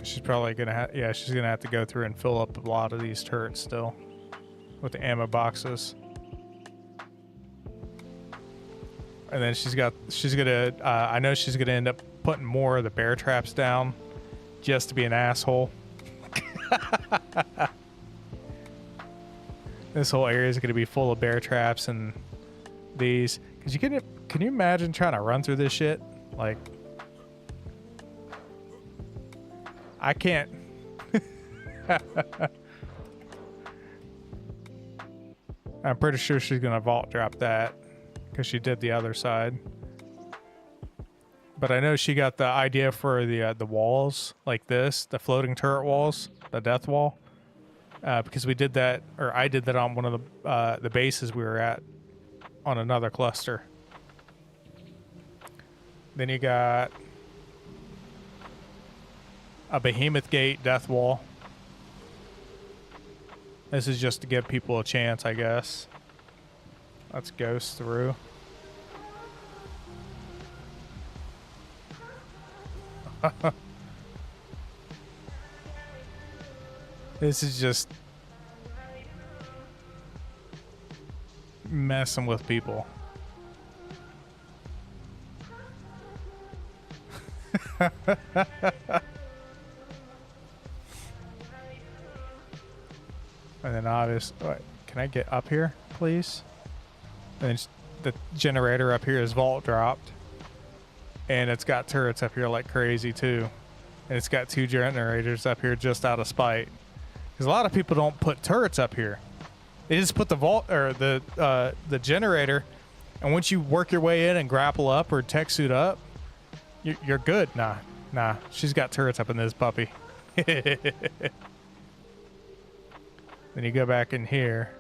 A: She's probably gonna have, yeah, she's gonna have to go through and fill up a lot of these turrets still with the ammo boxes. And then she's gonna, I know she's gonna end up putting more of the bear traps down just to be an asshole. This whole area is gonna be full of bear traps and these, because can you imagine trying to run through this shit? Like, I can't. I'm pretty sure she's gonna vault drop that because she did the other side. But I know she got the idea for the walls like this, the floating turret walls, the death wall, because we did that, or I did that on one of the bases we were at on another cluster. Then you got a behemoth gate death wall. This is just to give people a chance, I guess. Let's ghost through. This is just messing with people. And then obviously, can I get up here, please? And the generator up here is vault dropped. And it's got turrets up here like crazy too. And it's got 2 generators up here just out of spite. Because a lot of people don't put turrets up here. They just put the vault or the generator, and once you work your way in and grapple up or tech suit up, you're good. Nah, she's got turrets up in this puppy. Then you go back in here.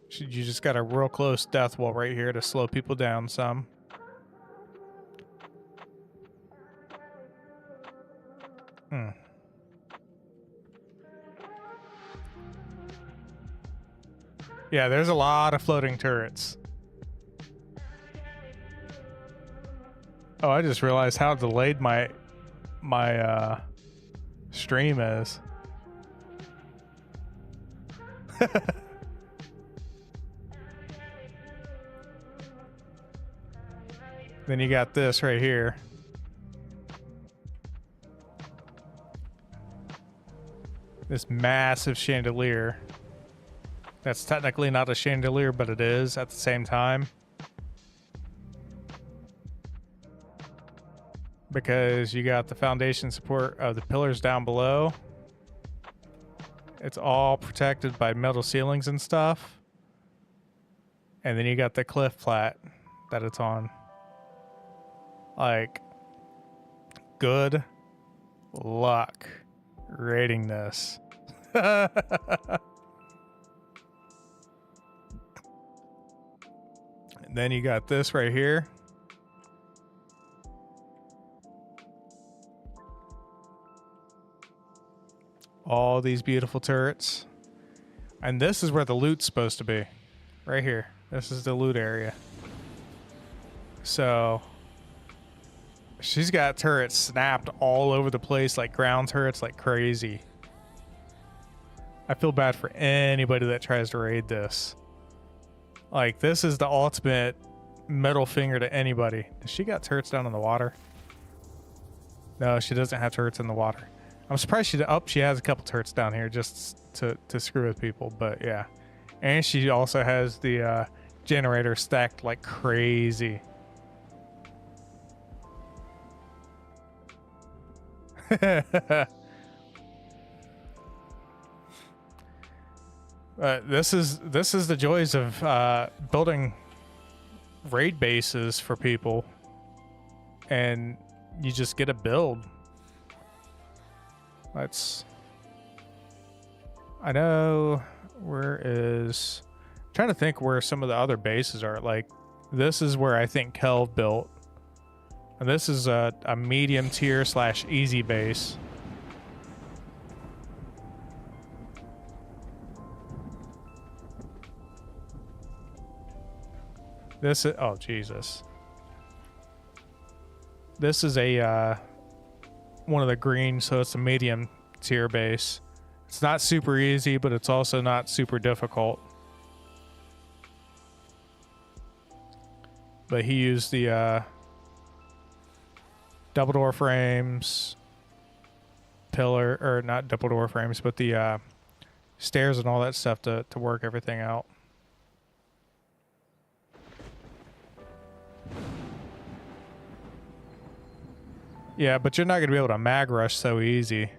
A: You just got a real close death wall right here to slow people down some. Yeah, there's a lot of floating turrets. Oh, I just realized how delayed my stream is. Then you got this right here. This massive chandelier. That's technically not a chandelier, but it is at the same time. Because you got the foundation support of the pillars down below. It's all protected by metal ceilings and stuff. And then you got the cliff plat that it's on. Like, good luck rating this. And then you got this right here. All these beautiful turrets. And this is where the loot's supposed to be. Right here. This is the loot area. So she's got turrets snapped all over the place, like ground turrets, like crazy. I feel bad for anybody that tries to raid this. Like, this is the ultimate middle finger to anybody. Does she got turrets down in the water? No, she doesn't have turrets in the water. I'm surprised she has a couple turrets down here just to screw with people, but yeah. And she also has the generator stacked like crazy. This is the joys of building raid bases for people, and you just get a build. I know where is. I'm trying to think where some of the other bases are. Like, this is where I think Kelv built, and this is a medium tier / easy base. This is, oh Jesus. This is a one of the green, so it's a medium tier base. It's not super easy, but it's also not super difficult. But he used the double door frames, pillar, or not double door frames, but the stairs and all that stuff to work everything out. Yeah, but you're not going to be able to mag rush so easy.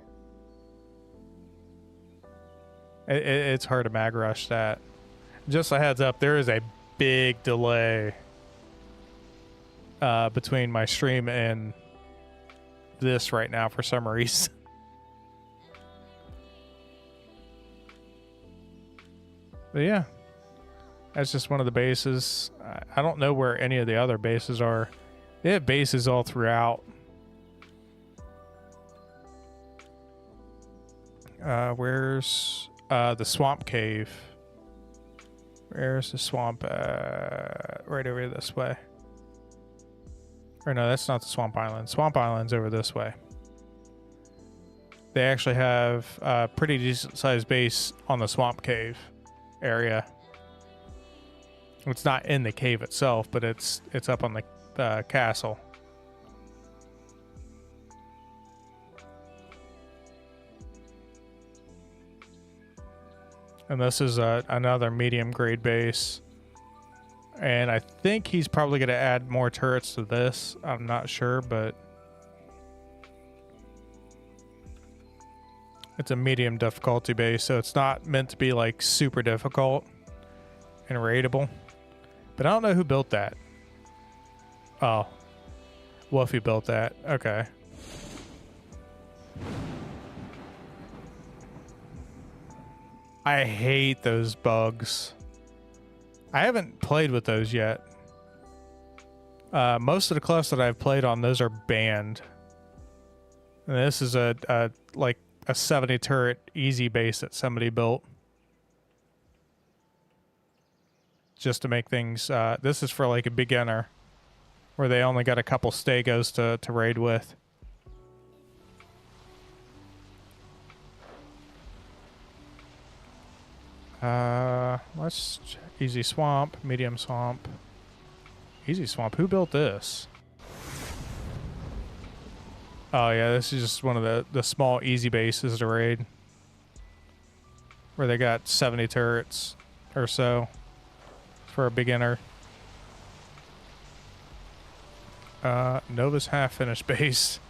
A: It's hard to mag rush that. Just a heads up, there is a big delay between my stream and this right now for some reason. But yeah, that's just one of the bases. I don't know where any of the other bases are. They have bases all throughout. Where's the swamp cave? Where's the swamp? Right over this way. Or no, that's not the swamp island. Swamp island's over this way. They actually have a pretty decent sized base on the swamp cave area. It's not in the cave itself, but it's up on the castle. And this is another medium grade base. And I think he's probably going to add more turrets to this. I'm not sure, but It's a medium difficulty base, so it's not meant to be like super difficult and raidable. But I don't know who built that. Oh. Wolfie built that. Okay. I hate those bugs. I haven't played with those yet. Most of the cliffs that I've played on, those are banned. And this is like a 70 turret easy base that somebody built. Just to make things, this is for like a beginner. Where they only got a couple stegos to raid with. Let's check. Easy swamp, medium swamp. Easy swamp. Who built this? Oh yeah, this is just one of the small easy bases to raid. Where they got 70 turrets or so for a beginner. Nova's half-finished base.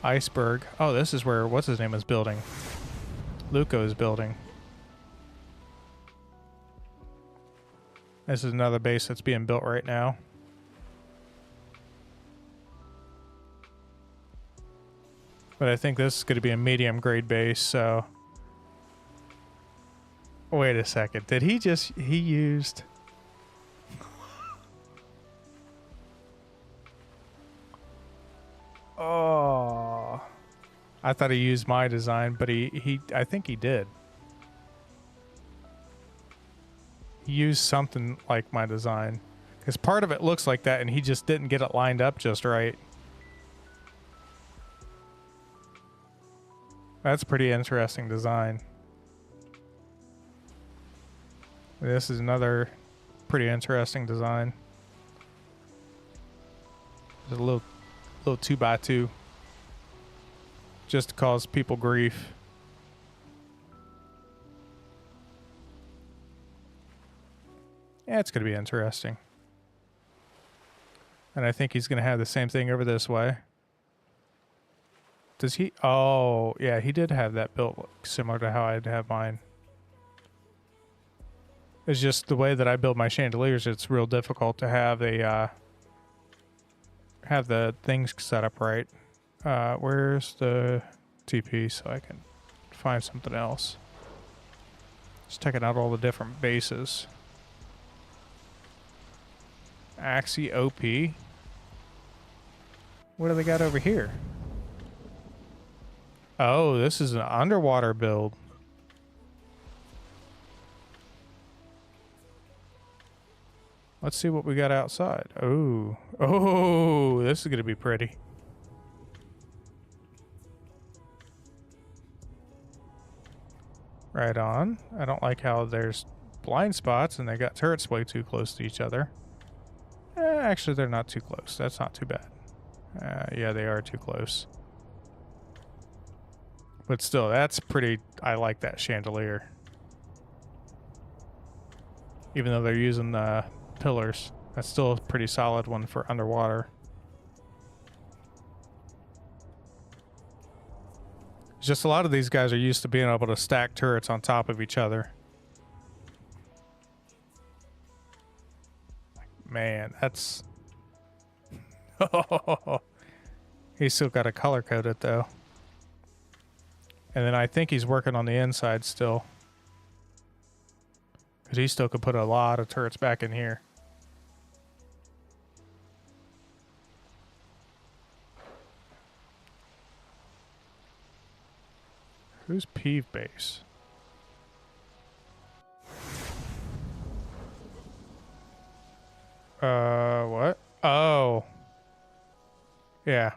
A: Iceberg. Oh, this is where what's his name is building. Luco is building. This is another base that's being built right now. But I think this is going to be a medium grade base, so... Wait a second. Did he just... He used... Oh... I thought he used my design, but I think he did. He used something like my design. Because part of it looks like that, and he just didn't get it lined up just right. That's a pretty interesting design. This is another pretty interesting design. There's a little 2x2. Just to cause people grief. Yeah, it's going to be interesting. And I think he's going to have the same thing over this way. Does he? Oh, yeah, he did have that built similar to how I'd have mine. It's just the way that I build my chandeliers, it's real difficult to have a have the things set up right. Where's the TP so I can find something else? Just checking out all the different bases. Axie OP. What do they got over here? Oh, this is an underwater build. Let's see what we got outside. Oh, oh, this is going to be pretty. Right on. I don't like how there's blind spots and they got turrets way too close to each other. Actually, they're not too close. That's not too bad. Yeah, they are too close. But still, that's pretty... I like that chandelier. Even though they're using pillars. That's still a pretty solid one for underwater. Just a lot of these guys are used to being able to stack turrets on top of each other. Man, that's... He's still got to color code it though. And then I think he's working on the inside still. Because he still could put a lot of turrets back in here. Who's Peeve base? What? Oh. Yeah.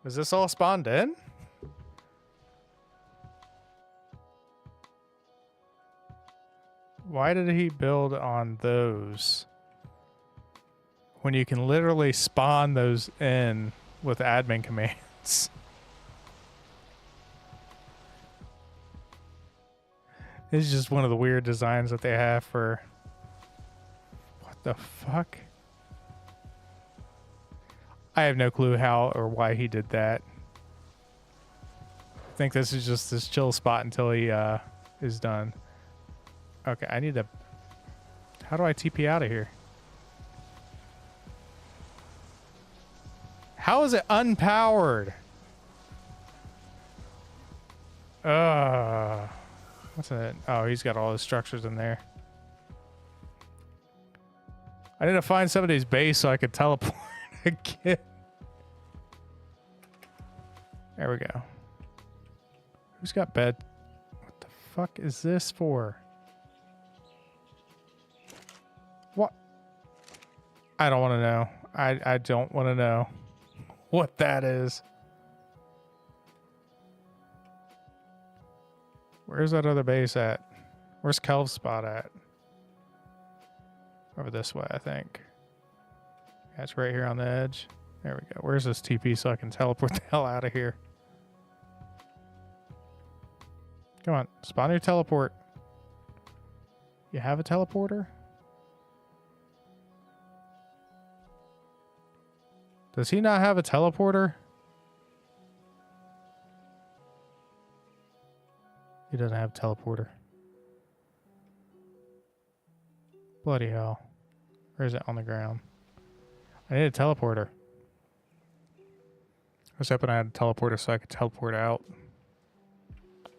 A: Is this all spawned in? Why did he build on those? When you can literally spawn those in with admin commands. This is just one of the weird designs that they have for... What the fuck? I have no clue how or why he did that. I think this is just this chill spot until he is done. Okay, I need to... How do I TP out of here? How is it unpowered? What's that? Oh, he's got all his structures in there. I need to find somebody's base so I could teleport again. There we go. Who's got bed? What the fuck is this for? What? I don't want to know. I don't want to know what that is. Where's that other base at? Where's Kelv's spot at? Over this way, I think. Yeah, it's right here on the edge. There we go. Where's this TP so I can teleport the hell out of here? Come on, spawn your teleport. You have a teleporter? Does he not have a teleporter? He doesn't have a teleporter. Bloody hell. Where is it on the ground? I need a teleporter. I was hoping I had a teleporter so I could teleport out.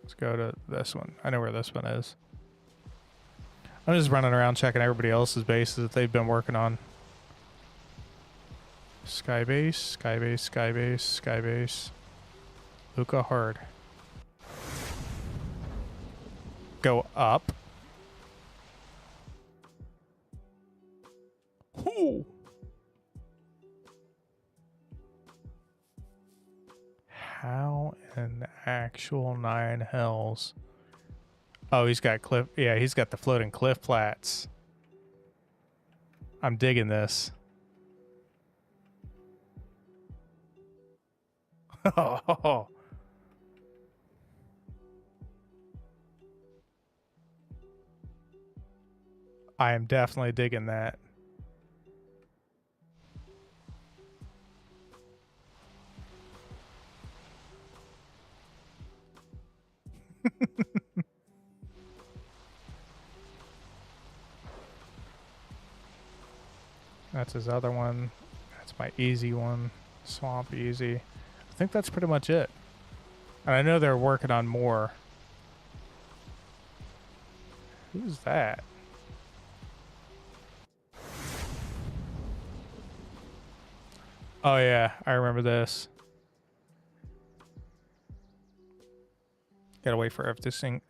A: Let's go to this one. I know where this one is. I'm just running around checking everybody else's bases that they've been working on. Skybase, Skybase, Skybase, Skybase. Luca hard. Go up. Ooh. How in the actual nine hells? Oh, he's got cliff. Yeah, he's got the floating cliff flats. I'm digging this. Oh. I am definitely digging that. That's his other one. That's my easy one. Swamp easy. I think that's pretty much it. And I know they're working on more. Who's that? Oh yeah, I remember this. Gotta wait for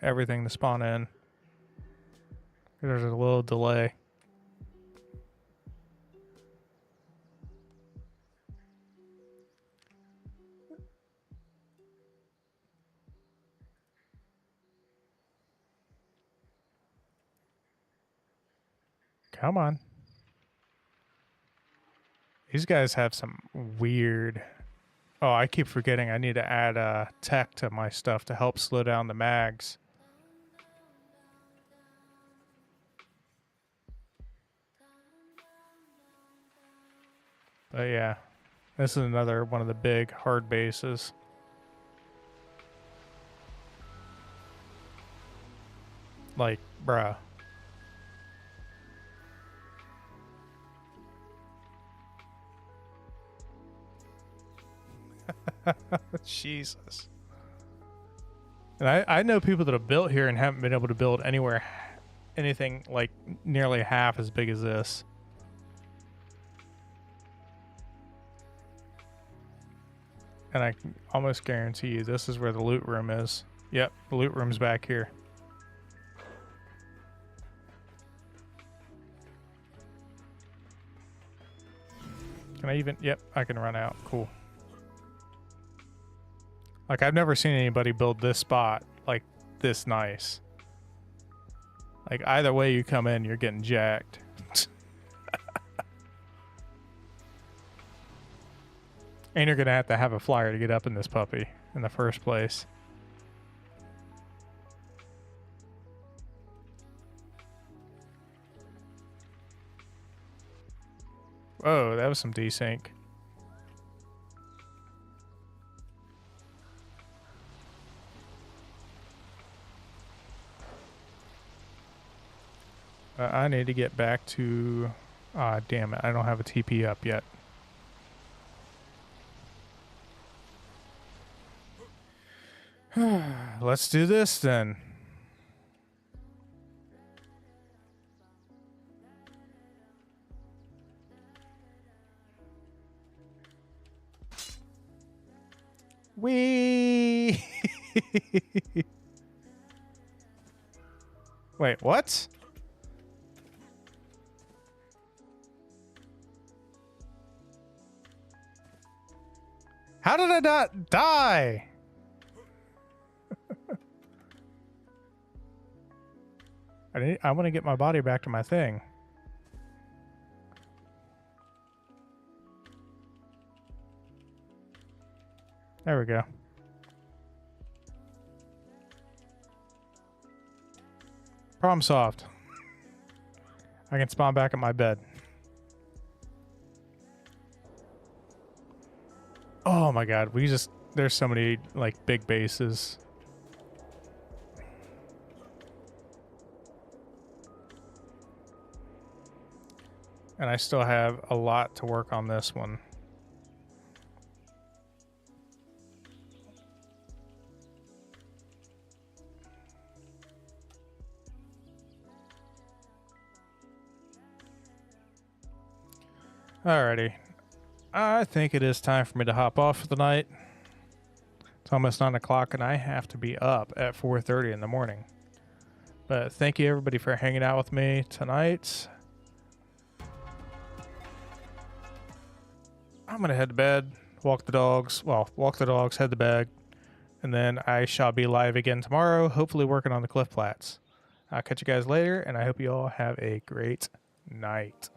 A: everything to spawn in. There's a little delay. Come on. These guys have some weird... Oh, I keep forgetting I need to add tech to my stuff to help slow down the mags. But yeah, this is another one of the big hard bases. Like, bruh. Jesus. And I know people that have built here and haven't been able to build anything like nearly half as big as this. And I can almost guarantee you this is where the loot room is. Yep, the loot room's back here. Can I even... Yep, I can run out. Cool. Like, I've never seen anybody build this spot like this nice. Like, either way you come in, you're getting jacked. And you're going to have a flyer to get up in this puppy in the first place. Whoa, that was some desync. I need to get back to... Ah, damn it. I don't have a TP up yet. Let's do this then. Wee! Wait, what? How did I not die? I want to get my body back to my thing. There we go. Problem solved. I can spawn back at my bed. Oh my god, there's so many, like, big bases. And I still have a lot to work on this one. Alrighty. I think it is time for me to hop off for the night. It's almost 9 o'clock and I have to be up at 4:30 in the morning. But thank you everybody for hanging out with me tonight. I'm going to head to bed, walk the dogs, head to bed, and then I shall be live again tomorrow, hopefully working on the Cliff Flats. I'll catch you guys later, and I hope you all have a great night.